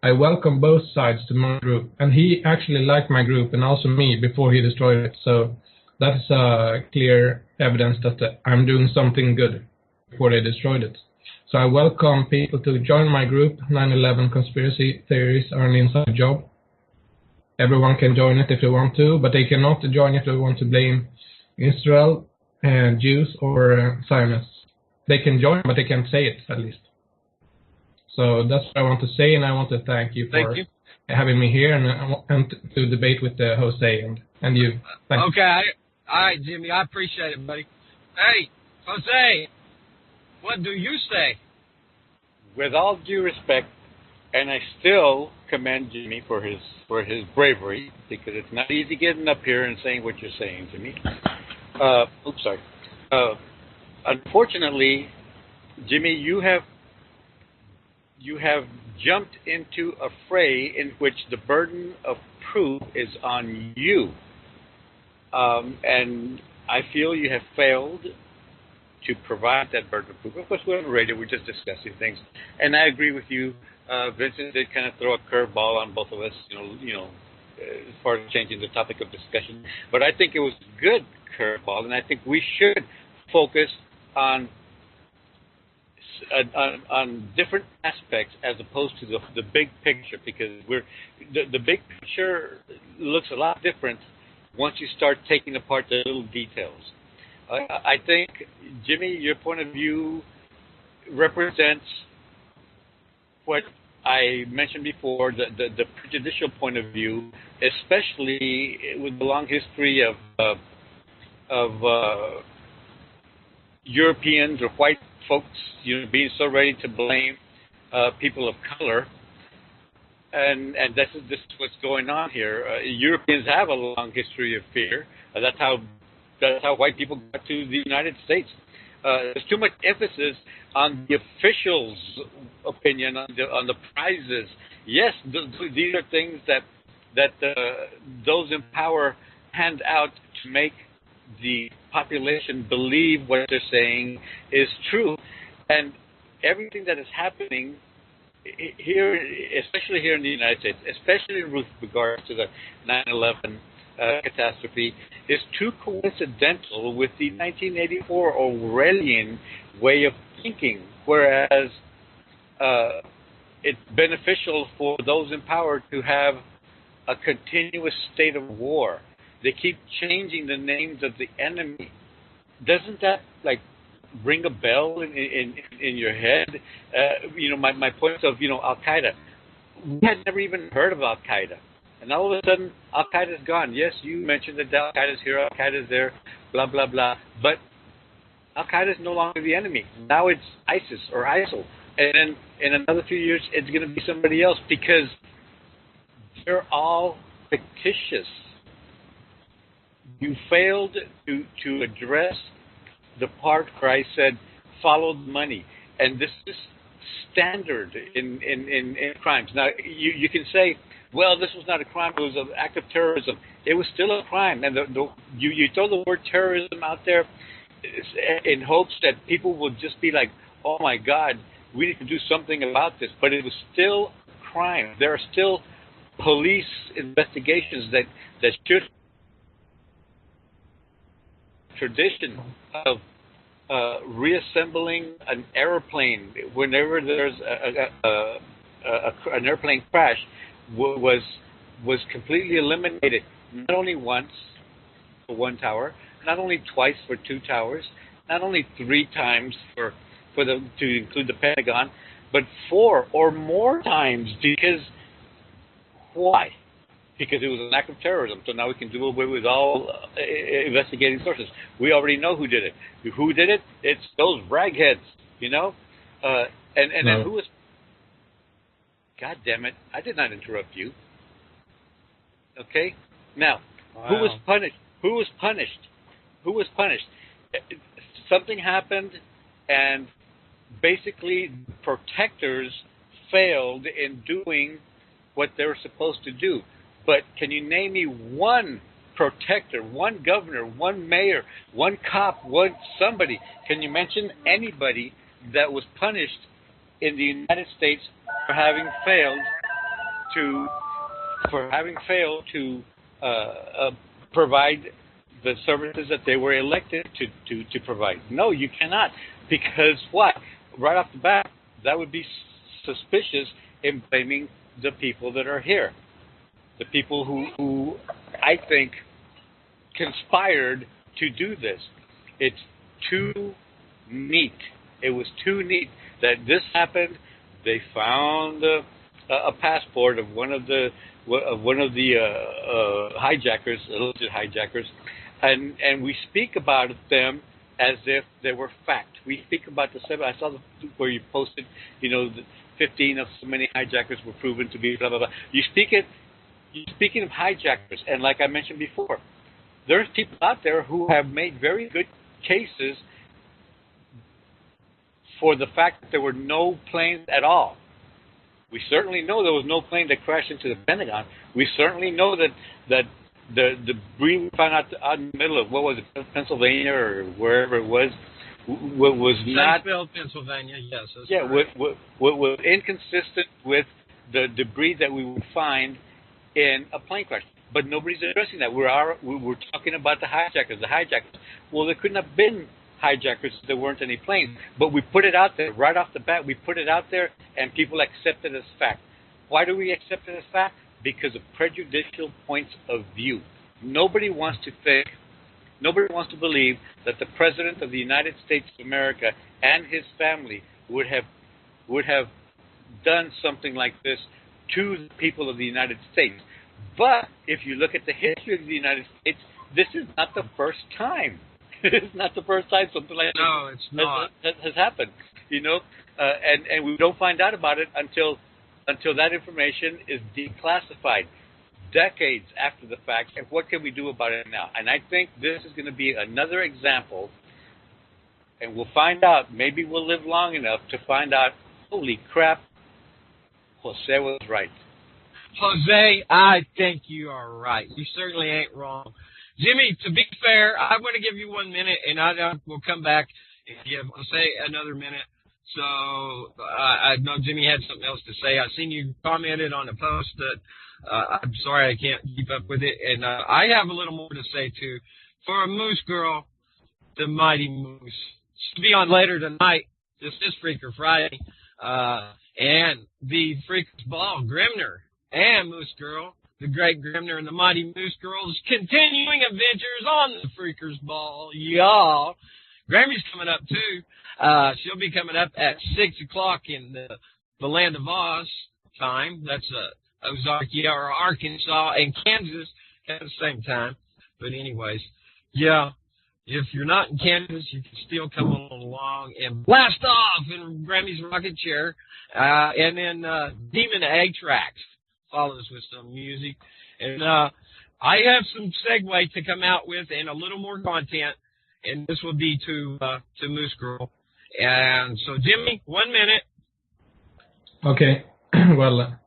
I welcome both sides to my group. And he actually liked my group and also me before he destroyed it. So that is clear evidence that I'm doing something good before they destroyed it. So I welcome people to join my group. 9/11 Conspiracy Theories are an inside job. Everyone can join it if they want to, but they cannot join if they want to blame Israel, Jews, or Zionists. They can join, but they can't say it, at least. So that's what I want to say, and I want to thank you for having me here and to debate with Jose and you. Thanks. Okay. All right, Jimmy. I appreciate it, buddy. Hey, Jose, what do you say? With all due respect, and I still commend Jimmy for his bravery, because it's not easy getting up here and saying what you're saying to me. Oops, sorry. Unfortunately, Jimmy, you have jumped into a fray in which the burden of proof is on you. And I feel you have failed to provide that burden of proof. Of course, we're on the radio, we're just discussing things. And I agree with you. Vincent did kind of throw a curveball on both of us, as far as changing the topic of discussion. But I think it was a good curveball, and I think we should focus on different aspects as opposed to the big picture, because the big picture looks a lot different once you start taking apart the little details. I think, Jimmy, your point of view represents what I mentioned before, the prejudicial point of view, especially with the long history of Europeans or white folks, being so ready to blame people of color, and this is what's going on here. Europeans have a long history of fear. That's how white people got to the United States. There's too much emphasis on the officials' opinion, on the prizes. Yes, these are things that those in power hand out to make the population believe what they're saying is true. And everything that is happening here, especially here in the United States, especially with regards to the 9/11 catastrophe, is too coincidental with the 1984 Orwellian way of thinking, whereas it's beneficial for those in power to have a continuous state of war. They keep changing the names of the enemy. Doesn't that ring a bell in your head? My point of Al-Qaeda. We had never even heard of Al-Qaeda, and all of a sudden Al-Qaeda's gone. Yes, you mentioned that Al-Qaeda's here, Al-Qaeda's there, blah blah blah. But Al-Qaeda is no longer the enemy. Now it's ISIS or ISIL. And then in another few years, it's going to be somebody else because they're all fictitious. You failed to address the part where I said, follow the money. And this is standard in crimes. Now, you can say, well, this was not a crime, it was an act of terrorism. It was still a crime. And you throw the word terrorism out there in hopes that people will just be like, oh, my God, we need to do something about this. But it was still a crime. There are still police investigations that should tradition of reassembling an airplane whenever there's an airplane crash was completely eliminated. Not only once for one tower, not only twice for two towers, not only 3 times to include the Pentagon, but 4 or more times. Because why? Because it was an act of terrorism. So now we can do away with all investigating sources. We already know who did it. Who did it? It's those ragheads, you know? And then who was... God damn it. I did not interrupt you. Okay? Now, Who was punished? Who was punished? Who was punished? Something happened, and basically protectors failed in doing what they were supposed to do. But can you name me one protector, one governor, one mayor, one cop, somebody? Can you mention anybody that was punished in the United States for having failed to provide the services that they were elected to provide? No, you cannot. Because what? Right off the bat, that would be suspicious in blaming the people that are here. The people who I think conspired to do this. It's too neat. It was too neat that this happened. They found a passport of one of the hijackers, alleged hijackers, and we speak about them as if they were fact. We speak about the 7. I saw where you posted, the 15 of so many hijackers were proven to be blah blah blah. Speaking of hijackers, and like I mentioned before, there's people out there who have made very good cases for the fact that there were no planes at all. We certainly know there was no plane that crashed into the Pentagon. We certainly know that the debris we found out in the middle of, what was it, Pennsylvania or wherever it was not... Sunnyvale, Pennsylvania, yes. Yeah, was inconsistent with the debris that we would find in a plane crash. But nobody's addressing that. We're talking about the hijackers. Well, there couldn't have been hijackers if there weren't any planes. But we put it out there. Right off the bat, we put it out there, and people accept it as fact. Why do we accept it as fact? Because of prejudicial points of view. Nobody wants to believe that the President of the United States of America and his family would have done something like this to the people of the United States. But if you look at the history of the United States, this is not the first time. It's not the first time something like this has happened. And we don't find out about it until that information is declassified, decades after the fact. And what can we do about it now? And I think this is going to be another example, and we'll find out. Maybe we'll live long enough to find out, holy crap, Jose was right. Jose, I think you are right. You certainly ain't wrong. Jimmy, to be fair, I'm going to give you 1 minute, and we'll come back and give Jose another minute. So I know Jimmy had something else to say. I seen you commented on a post that I'm sorry I can't keep up with it. And I have a little more to say, too. For a Moose Girl, the Mighty Moose. She'll be on later tonight. This is Freaker Friday. And the Freaker's Ball, Grimner, and Moose Girl, the Great Grimner and the Mighty Moose Girl's continuing adventures on the Freaker's Ball, y'all. Grammy's coming up, too. She'll be coming up at 6 o'clock in the Land of Oz time. That's Ozark, or Arkansas, and Kansas at the same time. But anyways, yeah, if you're not in Kansas, you can still come along and blast off in Grammy's rocket chair. And then Demon A-Tracks follows with some music. And I have some segue to come out with and a little more content, and this will be to Moose Girl. And so, Jimmy, 1 minute. Okay. Well,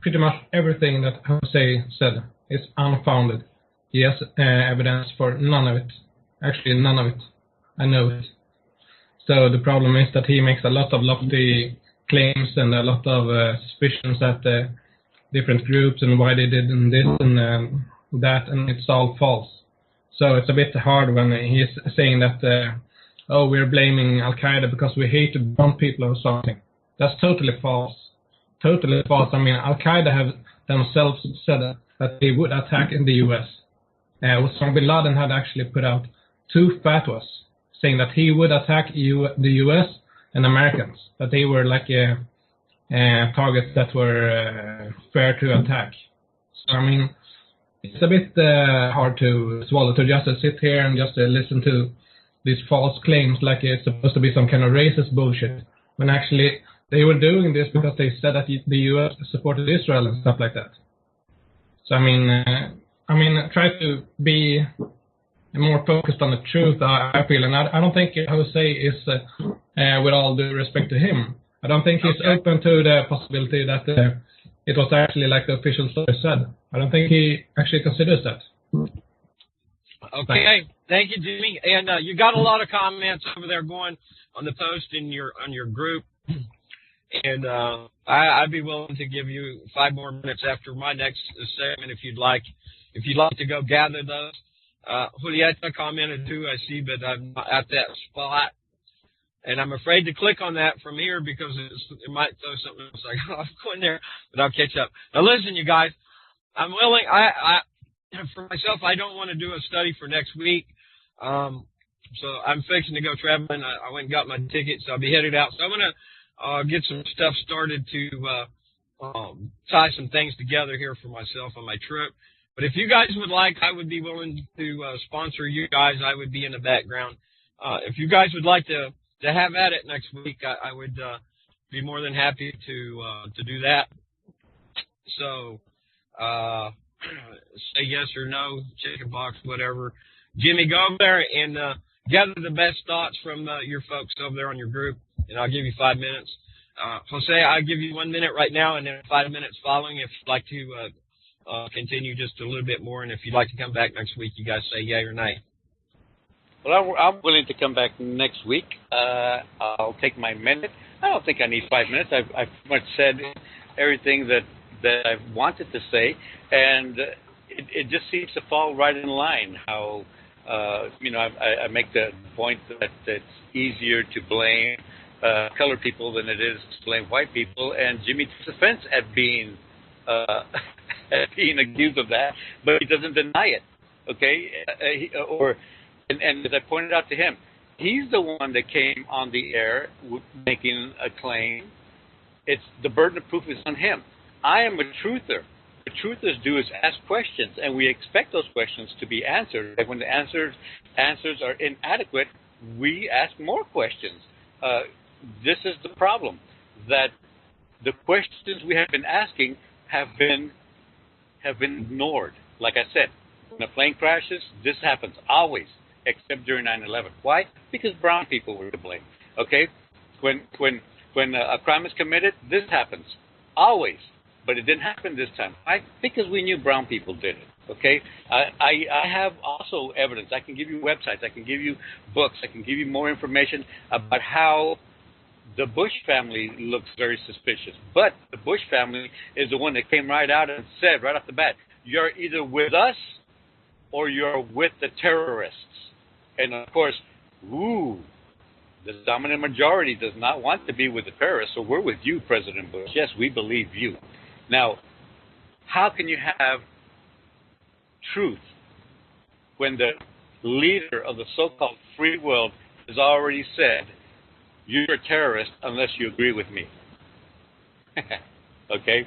pretty much everything that Jose said is unfounded. He has evidence for none of it. Actually, none of it. I know it. So the problem is that he makes a lot of lofty claims and a lot of suspicions at different groups and why they did this and that, and it's all false. So it's a bit hard when he's saying that, we're blaming Al-Qaeda because we hate brown people or something. That's totally false. Totally false. I mean, Al-Qaeda have themselves said that they would attack in the U.S. Osama bin Laden had actually put out 2 fatwas saying that he would attack the U.S. and Americans, that they were like targets that were fair to attack. So, I mean, it's a bit hard to swallow to just sit here and just listen to these false claims like it's supposed to be some kind of racist bullshit, when actually they were doing this because they said that the U.S. supported Israel and stuff like that. So, I mean, try to be more focused on the truth, I feel. And I don't think Jose is, with all due respect to him, I don't think he's open to the possibility that it was actually like the official story said. I don't think he actually considers that. Okay. Thank you, Jimmy. And you got a lot of comments over there going on the post on your group. And I'd be willing to give you 5 more minutes after my next segment if you'd like. If you'd like to go gather those. Julieta commented too, I see, but I'm not at that spot. And I'm afraid to click on that from here because it might throw something else. I got off going there, but I'll catch up. Now listen, you guys, I'm willing. I for myself, I don't want to do a study for next week. So I'm fixing to go traveling. I went and got my ticket, so I'll be headed out. So I'm going to get some stuff started to tie some things together here for myself on my trip. But if you guys would like, I would be willing to sponsor you guys. I would be in the background. If you guys would like to have at it next week, I would be more than happy to do that. So say yes or no, check a box, whatever. Jimmy, go over there and gather the best thoughts from your folks over there on your group, and I'll give you 5 minutes. Jose, I'll give you 1 minute right now and then 5 minutes following if you'd like to continue just a little bit more. And if you'd like to come back next week, you guys say yay or nay. Well, I'm willing to come back next week. I'll take my minute. I don't think I need 5 minutes. I've pretty much said everything that I've wanted to say, and it just seems to fall right in line. How I make the point that it's easier to blame colored people than it is to blame white people, and Jimmy takes offense at being accused of that, but he doesn't deny it. Okay, and as I pointed out to him, he's the one that came on the air making a claim. It's the burden of proof is on him. I am a truther. What truthers do is ask questions, and we expect those questions to be answered. And when the answers are inadequate, we ask more questions. This is the problem, that the questions we have been asking have been ignored. Like I said, when a plane crashes, this happens always, except during 9/11. Why? Because brown people were to blame. Okay, when a crime is committed, this happens always, but it didn't happen this time. Why? Because we knew brown people did it. Okay, I have also evidence. I can give you websites. I can give you books. I can give you more information about how the Bush family looks very suspicious. But the Bush family is the one that came right out and said right off the bat, you're either with us or you're with the terrorists. And of course, the dominant majority does not want to be with the terrorists, so we're with you, President Bush. Yes, we believe you. Now, how can you have truth when the leader of the so-called free world has already said, you're a terrorist unless you agree with me? Okay?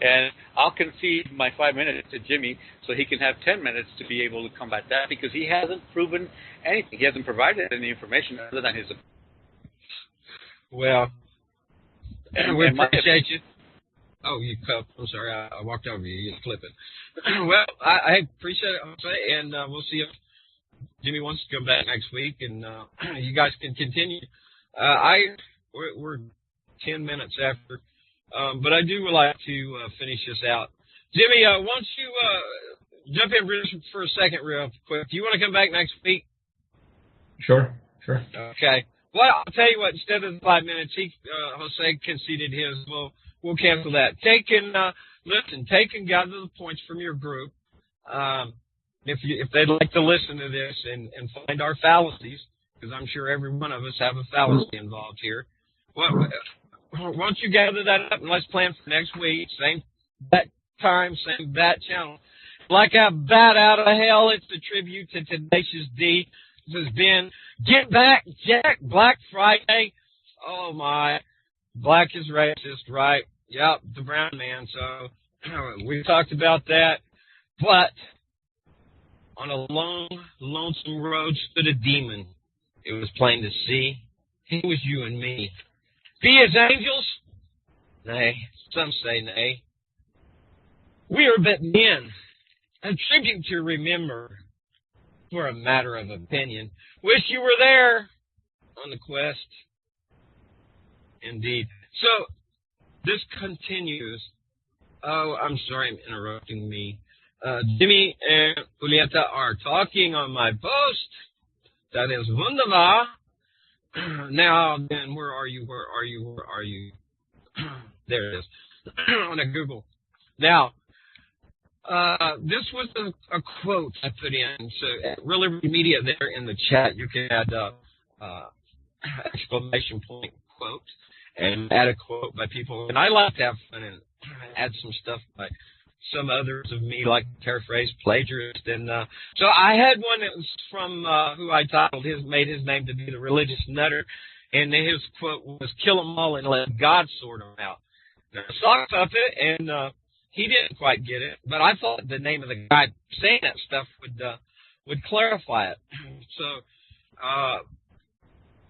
And I'll concede my 5 minutes to Jimmy so he can have 10 minutes to be able to combat that because he hasn't proven anything. He hasn't provided any information other than his opinion. Well, we appreciate you. Oh, you cut. I'm sorry. I walked over you. You clip it. Well, I appreciate it, Jose, and we'll see if Jimmy wants to come back next week, and you guys can continue. We're 10 minutes after, but I do like to finish this out. Jimmy, why don't you jump in for a second real quick? Do you want to come back next week? Sure. Okay. Well, I'll tell you what. Instead of the 5 minutes, Jose conceded his. We'll cancel that. Take and gather the points from your group. If they'd like to listen to this and find our fallacies, because I'm sure every one of us have a fallacy involved here. Well, why don't you gather that up and let's plan for next week. Same bat time, same bat channel. Like a bat out of hell, it's a tribute to Tenacious D. This has been Get Back, Jack, Black Friday. Oh, my. Black is racist, right? Yep, the brown man. So we talked about that. But on a long, lonesome road stood a demon. It was plain to see. It was you and me. Be as angels? Nay, some say nay. We are but men, a tribute to remember, for a matter of opinion. Wish you were there on the quest. Indeed. So, this continues. Oh, I'm sorry, I'm interrupting me. Jimmy and Julieta are talking on my post. That is wunderbar. Now, then, where are you? There it is. On a Google. Now, this was a quote I put in. So, at Really Media there in the chat, you can add exclamation point quote and add a quote by people. And I like to have fun and add some stuff by some others of me, like paraphrase, plagiarist. And so I had one that was from who I titled made his name to be the Religious Nutter. And his quote was, "Kill them all and let God sort them out." Now, I saw it, and he didn't quite get it, but I thought the name of the guy saying that stuff would clarify it. So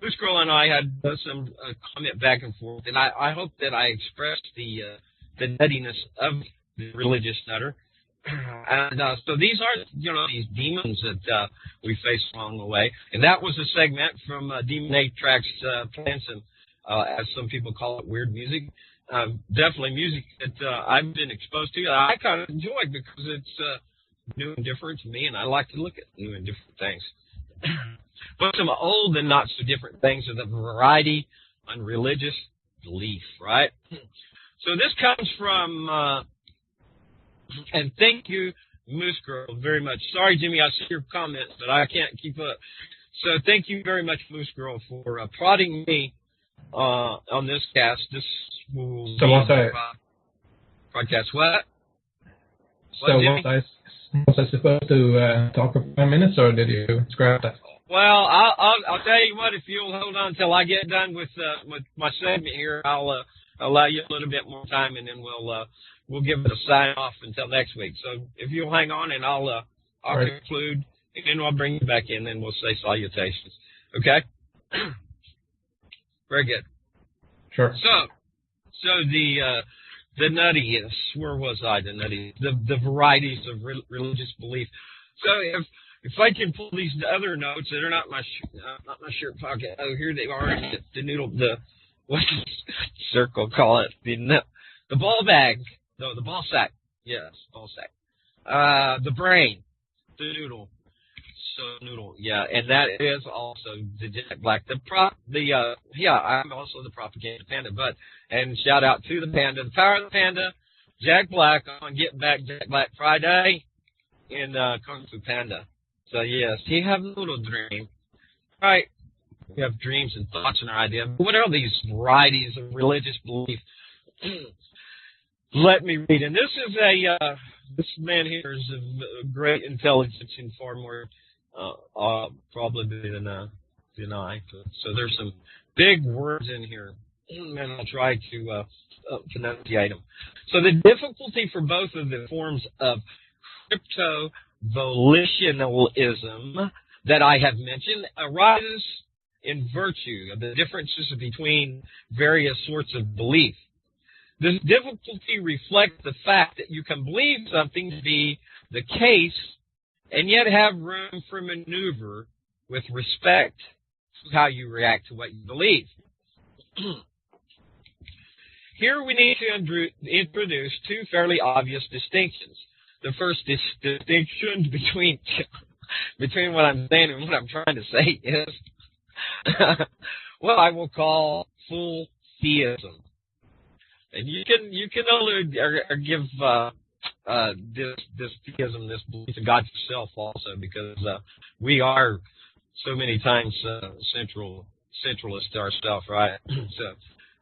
Moose Girl and I had some comment back and forth, and I hope that I expressed the nuttiness of the Religious Nutter. And so these are, these demons that we face along the way. And that was a segment from Demon 8 Tracks, playing some, as some people call it, weird music. Definitely music that I've been exposed to. I kind of enjoy because it's new and different to me, and I like to look at new and different things. But some old and not so different things of the variety on religious belief, right? So this comes from, and thank you, Moose Girl, very much. Sorry, Jimmy, I see your comments, but I can't keep up. So thank you very much, Moose Girl, for prodding me on this cast. This will so was broadcast. What? So was I supposed to talk for 5 minutes, or did you scrap that? Well, I'll tell you what. If you'll hold on until I get done with my segment here, I'll allow you a little bit more time, and then we'll give it a sign off until next week. So if you'll hang on, and I'll conclude, and then I'll bring you back in, and we'll say salutations. Okay? Very good. Sure. So the nuttiness. Where was I? The nutty. The varieties of religious belief. So if I can pull these other notes that are not my shirt pocket. Oh, here they are. The noodle. What's the circle call it? The ball bag. No, the ball sack. Yes, ball sack. The brain. The noodle. So noodle. Yeah, and that is also the Jack Black. I'm also the propaganda panda. And shout out to the panda, the power of the panda, Jack Black on Get Back, Jack Black Friday in Kung Fu Panda. So yes, you have a little dream, right? We have dreams and thoughts and our idea. What are these varieties of religious belief? Let me read. And this is this man here is of great intelligence and far more probably than I. So there's some big words in here. and I'll try to enunciate them. So the difficulty for both of the forms of crypto-volitionalism that I have mentioned arises in virtue of the differences between various sorts of belief. This difficulty reflects the fact that you can believe something to be the case and yet have room for maneuver with respect to how you react to what you believe. Here we need to introduce two fairly obvious distinctions. The first distinction between what I'm saying and what I'm trying to say is what I will call full theism. And you can allude or give this theism, this belief in God yourself also, because we are so many times centralist ourselves, right? So a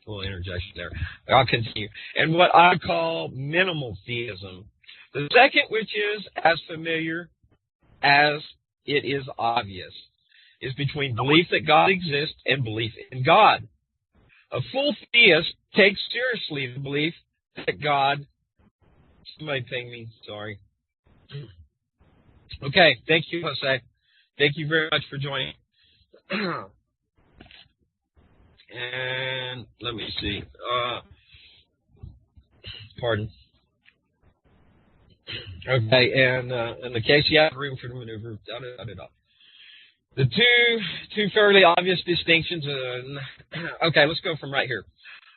little interjection there. I'll continue. And what I call minimal theism. The second, which is as familiar as it is obvious, is between belief that God exists and belief in God. A full theist takes seriously the belief that God... Somebody ping me, sorry. Okay, thank you, Jose. Thank you very much for joining. And let me see. Pardon. Okay, and in the case you have room for the maneuver, the two fairly obvious distinctions. Okay, let's go from right here.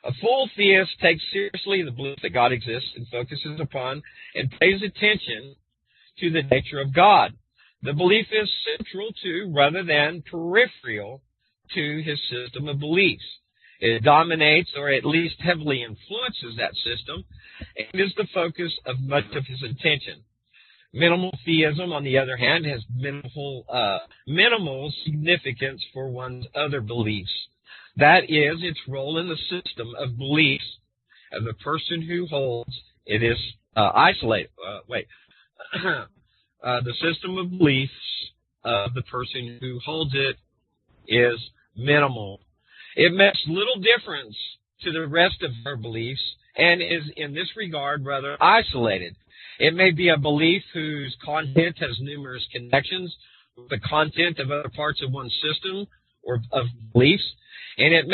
A full theist takes seriously the belief that God exists and focuses upon and pays attention to the nature of God. The belief is central to, rather than peripheral to, his system of beliefs. It dominates, or at least heavily influences, that system and is the focus of much of his attention. Minimal theism, on the other hand, has minimal significance for one's other beliefs. That is, its role in the system of beliefs of the person who holds it is isolated. The system of beliefs of the person who holds it is minimal. It makes little difference to the rest of our beliefs and is, in this regard, rather isolated. It may be a belief whose content has numerous connections with the content of other parts of one's system or of beliefs, and it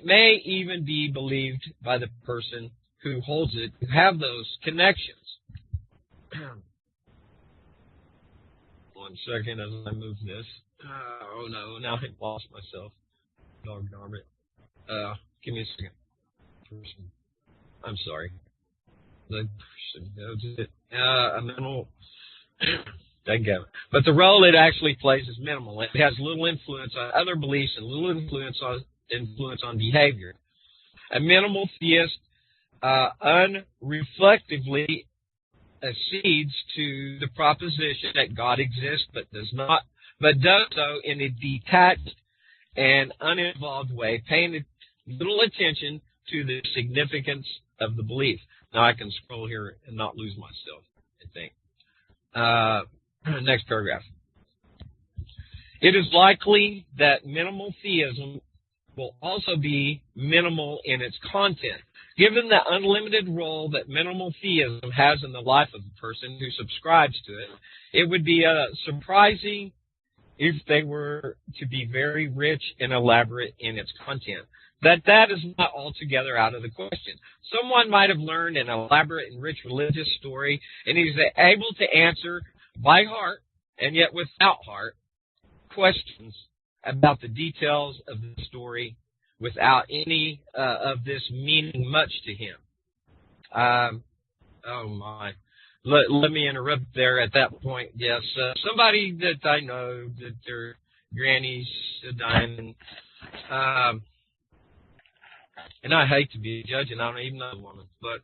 may even be believed by the person who holds it to have those connections. One second as I move this. Oh no, now I lost myself. Dog darn it. Give me a second. Person. I'm sorry. The person knows it. A minimal. But the role it actually plays is minimal. It has little influence on other beliefs and little influence on behavior. A minimal theist unreflectively accedes to the proposition that God exists, but does so in a detached and uninvolved way, paying little attention to the significance of the belief. Now I can scroll here and not lose myself, I think. Next paragraph. It is likely that minimal theism will also be minimal in its content. Given the unlimited role that minimal theism has in the life of the person who subscribes to it, it would be surprising if they were to be very rich and elaborate in its content. That is not altogether out of the question. Someone might have learned an elaborate and rich religious story, and he's able to answer by heart, and yet without heart, questions about the details of the story without any of this meaning much to him. Oh my. Let me interrupt there at that point. Yes, somebody that I know that their granny's dying, and I hate to be a judge, and I don't even know the woman, but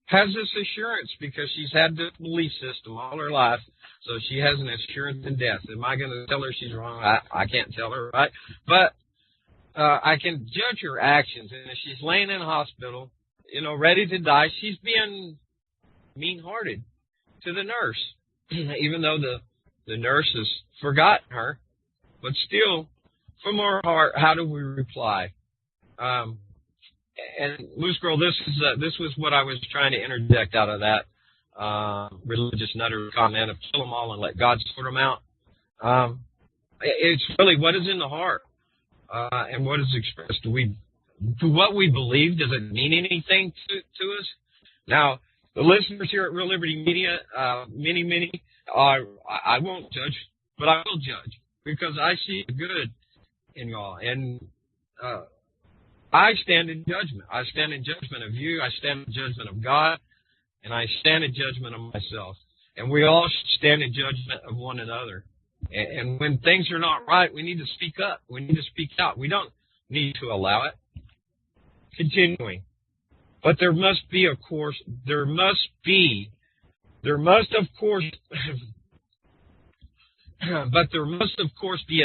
has this assurance because she's had this belief system all her life, so she has an assurance in death. Am I going to tell her she's wrong? I can't tell her, right? But I can judge her actions, and if she's laying in a hospital, ready to die, she's being mean-hearted to the nurse, even though the nurse has forgotten her, but still from our heart, how do we reply? And Loose Girl, this was what I was trying to interject out of that religious nutter comment of kill them all and let God sort them out. It's really what is in the heart and what is expressed. Do what we believe, does it mean anything to us? Now, the listeners here at Real Liberty Media, many, I won't judge, but I will judge because I see the good in y'all. And I stand in judgment. I stand in judgment of you. I stand in judgment of God. And I stand in judgment of myself. And we all should stand in judgment of one another. And when things are not right, we need to speak up. We need to speak out. We don't need to allow it. Continuing. But there must be, of course, but there must, of course, be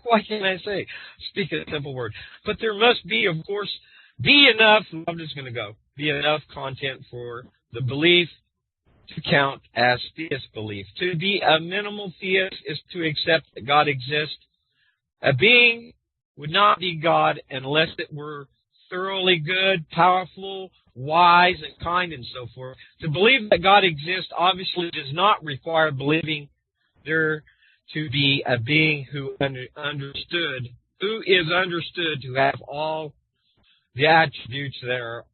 why can't I say? Speak a simple word. But there must be, of course, be enough, I'm just going to go, be enough content for the belief to count as theist belief. To be a minimal theist is to accept that God exists. A being would not be God unless it were thoroughly good, powerful, wise, and kind, and so forth. To believe that God exists obviously does not require believing there to be a being who is understood to have all the attributes that are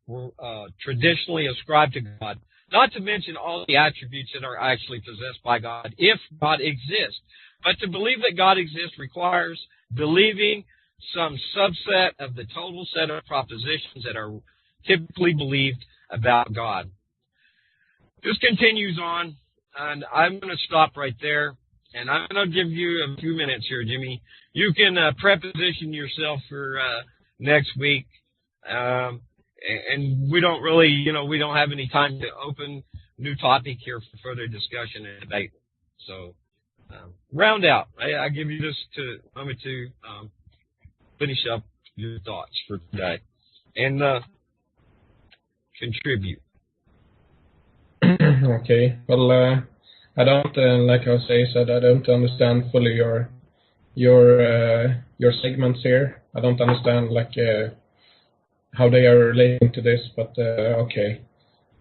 traditionally ascribed to God, not to mention all the attributes that are actually possessed by God, if God exists. But to believe that God exists requires believing some subset of the total set of propositions that are typically believed about God. This continues on, and I'm going to stop right there, and I'm going to give you a few minutes here, Jimmy. You can preposition yourself for next week. And we don't really, we don't have any time to open new topic here for further discussion and debate. So, round out. I give you this moment to finish up your thoughts for today and contribute. Okay. Well, I don't, like Jose said, I don't understand fully your segments here. I don't understand how they are relating to this, but okay.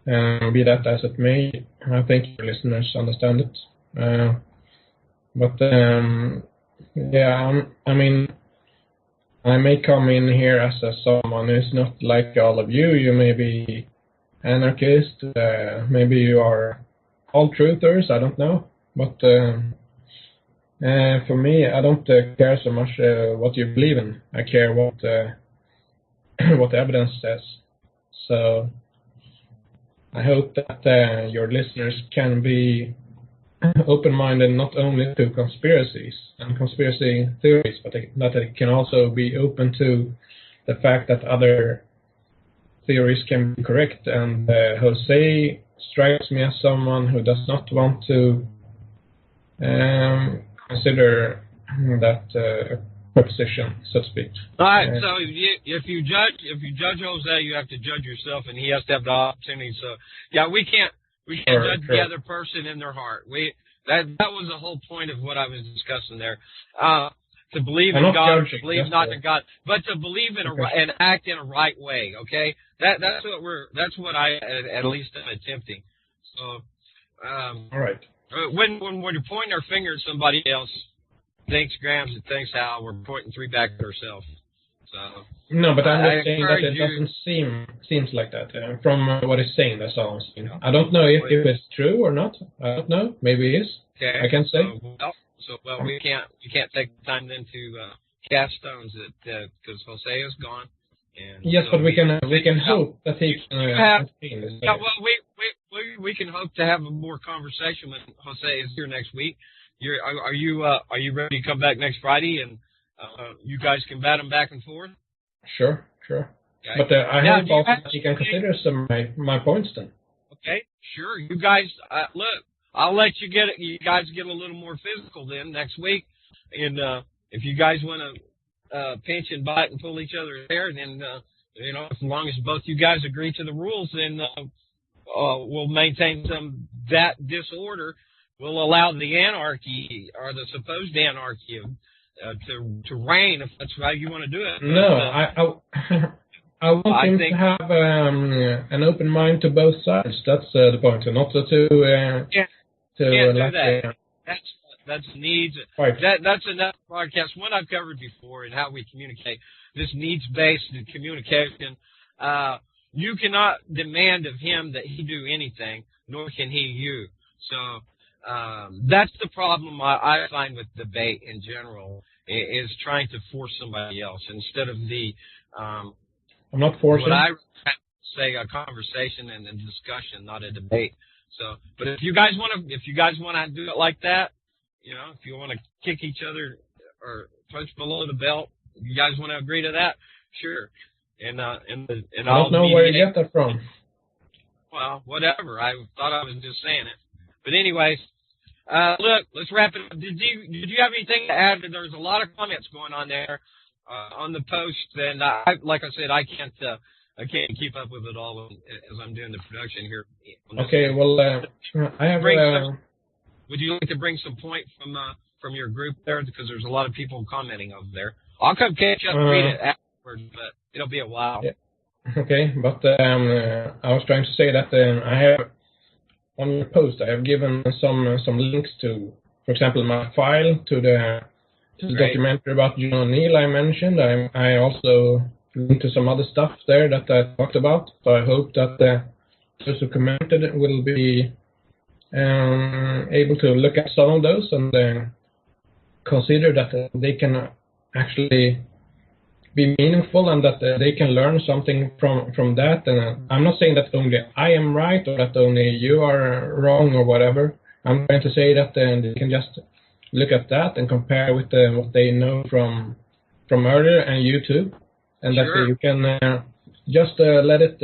Be that as it may, I think your listeners understand it. I mean, I may come in here as someone who's not like all of you. You may be anarchist, maybe you are all truthers, I don't know. But for me, I don't care so much what you believe in. I care what the evidence says. So I hope that your listeners can be open-minded not only to conspiracies and conspiracy theories, but that they can also be open to the fact that other theories can be correct. And Jose strikes me as someone who does not want to consider that proposition, so to speak. All right. So if you judge Jose, you have to judge yourself, and he has to have the opportunity. So yeah, we can't judge the other person in their heart. That was the whole point of what I was discussing there. To believe in God, to believe not in God, but to believe in and act in a right way. Okay, that's what I at least am attempting. So, all right. When we're pointing our finger at somebody else, thanks Grams and thanks Hal, we're pointing three back at ourselves. So no, but I'm just saying that it doesn't seems like that from what it's saying. That's all I'm saying. I don't know if it's true or not. I don't know. Maybe it is. Okay. I can't say. Well, we can't take the time then to cast stones because Jose is gone. And yes, so but we can hope that he can. We can hope to have a more conversation when Jose is here next week. Are you ready to come back next Friday and you guys can bat them back and forth? Sure. Okay. But I hope also that you can consider some of my points then. Okay, sure. You guys, look, I'll let you guys get a little more physical then next week. And if you guys want to pinch and bite and pull each other's hair, then, as long as both you guys agree to the rules, then we'll maintain that disorder. We'll allow the anarchy or the supposed anarchy to reign, if that's how you want to do it. No, I want him to have an open mind to both sides. That's the point. So not to can't do that. That's needs. That's enough broadcast. One I've covered before in how we communicate. This needs-based communication. You cannot demand of him that he do anything, nor can he you. So that's the problem I find with debate in general, is trying to force somebody else instead of the I'm not forcing. What I say, a conversation and a discussion, not a debate. So, but if you guys want to do it like that, if you want to kick each other or punch below the belt, you guys want to agree to that, sure. And I don't know where you get that from. Well, whatever. I thought I was just saying it. But anyways, look, let's wrap it up. Did you have anything to add? There's a lot of comments going on there on the post, and like I said, I can't keep up with it all as I'm doing the production here. Okay, well, I have. Would you like to bring some point from your group there, because there's a lot of people commenting over there? I'll come catch up and read it afterwards, but it'll be a while. Yeah. Okay, but I was trying to say that I have on your post I have given some links to, for example, my file to the documentary about John O'Neill I mentioned. I also linked to some other stuff there that I talked about. So I hope that those who commented will be able to look at some of those and consider that they can actually be meaningful and that they can learn something from that. And I'm not saying that only I am right or that only you are wrong or whatever. I'm trying to say that they can just look at that and compare with what they know from earlier and YouTube, and sure. that you can just let it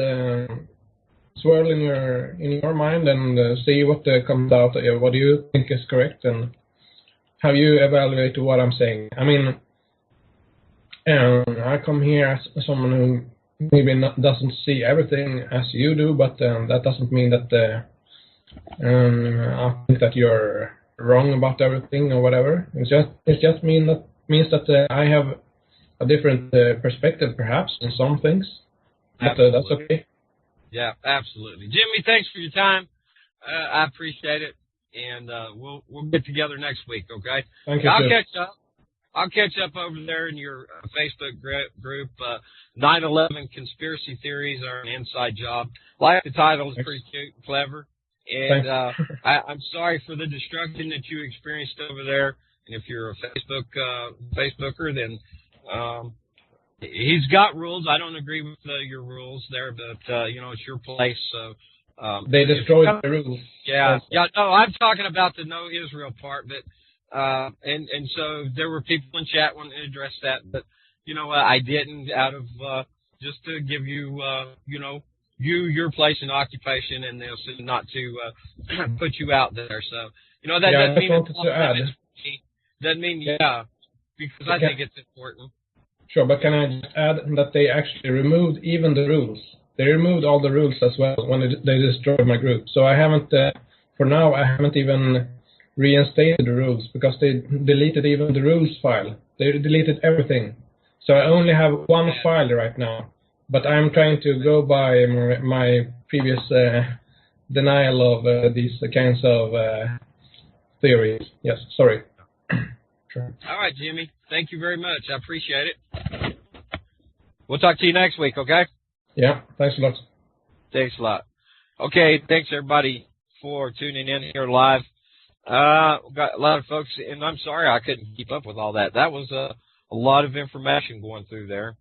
swirl in your mind and see what comes out. What do you think is correct, and how you evaluate what I'm saying. I mean, I come here as someone who maybe doesn't see everything as you do, but that doesn't mean that I think that you're wrong about everything or whatever. It just means that I have a different perspective, perhaps, on some things. But that's okay. Yeah, absolutely. Jimmy, thanks for your time. I appreciate it, and we'll get together next week. Okay? Thank you. I'll catch up over there in your Facebook group. 9/11 conspiracy theories are an inside job. Like the title is pretty cute and clever. And I'm sorry for the destruction that you experienced over there. And if you're a Facebooker, then he's got rules. I don't agree with your rules there, but it's your place. So they destroyed the rules. Yeah. No, I'm talking about the no Israel part, but and so there were people in chat wanting to address that, but I didn't, out of just to give you your place and occupation, and not to put you out there. So that doesn't mean doesn't mean because I think it's important. Sure, but can I just add that they actually removed even the rules? They removed all the rules as well when they destroyed my group. So I haven't, for now, I haven't even reinstated the rules, because they deleted even the rules file. They deleted everything. So I only have one file right now. But I'm trying to go by my previous denial of these kinds of theories. Yes, sorry. Sure. All right, Jimmy. Thank you very much. I appreciate it. We'll talk to you next week, okay? Yeah, thanks a lot. Thanks a lot. Okay, thanks, everybody, for tuning in here live. We've got a lot of folks, and I'm sorry I couldn't keep up with all that. That was a lot of information going through there.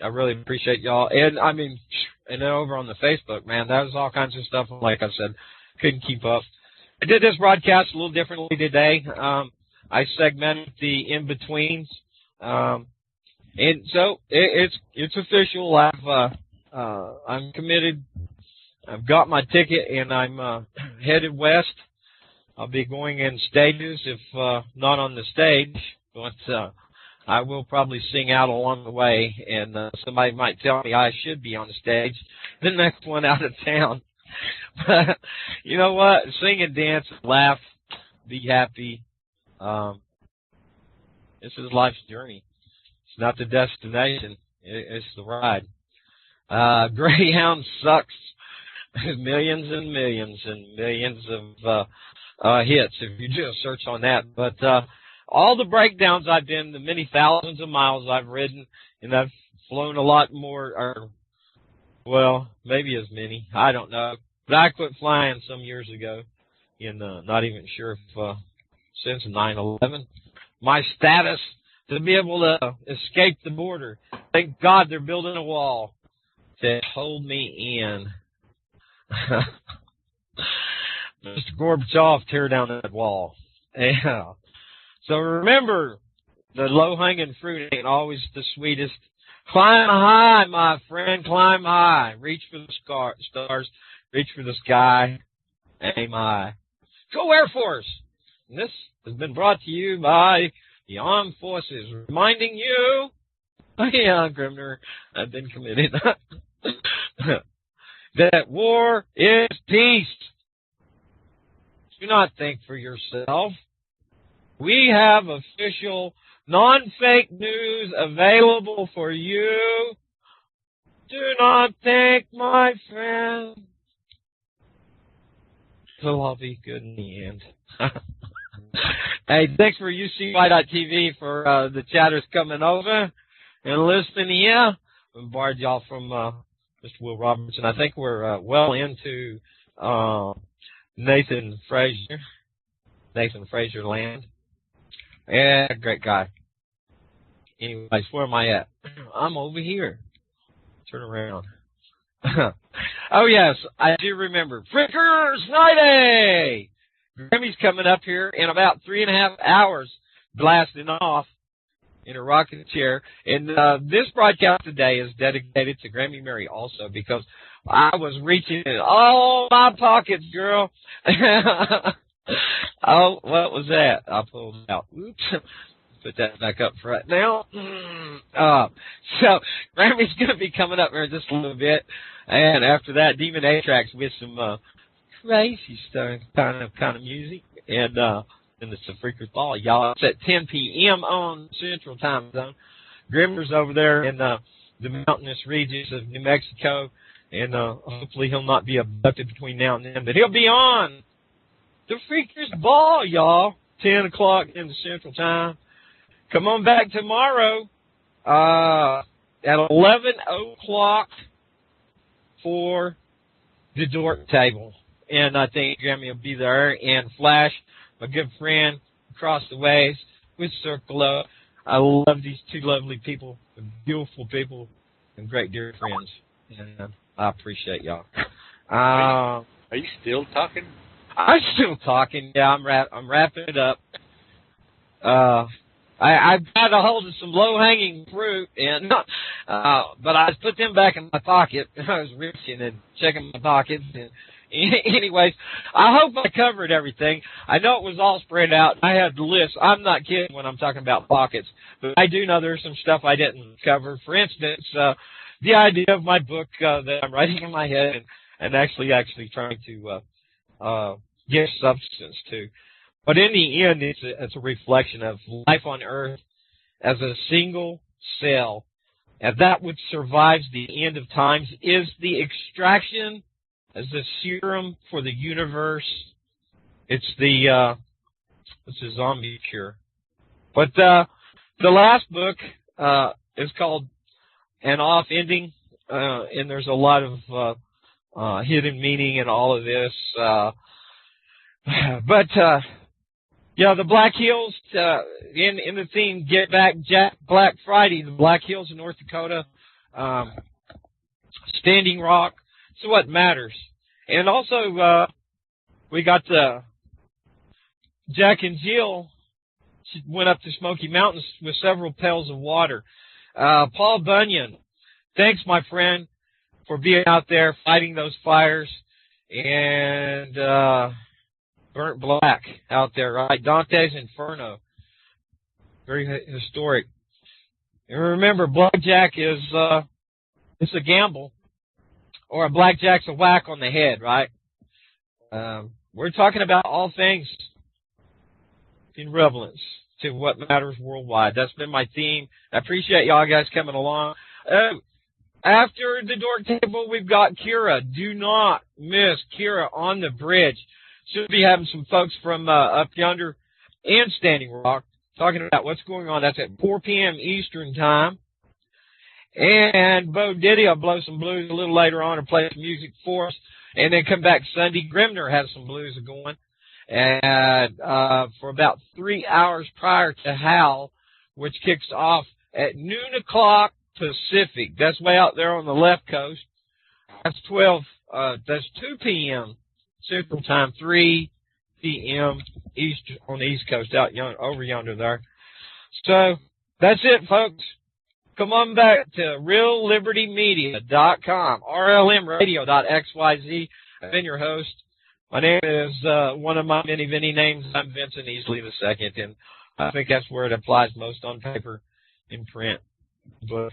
I really appreciate y'all. And and then over on the Facebook, man, that was all kinds of stuff. Like I said, couldn't keep up. I did this broadcast a little differently today. I segmented the in-betweens. And so it's official. I'm committed. I've got my ticket, and I'm headed west. I'll be going in stages, if not on the stage, but I will probably sing out along the way, and somebody might tell me I should be on the stage the next one out of town. But you know what? Sing and dance, laugh, be happy. This is life's journey. It's not the destination. It's the ride. Greyhound sucks. Millions and millions and millions of hits if you do a search on that. But all the breakdowns I've been, the many thousands of miles I've ridden, and I've flown a lot more, or, well, maybe as many. I don't know. But I quit flying some years ago, and not even sure if since 9/11. My status to be able to escape the border. Thank God they're building a wall to hold me in. Mr. Gorbachev, tear down that wall. Yeah. So remember, the low-hanging fruit ain't always the sweetest. Climb high, my friend, climb high. Reach for the stars, reach for the sky, aim high. Go Air Force! And this has been brought to you by the Armed Forces, reminding you, yeah, Grimner, I've been committed, that war is peace. Do not think for yourself. We have official, non-fake news available for you. Do not think, my friend. It'll all be good in the end. Hey, thanks for UCY.TV for the chatters coming over and listening here. Bombard y'all from Mr. Will Robertson. I think we're well into Nathan Frazier land. Yeah, great guy. Anyways, where am I at? I'm over here. Turn around. Oh, yes, I do remember. Frickers Friday! Grammy's coming up here in about 3.5 hours, blasting off in a rocking chair. And this broadcast today is dedicated to Grammy Mary also, because I was reaching in all my pockets, girl. Oh, what was that? I pulled it out. Oops. Put that back up front now. So Grammy's going to be coming up here in just a little bit. And after that, Demon A-Tracks with some crazy stuff, kind of music. And it's a Freaker's Ball, y'all. It's at 10 p.m. on Central Time Zone. Grimmer's over there in the mountainous regions of New Mexico. And hopefully he'll not be abducted between now and then. But he'll be on the Freaker's Ball, y'all. 10 o'clock in the Central Time. Come on back tomorrow at 11 o'clock for the Dork Table. And I think Grammy will be there. And Flash, my good friend, across the ways with Circle Up. I love these two lovely people, beautiful people, and great dear friends. And I appreciate y'all. Are you still talking? I'm still talking. Yeah, I'm wrapping it up. I got a hold of some low-hanging fruit, and but I put them back in my pocket. I was reaching and checking my pockets. And anyways, I hope I covered everything. I know it was all spread out. I had lists. I'm not kidding when I'm talking about pockets, but I do know there's some stuff I didn't cover. For instance, the idea of my book that I'm writing in my head and actually trying to give substance to. But in the end, it's a reflection of life on Earth as a single cell. And that which survives the end of times is the extraction as the serum for the universe. It's the zombie cure. But the last book is called An Off Ending, and there's a lot of hidden meaning in all of this. Yeah, the Black Hills, in the theme Get Back Black Friday, the Black Hills in North Dakota, Standing Rock, so what matters. And also, we got Jack and Jill went up to Smoky Mountains with several pails of water. Paul Bunyan, thanks, my friend, for being out there fighting those fires. And Burnt Black out there, right? Dante's Inferno. Very historic. And remember, blackjack is it's a gamble. Or a blackjack's a whack on the head, right? We're talking about all things in relevance to what matters worldwide. That's been my theme. I appreciate y'all guys coming along. After the dork table, we've got Kira. Do not miss Kira on the bridge. Should be having some folks from up yonder and Standing Rock talking about what's going on. That's at 4 p.m. Eastern Time. And Bo Diddy will blow some blues a little later on and play some music for us. And then come back Sunday. Grimner has some blues going. And for about 3 hours prior to Hal, which kicks off at noon o'clock Pacific. That's way out there on the left coast. That's 2 p.m. Central Time, 3 p.m. East on the East Coast, over yonder there. So that's it, folks. Come on back to reallibertymedia.com, rlmradio.xyz. I've been your host. My name is one of my many names. I'm Vincent Easley II, and I think that's where it applies most on paper, in print. But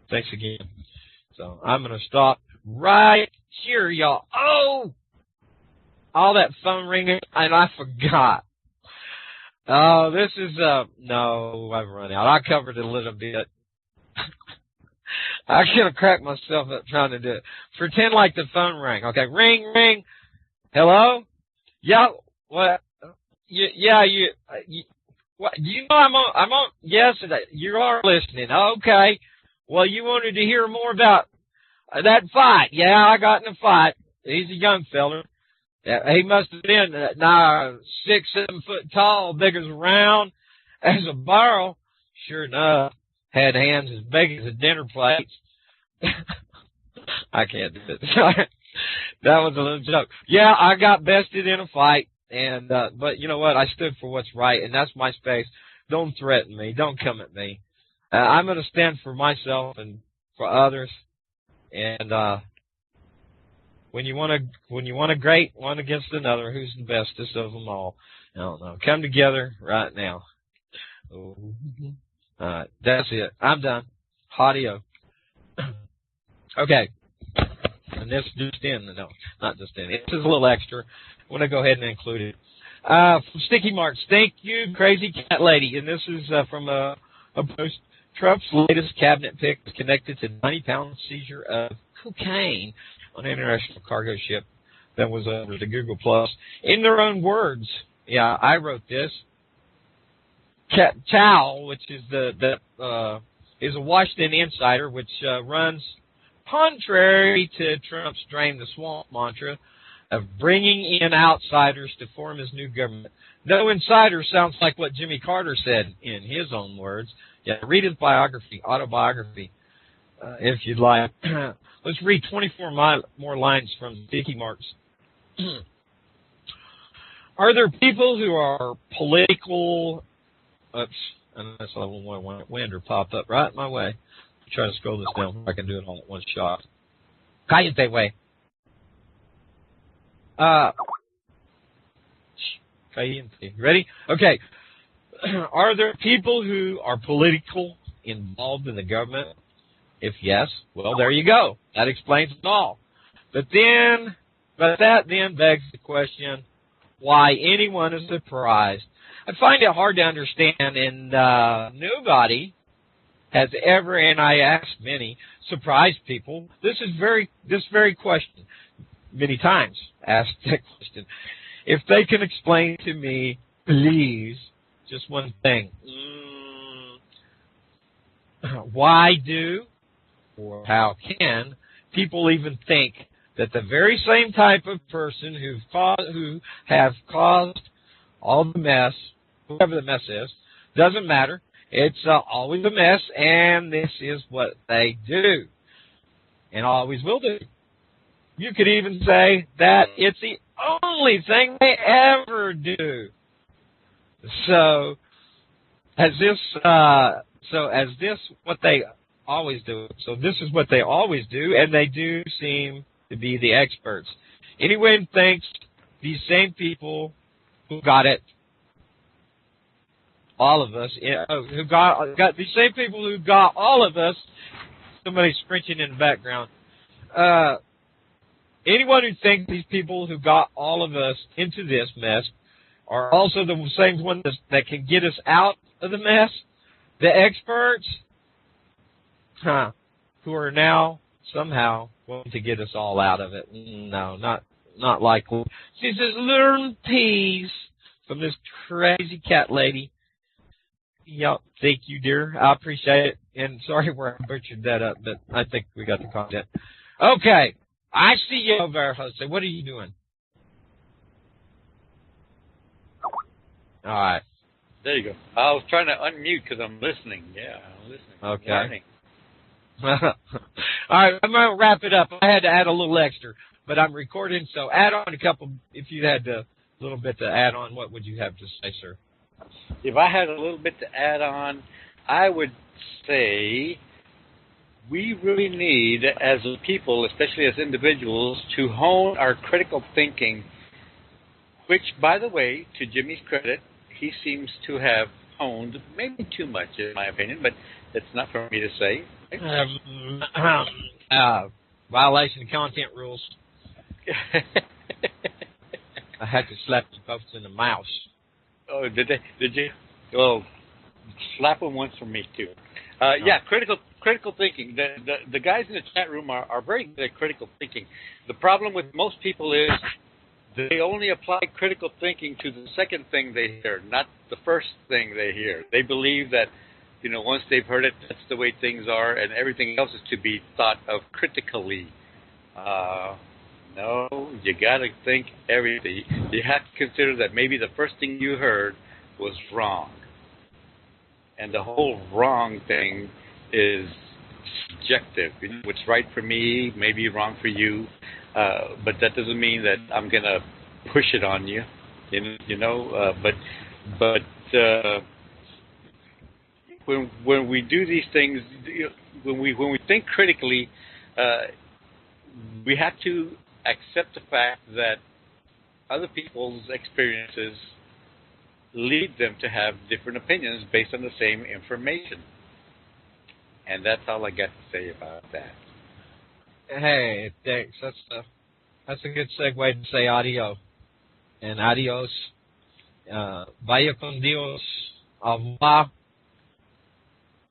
thanks again. So I'm going to stop right here, y'all. Oh! All that phone ringing, and I forgot. Oh, this is, no, I've run out. I covered it a little bit. I should have cracked myself up trying to do it. Pretend like the phone rang. Okay, ring, ring. Hello? Yeah, what? Yeah, what? You know I'm on, yes, you are listening. Okay. Well, you wanted to hear more about that fight. Yeah, I got in a fight. He's a young fella. He must have been 6, 7 foot tall, big as round as a barrel. Sure enough, had hands as big as a dinner plate. I can't do it. That was a little joke. Yeah, I got bested in a fight, and but you know what? I stood for what's right, and that's my space. Don't threaten me. Don't come at me. I'm going to stand for myself and for others, and when you want a great one against another, who's the bestest of them all? I don't know. Come together right now. All right, that's it. I'm done. Audio. Okay. And this just in. No, not just in. This is a little extra. I want to go ahead and include it. From Sticky Marks, thank you, Crazy Cat Lady. And this is from a post. Trump's latest cabinet pick is connected to 90-pound seizure of cocaine on an international cargo ship that was over the Google Plus. In their own words, yeah, I wrote this. Chow, which is is a Washington insider, which runs contrary to Trump's drain the swamp mantra of bringing in outsiders to form his new government. No insider sounds like what Jimmy Carter said in his own words. Yeah, read his autobiography, if you'd like. Let's read 24 more lines from Sticky Marks. Are there people who are political... Oops, unless I want wind or pop up right my way. I'm trying to scroll this down so I can do it all at one shot. Cállate, way. Cállate. Ready? Okay. Are there people who are political involved in the government? If yes, well, there you go. That explains it all. But that then begs the question, why anyone is surprised. I find it hard to understand, and nobody has ever, and I asked many, surprised people. This very question, many times asked that question. If they can explain to me, please, just one thing. Why do, or how can, people even think that the very same type of person who have caused all the mess, whoever the mess is, doesn't matter. It's always a mess, and this is what they do, and always will do. You could even say that it's the only thing they ever do. So, as this what they always do. So this is what they always do, and they do seem to be the experts. Anyone thinks these same people who got it, all of us, who got these same people who got all of us. Somebody's screeching in the background. Anyone who thinks these people who got all of us into this mess are also the same ones that can get us out of the mess. The experts, who are now somehow going to get us all out of it. No, not likely. She says, learn peace from this crazy cat lady. Yep, thank you, dear. I appreciate it. And sorry where I butchered that up, but I think we got the content. Okay, I see you over there, Jose. What are you doing? All right. There you go. I was trying to unmute because I'm listening. Yeah, I'm listening. Okay. Learning. All right, I'm going to wrap it up. I had to add a little extra, but I'm recording, so add on a couple. If you had a little bit to add on, what would you have to say, sir? If I had a little bit to add on, I would say we really need, as a people, especially as individuals, to hone our critical thinking, which, by the way, to Jimmy's credit, he seems to have honed, maybe too much in my opinion, but that's not for me to say. Violation of content rules. I had to slap you both in the mouth. Oh, did you? Well, slap them once for me too. Yeah, critical thinking. The guys in the chat room are very good at critical thinking. The problem with most people is they only apply critical thinking to the second thing they hear, not the first thing they hear. They believe that, once they've heard it, that's the way things are, and everything else is to be thought of critically. No, you got to think everything. You have to consider that maybe the first thing you heard was wrong. And the whole wrong thing is subjective. What's right for me may be wrong for you, but that doesn't mean that I'm going to push it on you. But when we do these things, when we think critically, we have to accept the fact that other people's experiences lead them to have different opinions based on the same information. And that's all I got to say about that. Hey, thanks. That's a good segue to say adios. And adios. Vaya con Dios. Au revoir.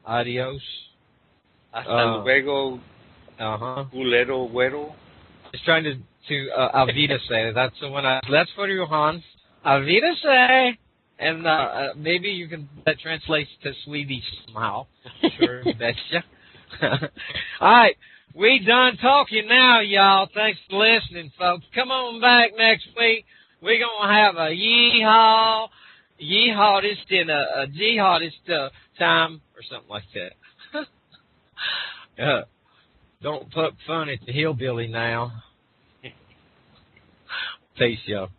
Adios. Hasta luego. Culero güero. Just trying to Avida say. That's the one. That's for you, Hans. Avida say. And maybe you can that translates to Swedish somehow. Sure, betcha. All right, we done talking now, y'all. Thanks for listening, folks. Come on back next week. We're gonna have a jihadist and a jihadist time or something like that. Don't poke fun at the hillbilly now. Peace, y'all.